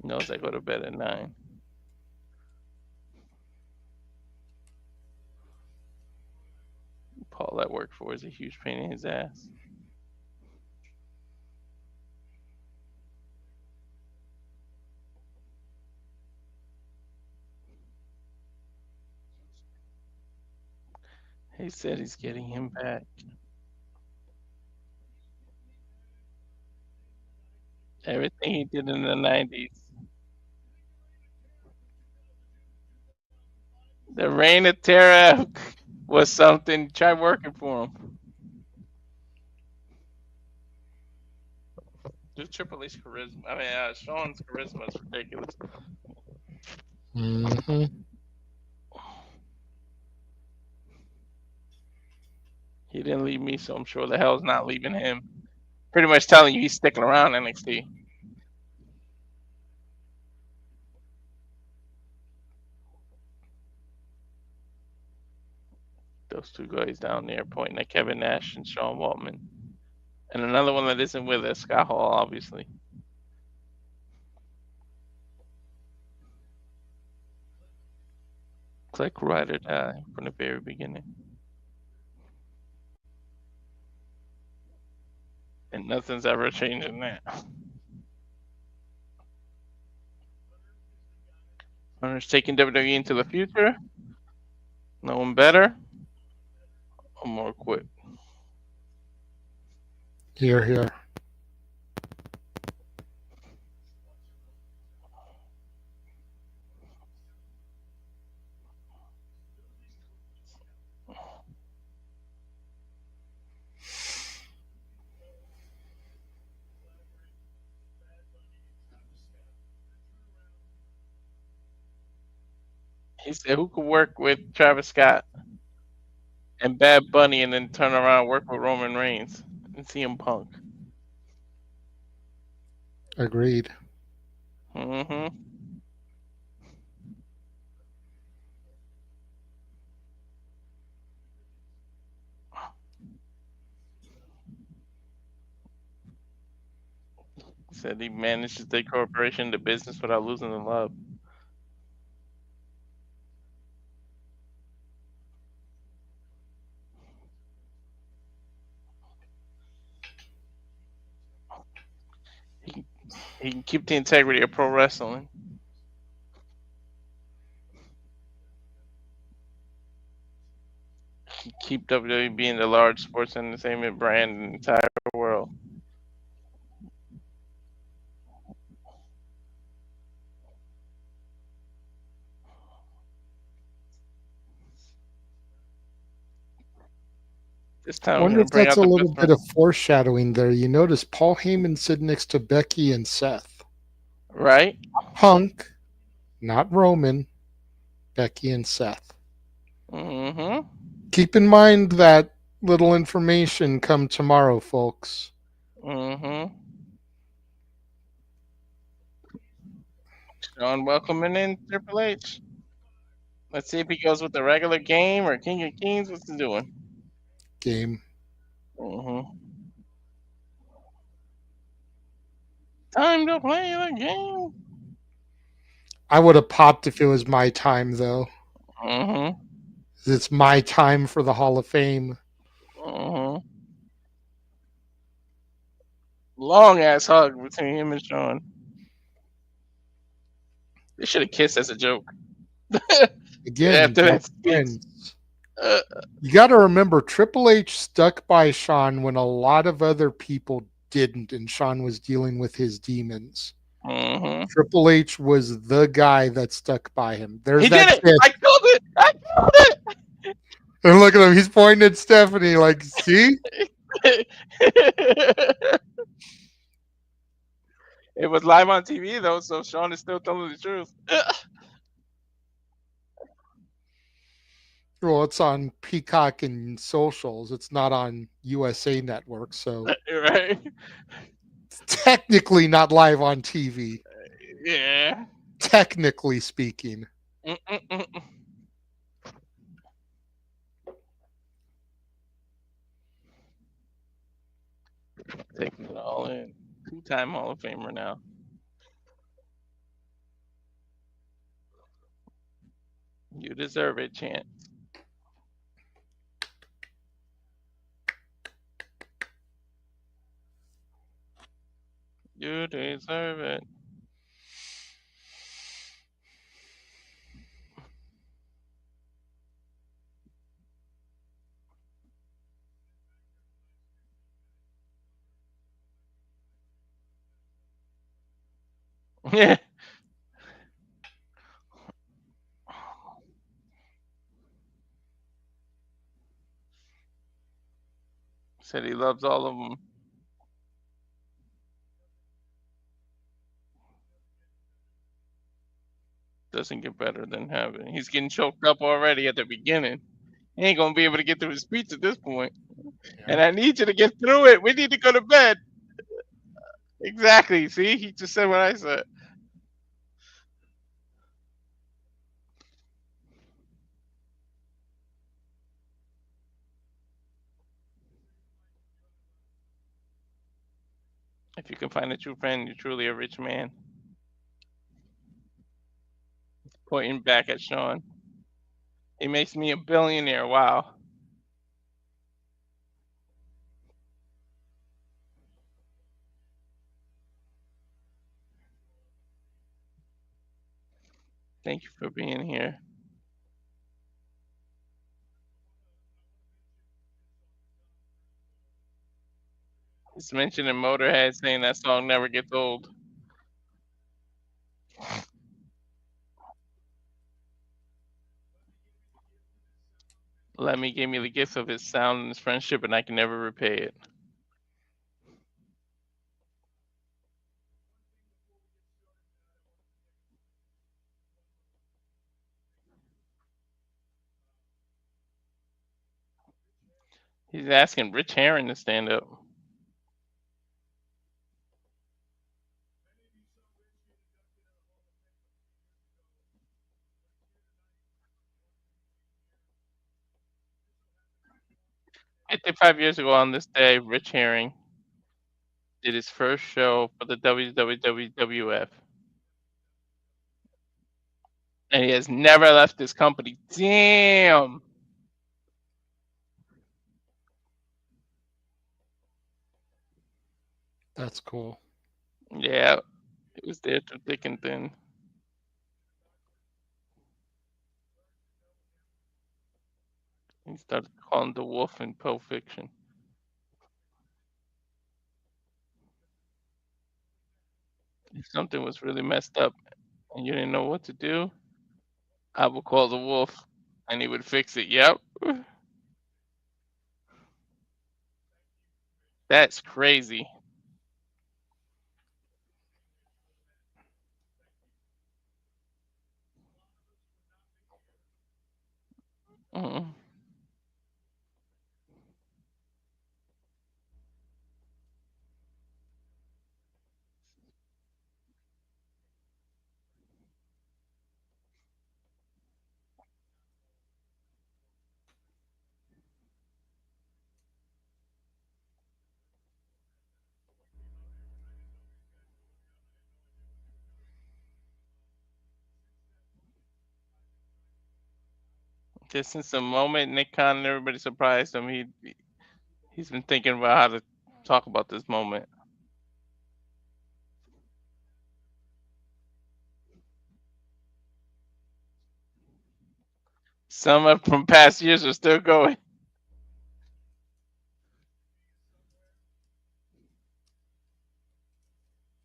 Knows I go to bed at 9. Paul at work for is a huge pain in his ass. He said he's getting him back. Everything he did in the 90s. The reign of terror was something. Try working for him. Just Triple H charisma. I mean, Sean's charisma is ridiculous. Mm-hmm. He didn't leave me, so I'm sure the hell's not leaving him. Pretty much telling you he's sticking around NXT. Those two guys down there pointing at Kevin Nash and Sean Waltman. And another one that isn't with us, Scott Hall, obviously. Click ride or die from the very beginning. And nothing's ever changing that. Hunter's taking WWE into the future. No one better. Or more quit. Here. He said, who could work with Travis Scott and Bad Bunny and then turn around and work with Roman Reigns and CM Punk? Agreed. Mm-hmm. He said he managed to take corporation into business without losing the love. He can keep the integrity of pro wrestling. He can keep WWE being the large sports entertainment brand in the entire world. This time I wonder if that's a little bit best of foreshadowing there. You notice Paul Heyman sit next to Becky and Seth. right? Punk, not Roman, Becky and Seth. Mm-hmm. Keep in mind that little information come tomorrow, folks. Mm-hmm. Sean welcoming in Triple H. Let's see if he goes with the regular game or King of Kings. What's he doing? Game. Mm-hmm. Time to play the game. I would have popped if it was my time, though. Mm-hmm. It's my time for the Hall of Fame. Mm-hmm. Long ass hug between him and Sean. They should have kissed as a joke. Again, After that speech. friends. You got to remember, Triple H stuck by Sean when a lot of other people didn't, and Sean was dealing with his demons. Triple H was the guy that stuck by him. There's He that did it. kid. I killed it. I killed it. And look at him. He's pointing at Stephanie like, see? It was live on TV, though, so Sean is still telling the truth. Well, it's on Peacock and socials. It's not on USA Network, so Right. it's technically not live on TV. Yeah. Technically speaking. Taking it all in. 2-time Hall of Famer now. You deserve it, Chant. You deserve it. Yeah. Said he loves all of them. Doesn't get better than having. He's getting choked up already at the beginning. He ain't gonna be able to get through his speech at this point. And I need you to get through it. We need to go to bed. Exactly. See, he just said what I said. If you can find a true friend, you're truly a rich man. Pointing back at Sean. He makes me a billionaire. Wow. Thank you for being here. He's mentioning Motorhead, saying that song never gets old. Lemmy gave me the gift of his sound and his friendship, and I can never repay it. He's asking Rich Herring to stand up. "55 years ago on this day, Rich Herring did his first show for the WWF. And he has never left this company. Damn. That's cool. Yeah. He was there through thick and thin. He started calling the wolf in Pulp Fiction. If something was really messed up and you didn't know what to do, I would call the wolf and he would fix it. Yep. That's crazy. Mm. Just since the moment Nick Khan and everybody surprised him, he's been thinking about how to talk about this moment. Some of from past years are still going.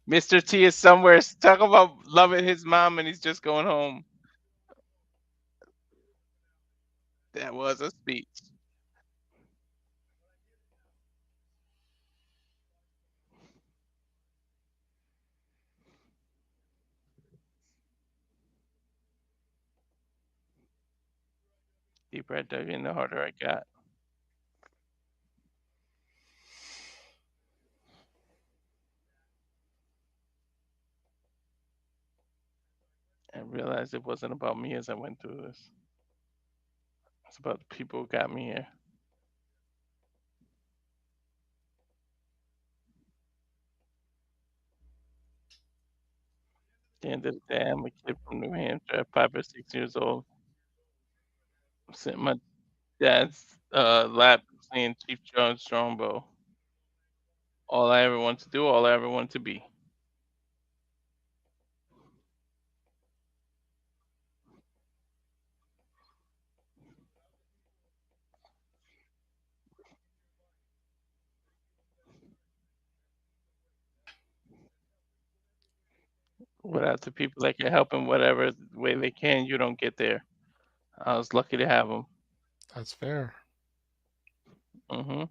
Mr. T is somewhere. Talk about loving his mom and he's just going home. That was a speech. Deeper I dug in, the harder I got. I realized it wasn't about me as I went through this. It's about the people who got me here. At the end of the day, I'm a kid from New Hampshire at 5 or 6 years old. I'm sitting in my dad's lap playing Chief John Strongbow. All I ever wanted to do, all I ever wanted to be. Without the people that can help in whatever way they can, you don't get there. I was lucky to have them. That's fair. Mm-hmm.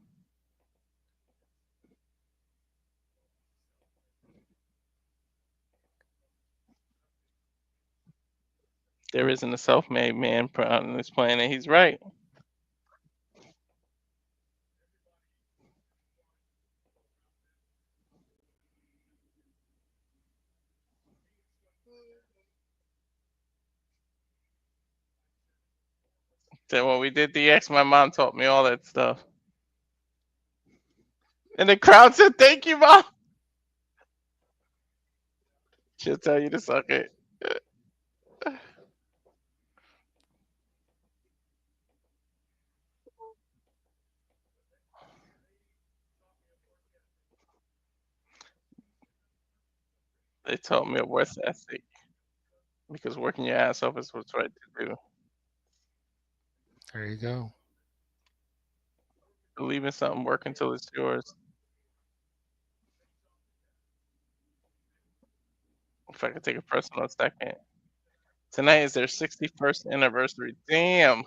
There isn't a self-made man on this planet. He's right. So when we did DX, my mom taught me all that stuff. And the crowd said, "Thank you, Mom." She'll tell you to suck it. They taught me a work ethic because working your ass off is what's right to do. There you go. Believe in something, work until it's yours. If I could take a personal second. Tonight is their 61st anniversary. Damn.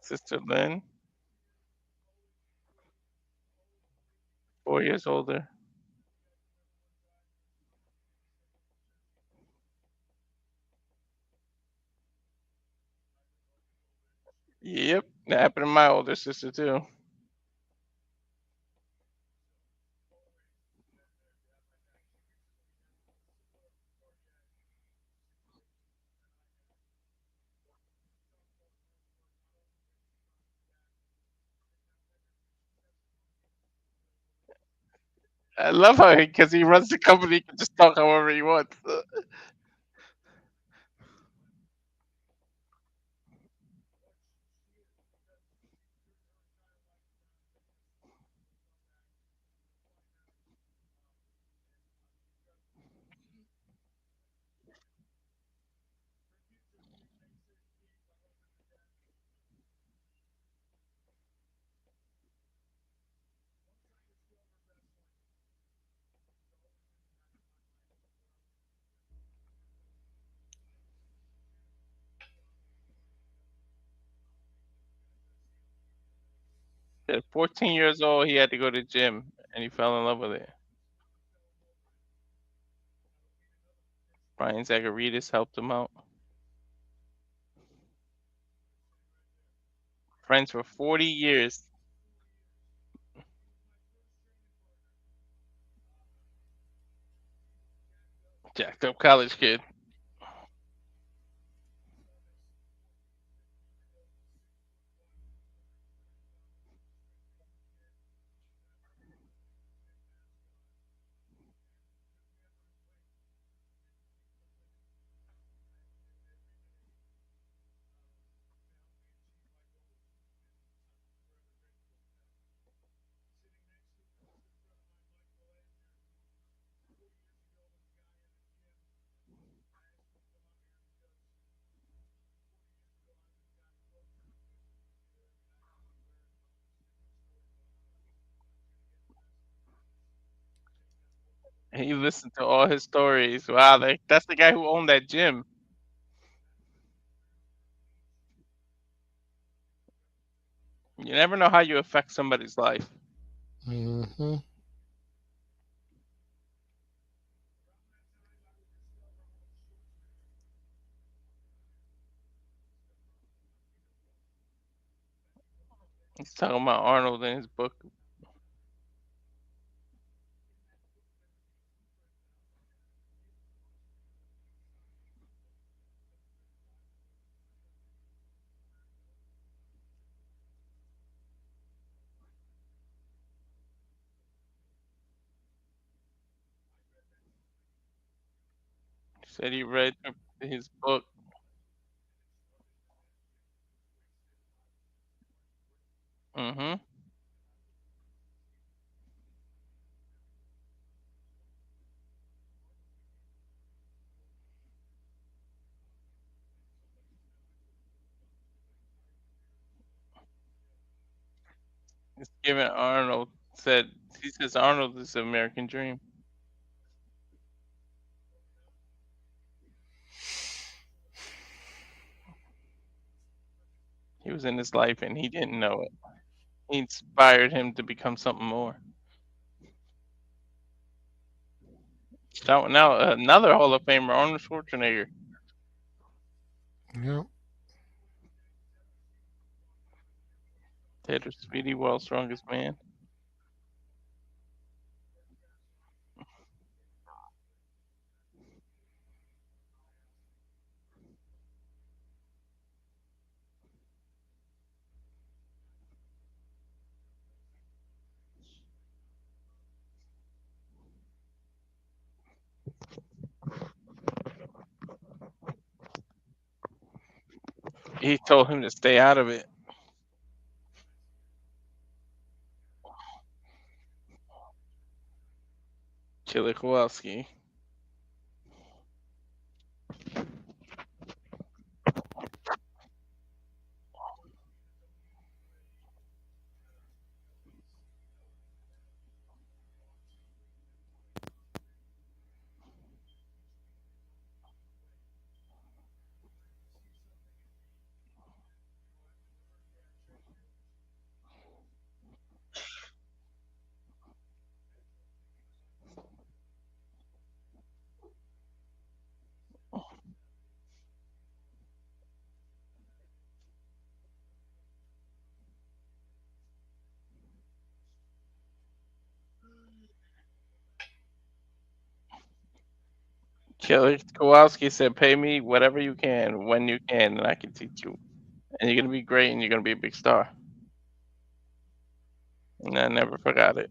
Sister Lynn, 4 years older. Yep, that happened to my older sister too. I love how because he runs the company, he can just talk however he wants. At 14 years old, he had to go to gym, and he fell in love with it. Brian Zacharias helped him out. Friends for 40 years. Jacked up college kid. He listened to all his stories. Wow, that's the guy who owned that gym. You never know how you affect somebody's life. Mm-hmm. He's talking about Arnold in his book. He said he read his book. Mm-hmm. He's giving Arnold he says Arnold is the American dream. He was in his life and he didn't know it. He inspired him to become something more. Shouting out another Hall of Famer, Arnold Schwarzenegger. Yep. Taylor Speedy, World's Strongest Man. He told him to stay out of it. Killer Kowalski. Killer Kowalski said, "Pay me whatever you can, when you can, and I can teach you. And you're gonna be great, and you're gonna be a big star." And I never forgot it.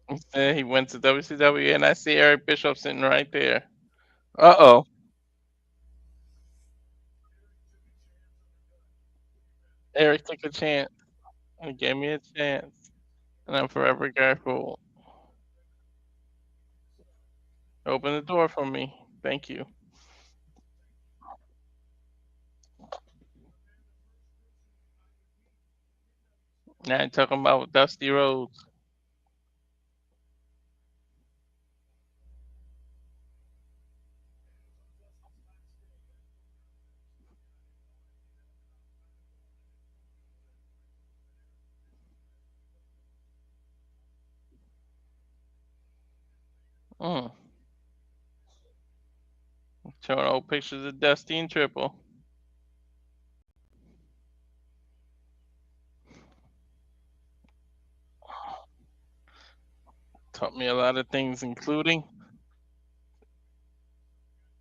He said he went to WCW, and I see Eric Bischoff sitting right there. Uh-oh. Eric took a chance and gave me a chance, and I'm forever grateful. Open the door for me. Thank you. Now I'm talking about Dusty Rhodes. Mm. Showing old pictures of Dusty and Triple. Taught me a lot of things, including,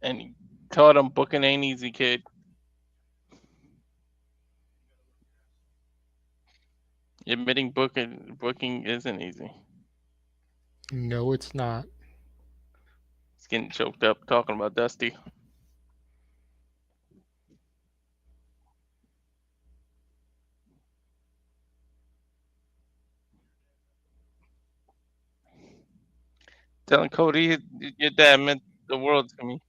and he taught him booking ain't easy, kid. Admitting booking isn't easy. No, it's not. He's getting choked up talking about Dusty. Telling Cody your dad meant the world to me.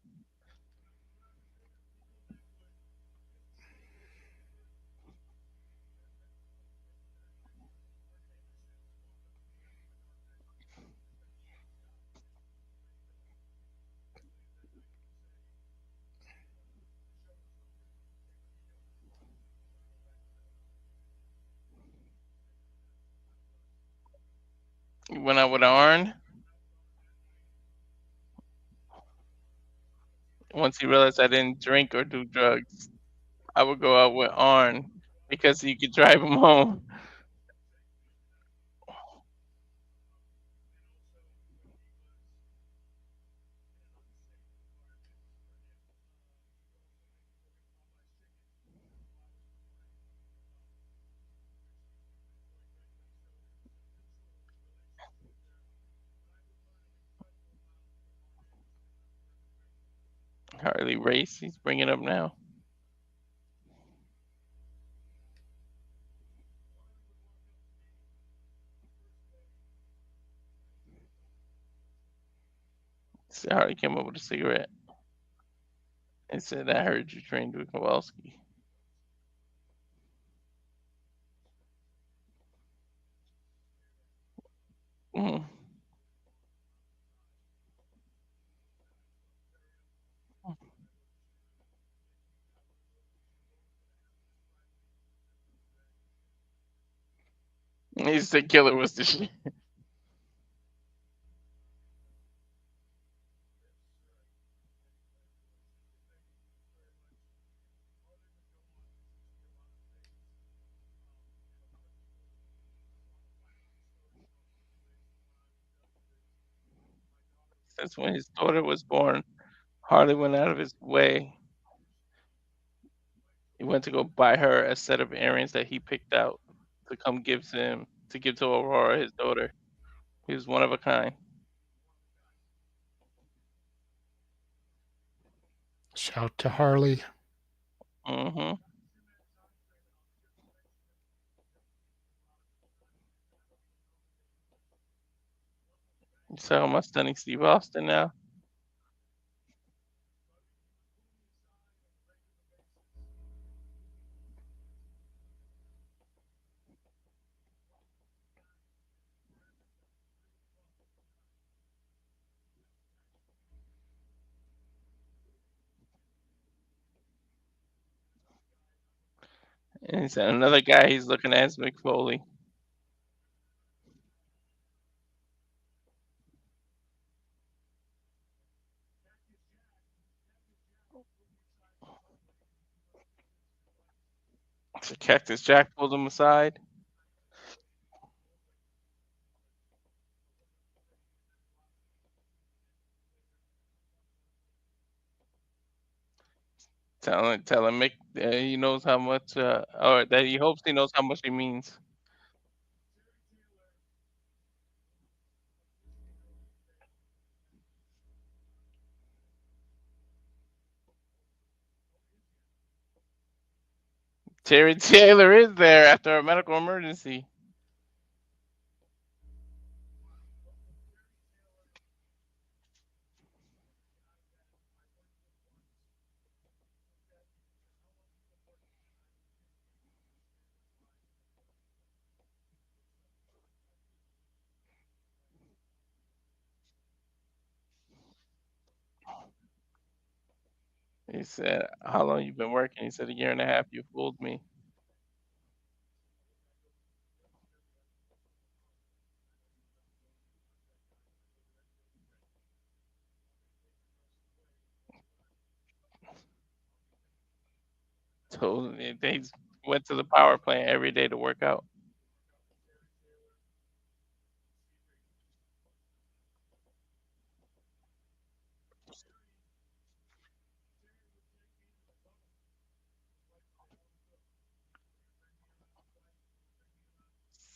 He went out with Arn. Once he realized I didn't drink or do drugs, I would go out with Arn because he could drive him home. Harley Race, he's bringing up now. See, Harley came up with a cigarette and said, "I heard you trained with Kowalski." Mm. He said Killer was the shit. Since when his daughter was born, Harley went out of his way. He went to go buy her a set of earrings that he picked out to give to Aurora, his daughter. He was one of a kind. Shout to Harley. Mm-hmm. You saw my stunning Steve Austin now. And he said another guy he's looking at is Mick Foley. So Cactus Jack pulled him aside. Telling Mick he knows how much, or that he hopes he knows how much he means. Terry Taylor is there after a medical emergency. He said, "How long you been working?" He said, "A year and a half. You fooled me." So they went to the power plant every day to work out.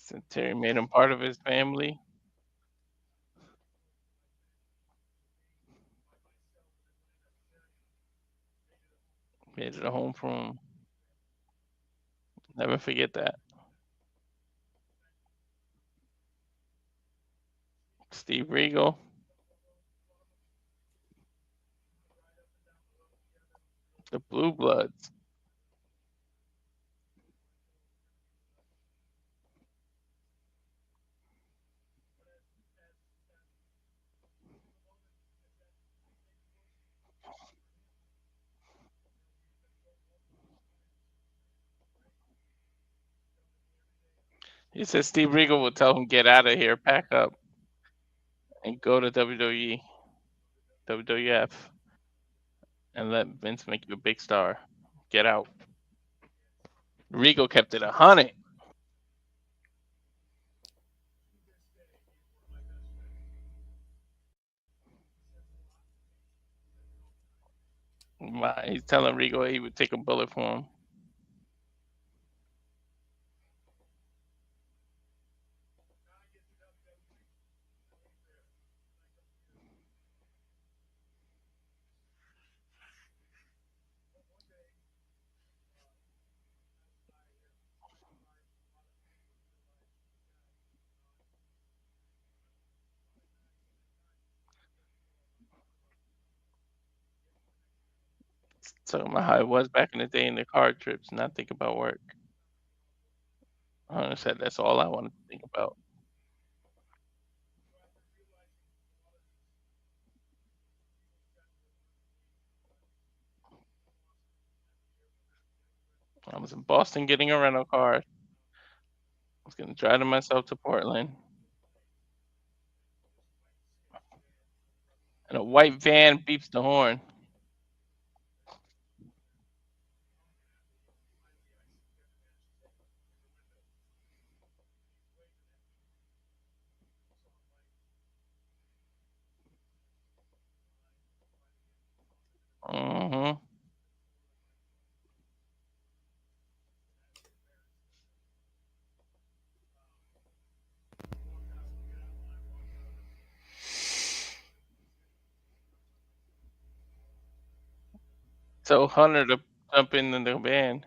So Terry made him part of his family. Made it a home for him. Never forget that. Steve Regal. The Blue Bloods. He said Steve Regal will tell him get out of here, pack up, and go to WWE, WWF, and let Vince make you a big star. Get out. Regal kept it 100. He's telling Regal he would take a bullet for him. Talking about how it was back in the day in the car trips, not think about work. I said that's all I wanted to think about. I was in Boston getting a rental car. I was gonna drive myself to Portland. And a white van beeps the horn. Mm-hmm. So Hunter to jump in the van.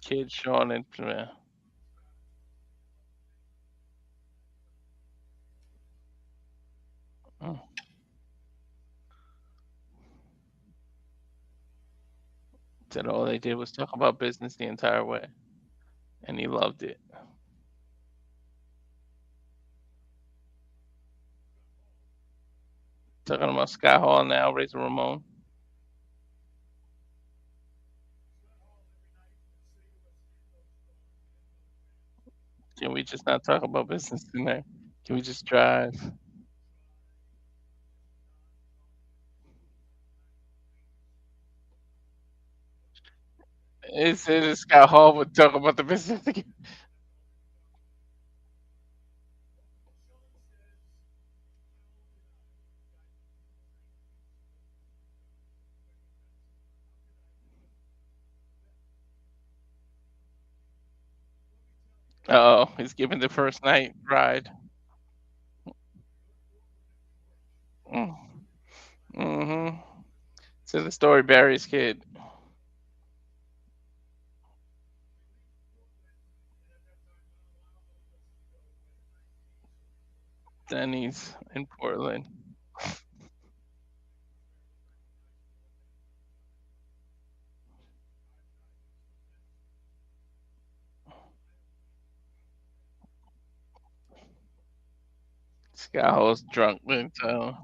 Kid Sean and said all they did was talk about business the entire way, and he loved it. Talking about Scott Hall now, Razor Ramon. Can we just not talk about business tonight? Can we just drive? It said Scott Hall would talk about the business again. Oh, he's giving the first night ride. Mm-hmm. So the story Barry's kid. Denny's in Portland. Scott Hall's drunk so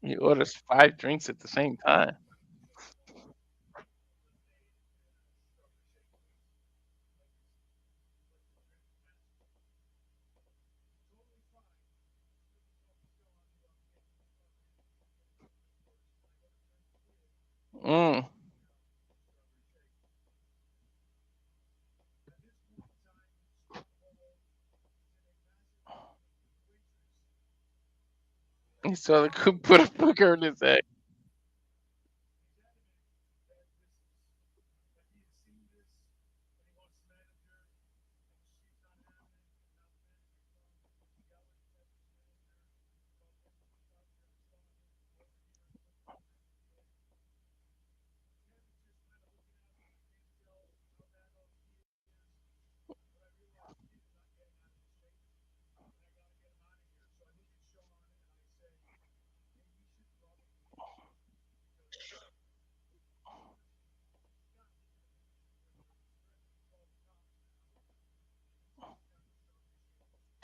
he orders 5 drinks at the same time. Mm. He saw the cook put a booger in his egg.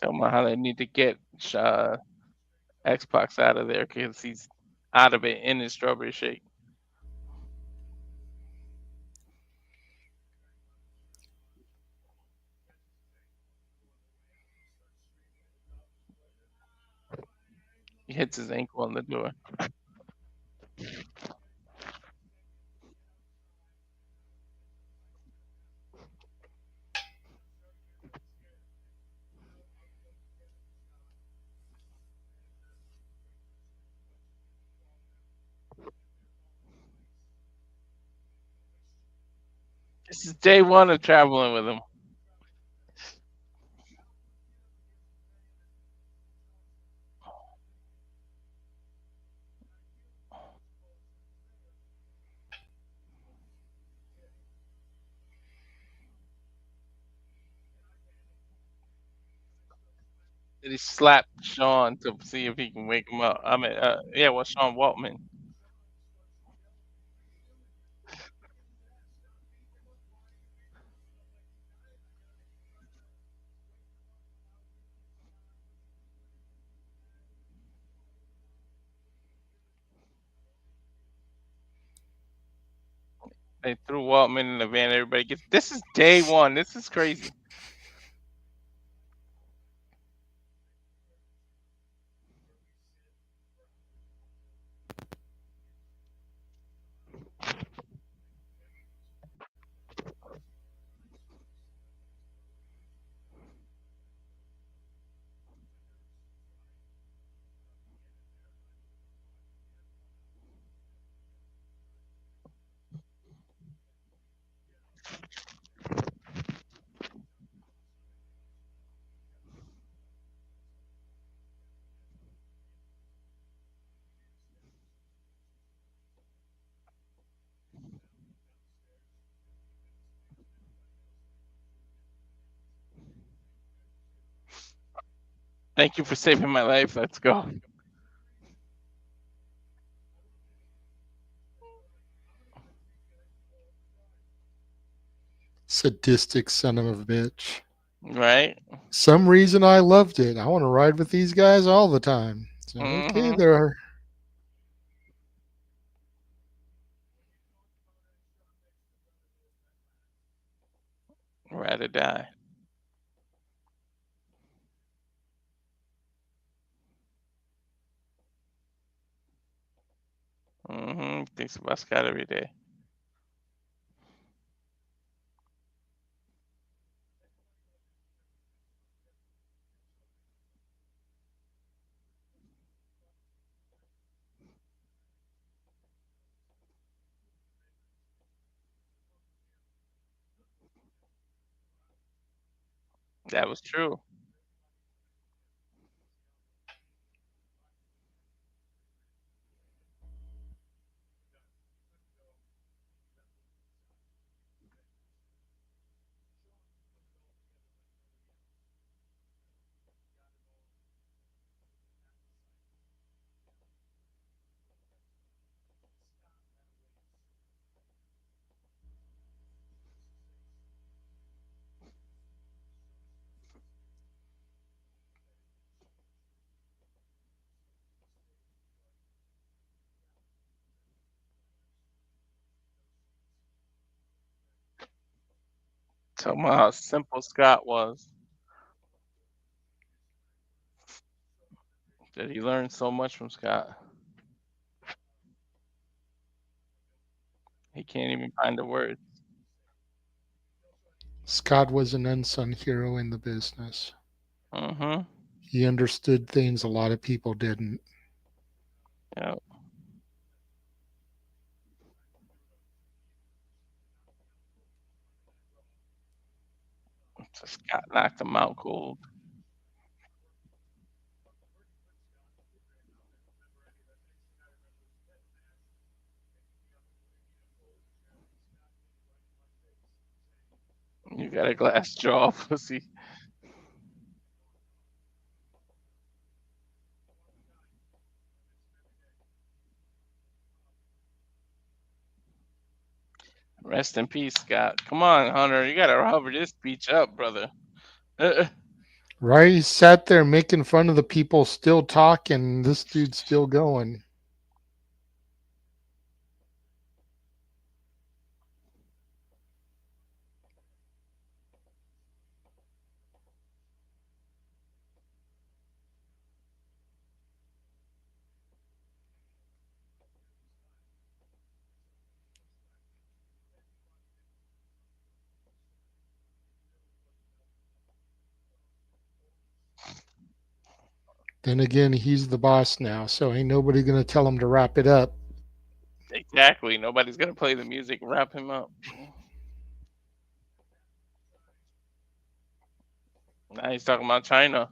Tell me how they need to get Xbox out of there because he's out of it in his strawberry shake. He hits his ankle on the door. This is day one of traveling with him. Did he slap Sean to see if he can wake him up? I mean, yeah, well, Sean Waltman. They threw Waltman in the van. Everybody gets. This is day one. This is crazy. Thank you for saving my life. Let's go. Sadistic son of a bitch. Right? Some reason I loved it. I want to ride with these guys all the time. So, okay, there are. Ride or die. Thinks about Scott every day. That was true. Tell me how simple Scott was. That he learned so much from Scott. He can't even find the words. Scott was an unsung hero in the business. Mm-hmm. He understood things a lot of people didn't. Yeah. So Scott knocked him out cold. You got a glass jaw, pussy. Rest in peace, Scott. Come on, Hunter. You gotta hover this speech up, brother. Right? He sat there making fun of the people still talking. This dude's still going. Then again, he's the boss now, so ain't nobody gonna tell him to wrap it up. Exactly. Nobody's gonna play the music and wrap him up. Now he's talking about China.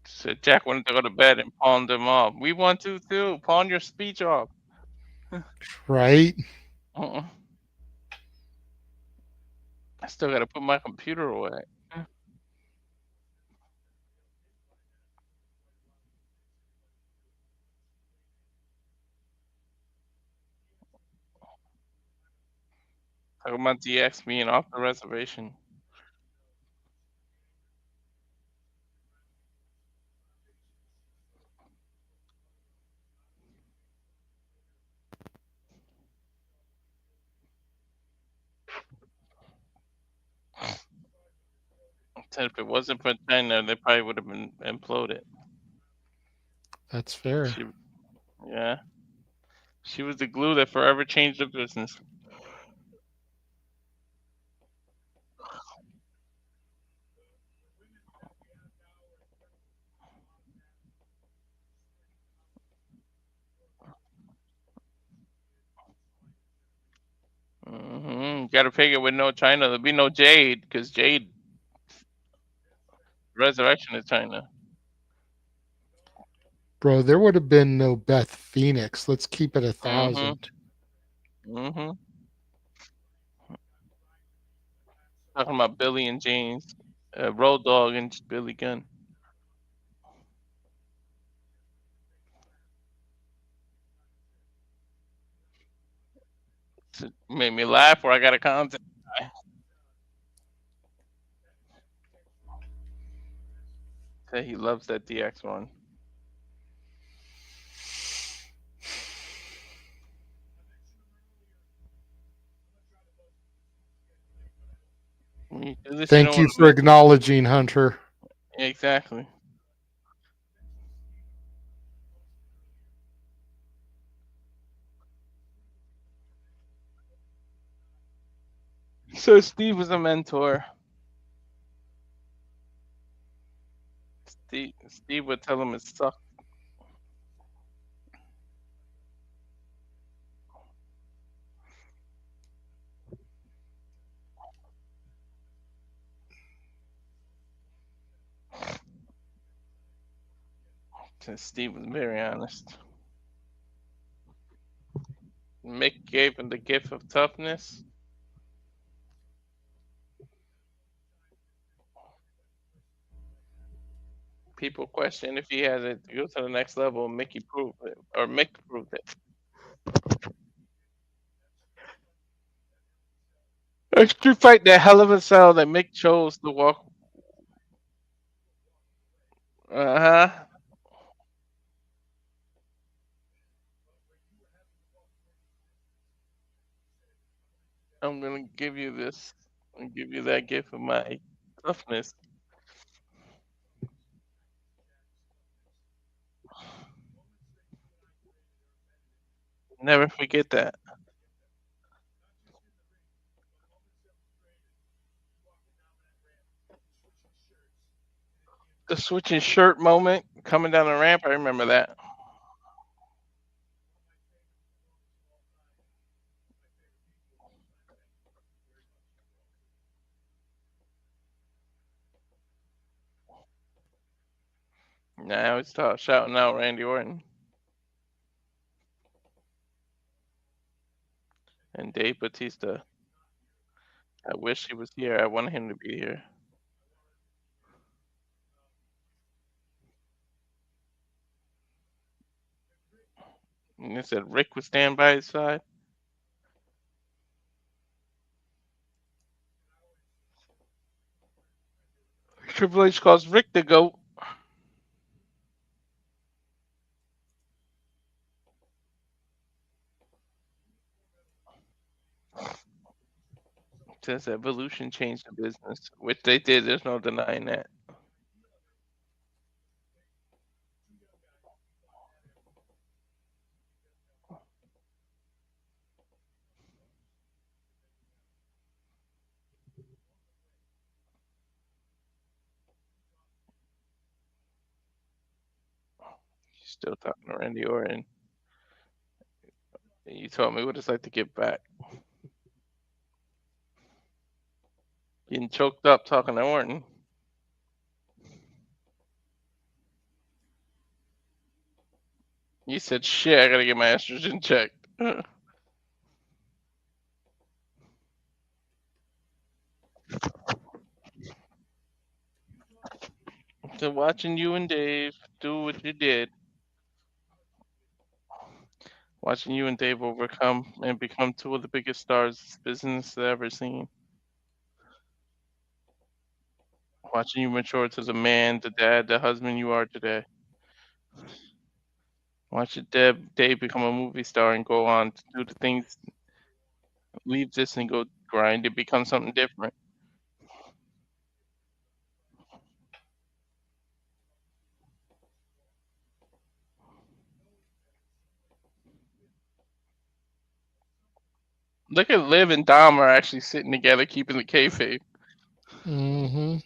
So Jack wanted to go to bed and pawned him off. We want to too. Pawn your speech off. Right? I still gotta put my computer away. Talking about DX being off the reservation. Said if it wasn't for China, they probably would have been imploded. That's fair. Yeah. She was the glue that forever changed the business. Got to figure with no China, there'll be no Jade because Jade resurrection is China. Bro, there would have been no Beth Phoenix. Let's keep it 1,000. Talking about Billy and James, Road Dogg and Billy Gunn. Made me laugh where I got a contact. Say he loves that DX one. Thank you for acknowledging, Hunter. Exactly. So Steve was a mentor. Steve would tell him it sucked. Steve was very honest. Mick gave him the gift of toughness. People question if he has it to go to the next level. Mickey proved it, or Mick proved it. A street fight, that hell of a cell that Mick chose to walk. I'm gonna give you this. And give you that gift of my toughness. Never forget that. The switching shirt moment coming down the ramp, I remember that. Now it's shouting out Randy Orton and Dave Batista. I wish he was here. I wanted him to be here. And they said Rick would stand by his side. Triple H calls Rick the GOAT. Says Evolution changed the business, which they did. There's no denying that. Still talking to Randy Orton. You told me what it's like to get back. Getting choked up talking to Orton. You said, shit, I gotta get my estrogen checked. So watching you and Dave do what you did. Watching you and Dave overcome and become two of the biggest stars this business has ever seen. Watching you mature to the man, the dad, the husband you are today. Watching Dave become a movie star and go on to do the things, leave this and go grind and become something different. Look at Liv and Dom are actually sitting together, keeping the kayfabe. Mm-hmm.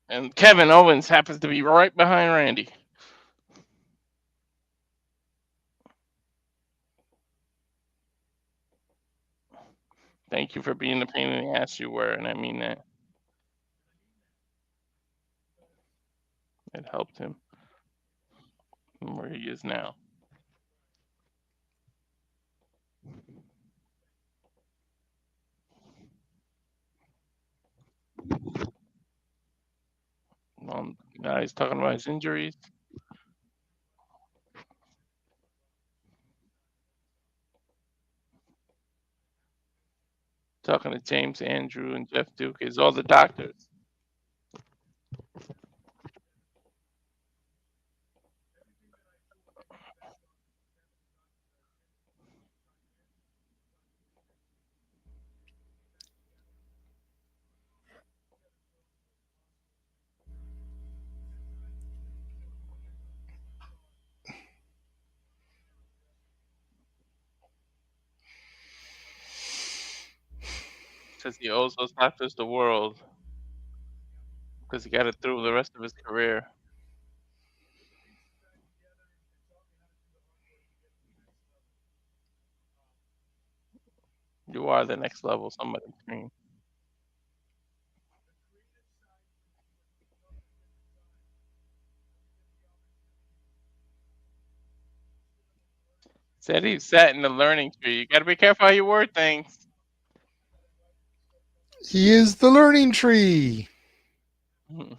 And Kevin Owens happens to be right behind Randy. Thank you for being the pain in the ass you were, and I mean that. It helped him from where he is now. Now he's talking about his injuries. Talking to James Andrew and Jeff Duke is all the doctors. Says he owes those doctors the world because he got it through the rest of his career. You are the next level, somebody scream. Said he sat in the learning tree. You gotta be careful how you word things. He is the learning tree. Hmm.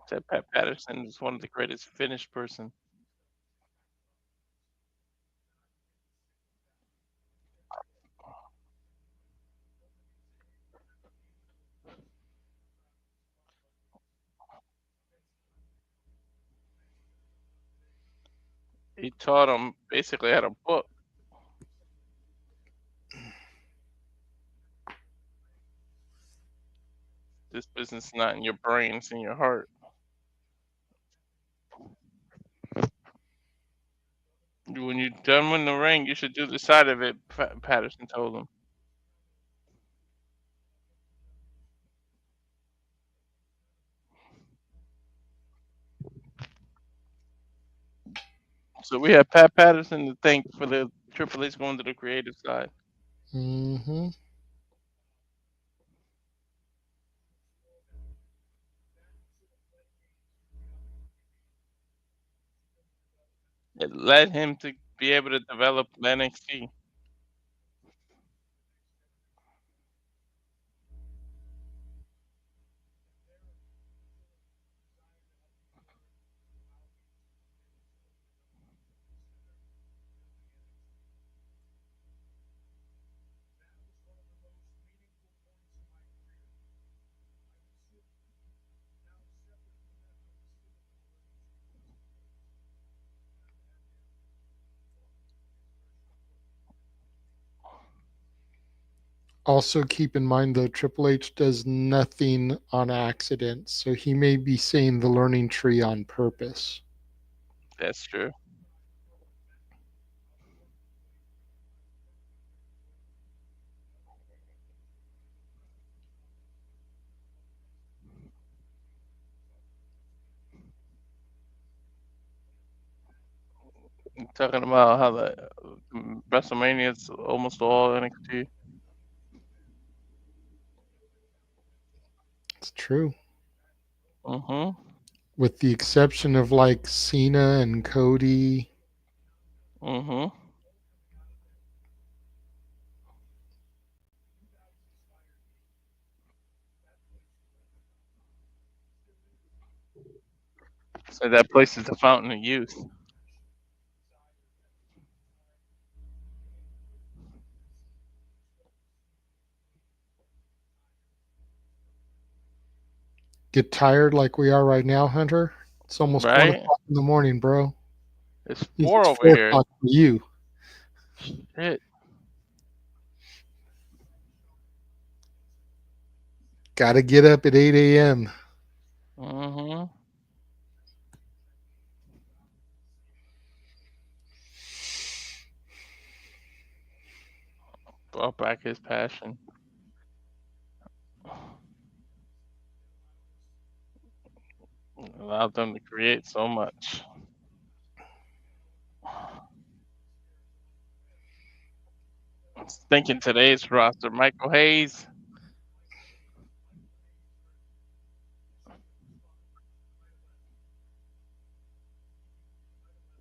Said Pat Patterson is one of the greatest finished person. He taught him basically how to book. This business is not in your brain, it's in your heart. When you're done with the ring, you should do the side of it, Patterson told him. So we have Pat Patterson to thank for the Triple H going to the creative side. Mm-hmm. It led him to be able to develop NXT. Also, keep in mind though, Triple H does nothing on accident, so he may be saying the learning tree on purpose. That's true. Talking about how the WrestleMania is almost all NXT. It's true. Mm-hmm. With the exception of like Cena and Cody. Mm-hmm. So that place is the fountain of youth. Get tired like we are right now, Hunter? It's almost 1 Right? o'clock in the morning, bro. It's It's 4 over 4 here. o'clock for you. Shit. Gotta get up at 8 a.m. Mm-hmm. Brought back his passion. Allowed them to create so much. Thinking today's roster, Michael Hayes.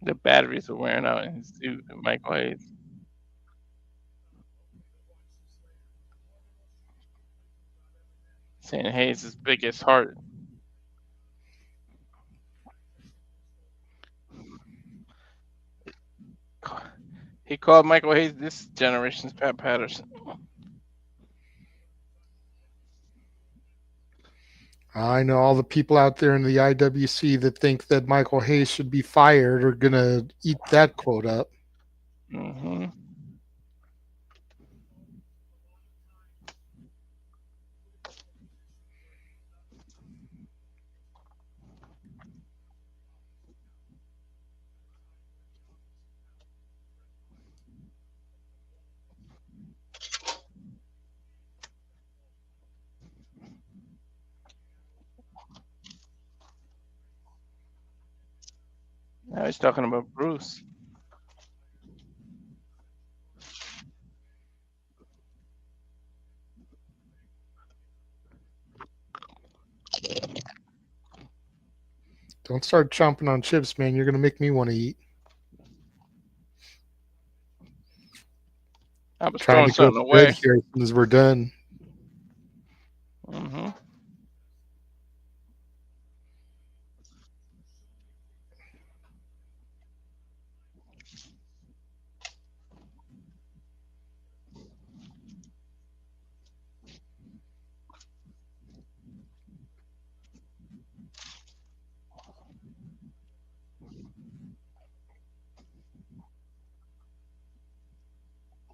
The batteries are wearing out in his suit, Michael Hayes. Saying Hayes' biggest heart. He called Michael Hayes this generation's Pat Patterson. I know all the people out there in the IWC that think that Michael Hayes should be fired are going to eat that quote up. Mm-hmm. Now he's talking about Bruce. Don't start chomping on chips, man. You're going to make me want to eat. I was Trying throwing to go something to bed away. here as soon as we're done. Mm-hmm.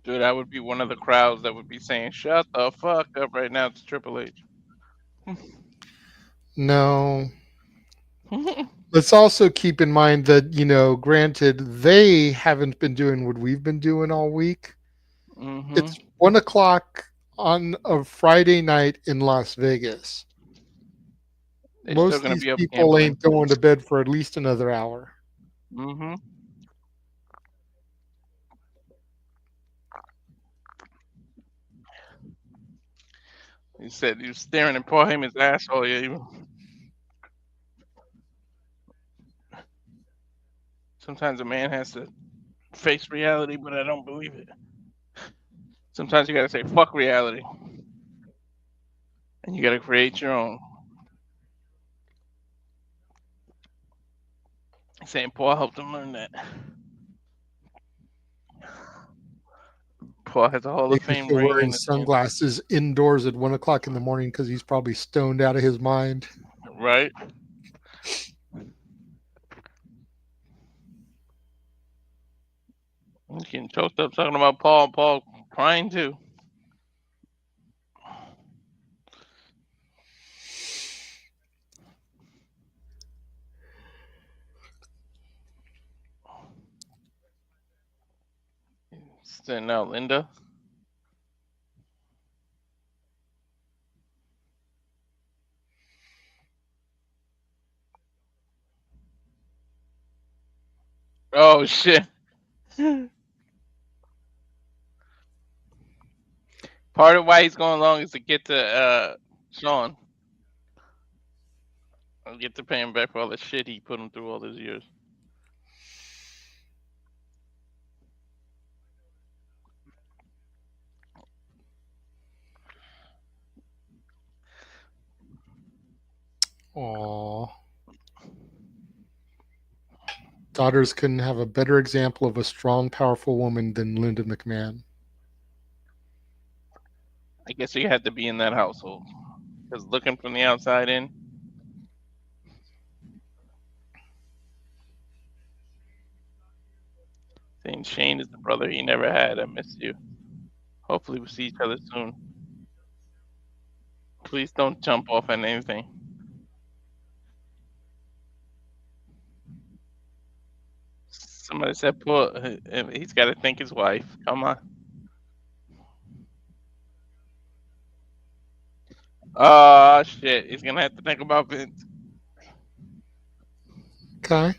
Dude, I would be one of the crowds that would be saying, "Shut the fuck up right now." It's Triple H. No. Let's also keep in mind that, granted, they haven't been doing what we've been doing all week. It's 1:00 on a Friday night in Las Vegas. They're still Most of gonna these be up people gambling. ain't going to bed for at least another hour. He said he was staring at Paul Heyman's asshole. Yeah. Sometimes a man has to face reality, but I don't believe it. Sometimes you gotta say fuck reality, and you gotta create your own. St. Paul helped him learn that. Paul has a Hall of Maybe if Fame you're ring wearing in his hand. sunglasses indoors at 1:00 in the morning because he's probably stoned out of his mind. Right. He's getting choked up talking about Paul. Paul crying too. Sending out Linda. Oh shit. Part of why he's going long is to get to Sean. I'll get to pay him back for all the shit he put him through all those years. Aww. Daughters couldn't have a better example of a strong, powerful woman than Linda McMahon. I guess you had to be in that household. Because looking from the outside in, saying Shane is the brother he never had. I miss you. Hopefully we'll see each other soon. Please don't jump off on anything. Somebody said, "Pull." He's got to thank his wife. Come on. Oh shit! He's gonna have to think about Vince. Okay.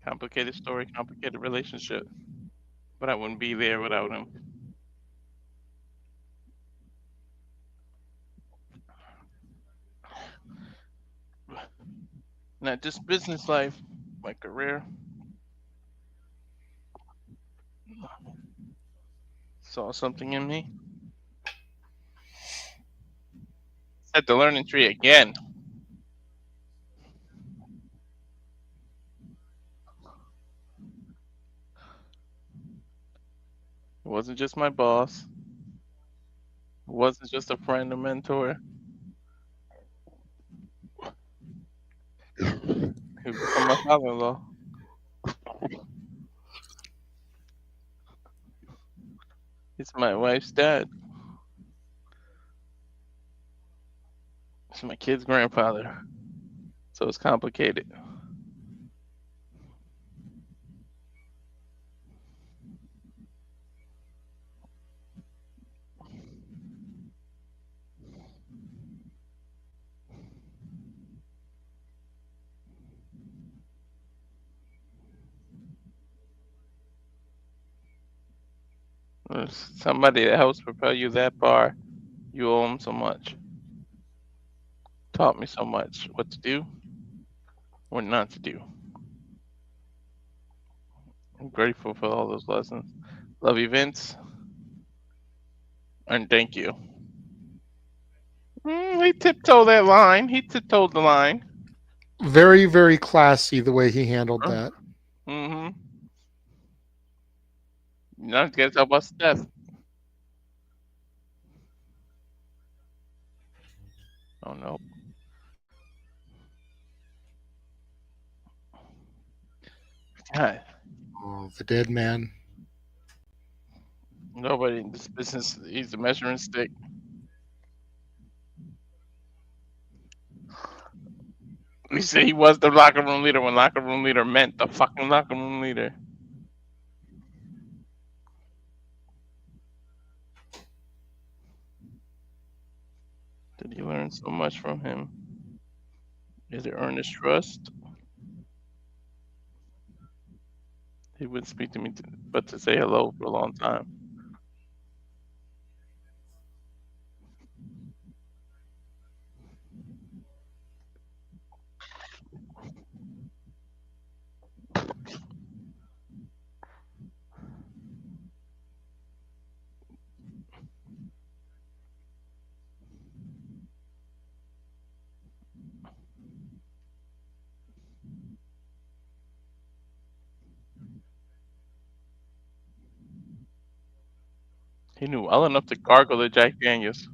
Complicated story, complicated relationship. But I wouldn't be there without him. Not just business life, my career. Saw something in me. Set the learning tree again. It wasn't just my boss. It wasn't just a friend or mentor. He became my father-in-law. He's my wife's dad. He's my kid's grandfather. So it's complicated. There's somebody that helps propel you that far. You owe him so much. Taught me so much what to do, what not to do. I'm grateful for all those lessons. Love you, Vince. And thank you. He tiptoed that line. He tiptoed the line. Very, very classy the way he handled that. Mm-hmm. Now let's get talk about Steph. Oh no. God, Oh, the dead man. nobody in this business needs a measuring stick. He said he was the locker room leader when locker room leader meant the fucking locker room leader. Did he learn so much from him? Did it earn his trust? He wouldn't speak to me but to say hello for a long time. He knew well enough to gargle the Jack Daniels.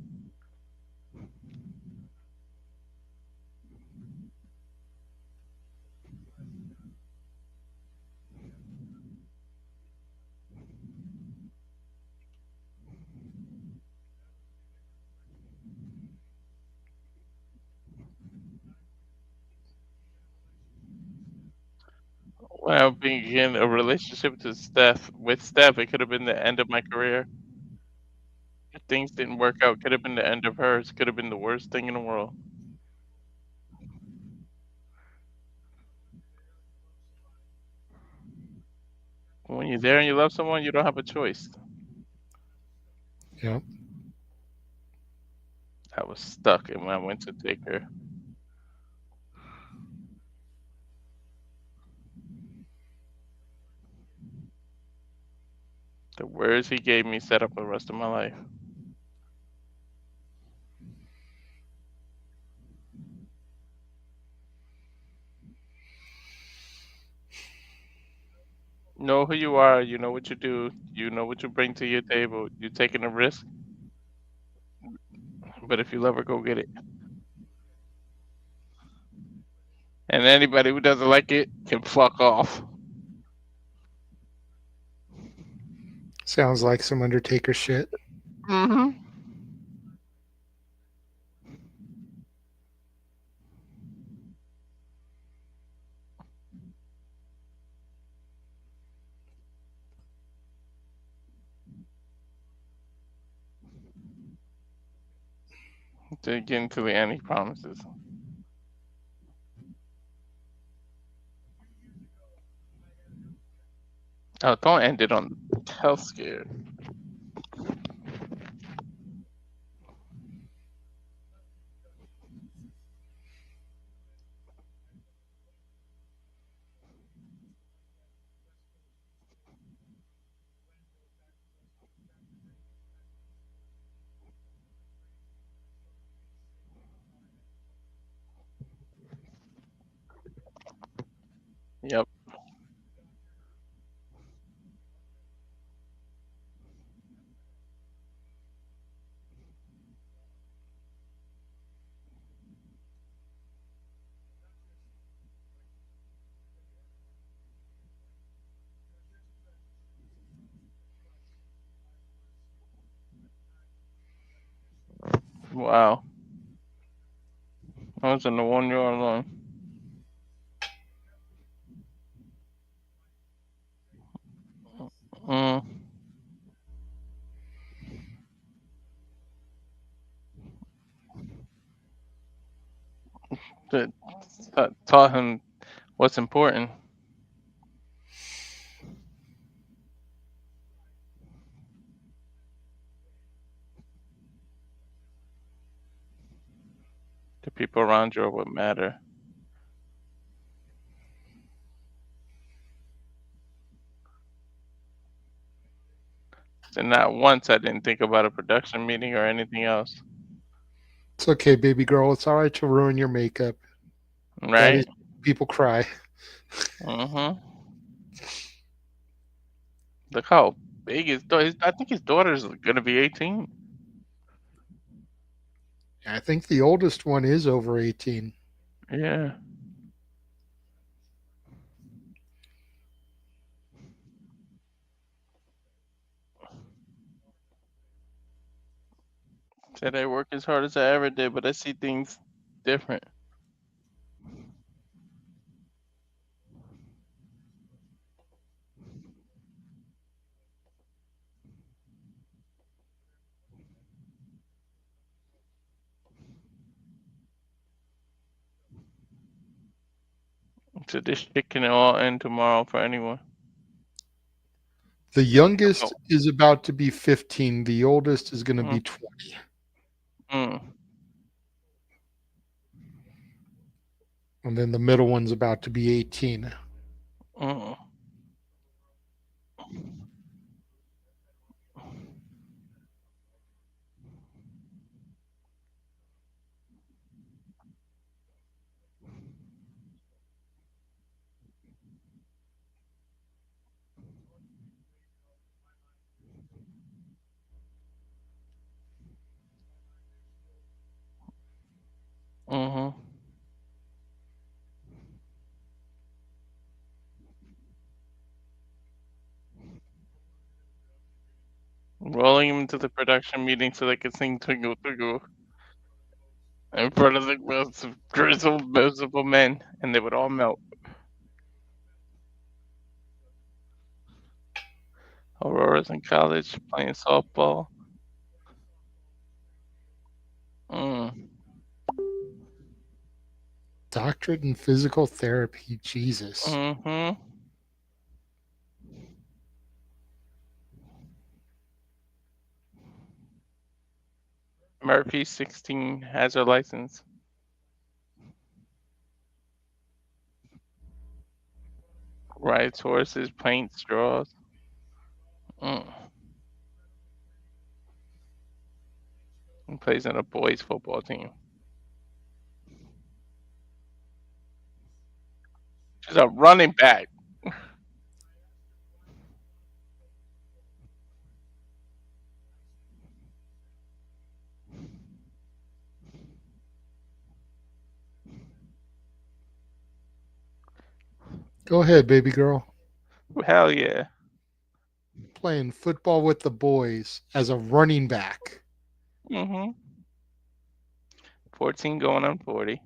When I began a relationship with Steph, it could have been the end of my career. If things didn't work out, could have been the end of hers. Could have been the worst thing in the world. When you're there and you love someone, you don't have a choice. Yep. I was stuck, and when I went to take her, the words he gave me set up the rest of my life. Know who you are. You know what you do. You know what you bring to your table. You're taking a risk. But if you love her, go get it. And anybody who doesn't like it can fuck off. Sounds like some Undertaker shit. Mm-hmm. To get into the end, he promises. Oh, don't end it on health scare. Yep. Wow. I was in the 1 yard line. Mm. That taught him what's important. The people around you are what matter. And not once I didn't think about a production meeting or anything else. It's okay, baby girl. It's all right to ruin your makeup. That Right? is, people cry. Mm-hmm. Look how big I think his daughter's gonna be 18. I think the oldest one is over 18. Yeah. Said I work as hard as I ever did, but I see things different. So this shit can all end tomorrow for anyone. The youngest is about to be 15. The oldest is going to be 20. And then the middle one's about to be 18. Rolling him into the production meeting so they could sing Twinkle Twinkle in front of the most grizzled, miserable men, and they would all melt. Aurora's in college playing softball. Doctorate in physical therapy. Jesus. Murphy, 16, has her license. Rides horses, paints straws. And plays on a boys' football team. She's a running back. Go ahead, baby girl. Hell yeah. Playing football with the boys as a running back. 14 going on 40.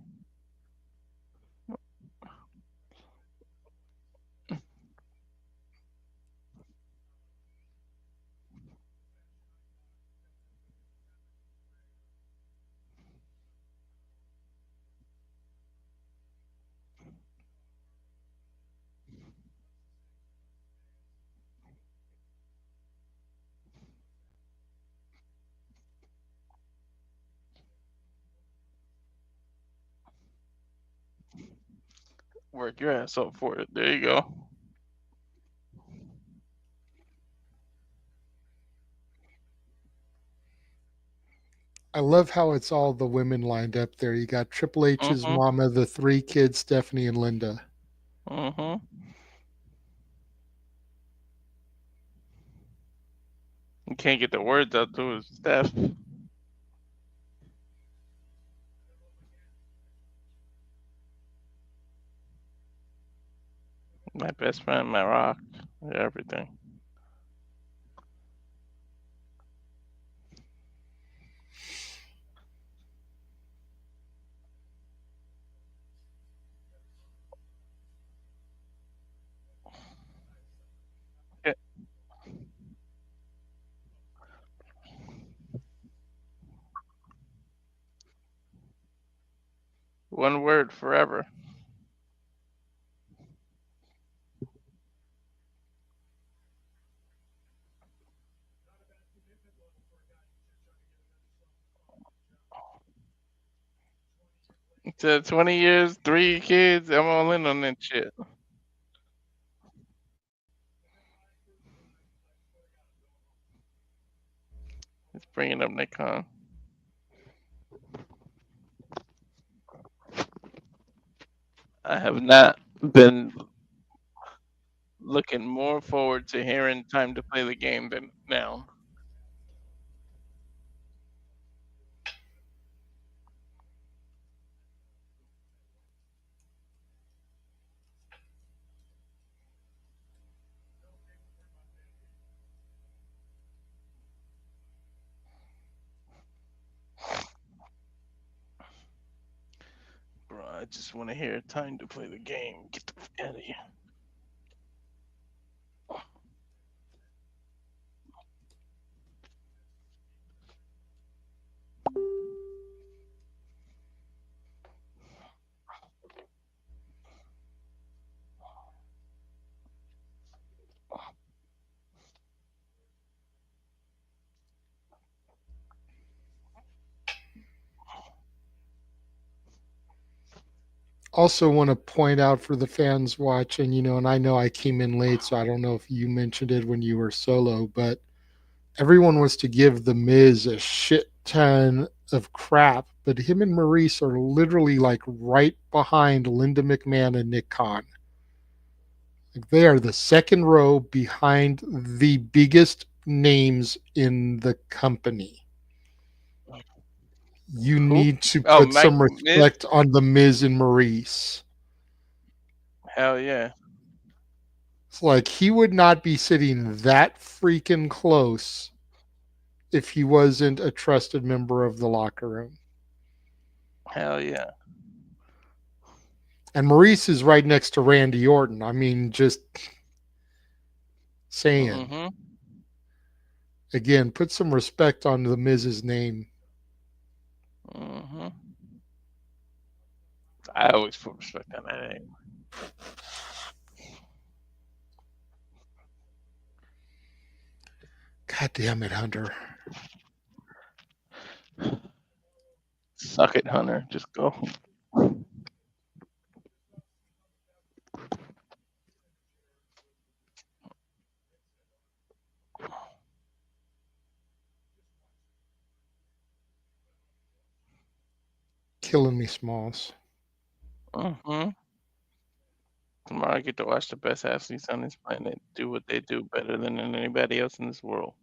Work your ass off for it. There you go. I love how it's all the women lined up there. You got Triple H's mama, the 3 kids, Stephanie and Linda. You can't get the words out to his Steph. My best friend, my rock, everything. Yeah. One word, forever. To 20 years, 3 kids, I'm all in on that shit. Let's bring it up, Nikon. I have not been looking more forward to hearing Time to Play the Game than now. I just want to hear time to play the game. Get the fuck out of here. Also want to point out for the fans watching, and I know I came in late, so I don't know if you mentioned it when you were solo, but everyone was to give The Miz a shit ton of crap, but him and Maurice are literally like right behind Linda McMahon and Nick Khan. Like they are the second row behind the biggest names in the company. You Who? need to Oh, put some Miz? respect on The Miz and Maurice. Hell yeah. It's like he would not be sitting that freaking close if he wasn't a trusted member of the locker room. Hell yeah. And Maurice is right next to Randy Orton. I mean, just saying. Mm-hmm. Again, put some respect on The Miz's name. Mm-hmm. I always put respect on that name. God damn it, Hunter. Suck it, Hunter. Just go. Killing me, Smalls. Mm-hmm. Tomorrow I get to watch the best athletes on this planet do what they do better than anybody else in this world.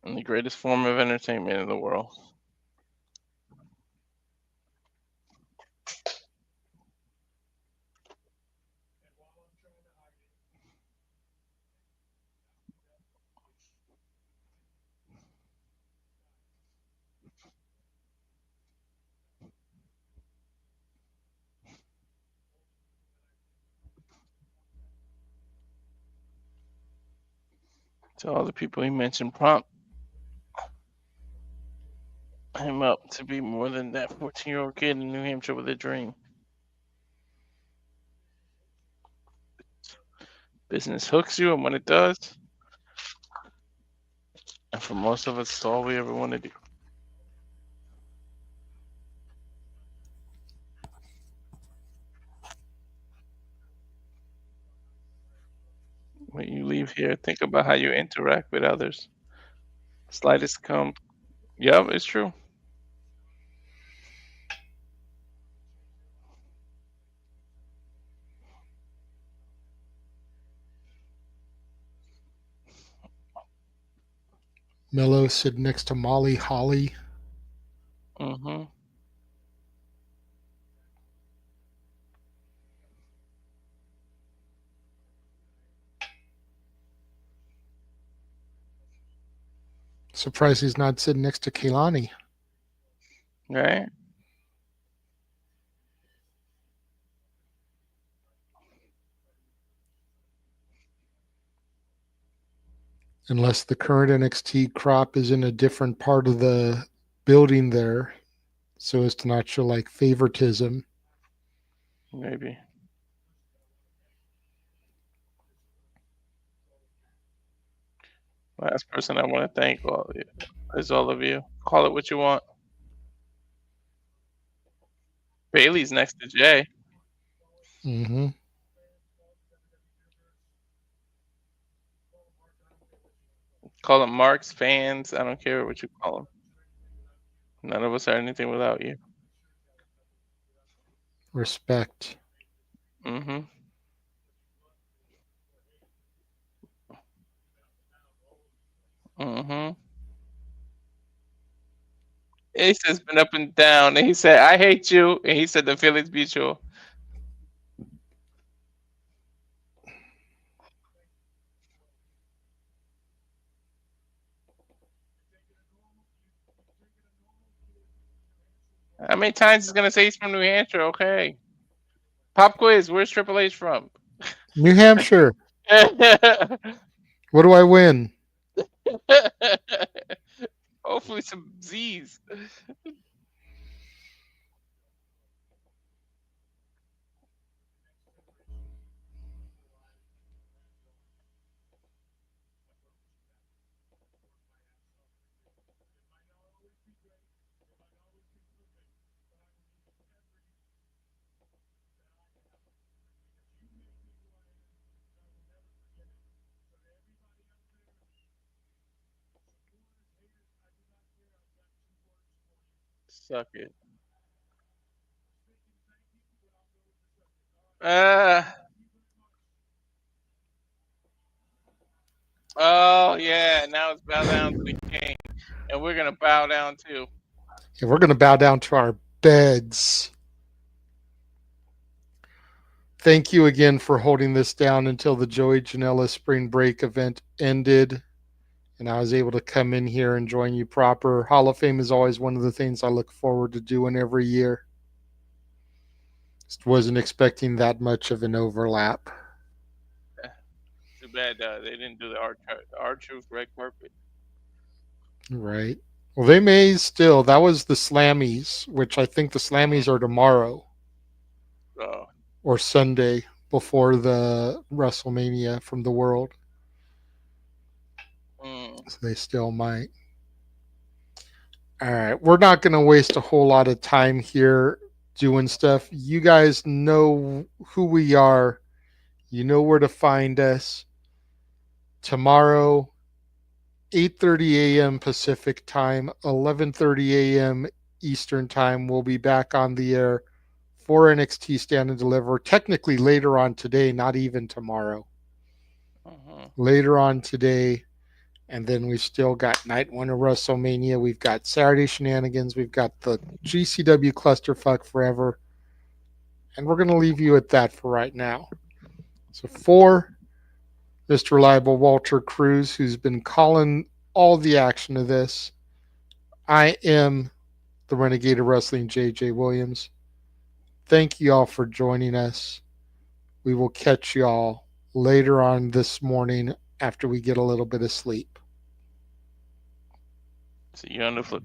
And the greatest form of entertainment in the world. To all the people he mentioned, prompt him up to be more than that 14-year-old kid in New Hampshire with a dream. Business hooks you, and when it does, and for most of us, it's all we ever want to do. When you leave here, think about how you interact with others. Slightest come. Yep, it's true. Mello sitting next to Molly Holly. Mm-hmm. Surprised he's not sitting next to Kaylani. Right? Unless the current NXT crop is in a different part of the building there, so as to not show like favoritism. Maybe. Last person I want to thank is all of you. Call it what you want. Bailey's next to Jay. Mm-hmm. Call them Marks, fans. I don't care what you call them. None of us are anything without you. Respect. Mm-hmm. Mm-hmm. Ace has been up and down, and he said, "I hate you," and he said, "The feeling's mutual." How many times is gonna say he's from New Hampshire? Okay. Pop quiz. Where's Triple H from? New Hampshire. What do I win? Hopefully some Z's. Suck it. Oh yeah, now it's bow down to the king, and we're gonna bow down too. And we're going to bow down to our beds. Thank you again for holding this down until the Joey Janela spring break event ended, and I was able to come in here and join you proper. Hall of Fame is always one of the things I look forward to doing every year. Just wasn't expecting that much of an overlap. Too bad they didn't do the R-Truth red carpet. Right. Well, they may still. That was the Slammies, which I think the Slammies are tomorrow Oh. or Sunday before the WrestleMania from the world. So they still might. All right. We're not going to waste a whole lot of time here doing stuff. You guys know who we are. You know where to find us. Tomorrow, 8:30 a.m. Pacific time, 11:30 a.m. Eastern time. We'll be back on the air for NXT Stand and Deliver. Technically later on today, not even tomorrow. Later on today. And then we've still got night one of WrestleMania. We've got Saturday Shenanigans. We've got the GCW Clusterfuck Forever. And we're going to leave you at that for right now. So for Mr. Reliable Walter Cruz, who's been calling all the action of this, I am the Renegade of Wrestling, JJ Williams. Thank you all for joining us. We will catch you all later on this morning after we get a little bit of sleep. See you on the flip.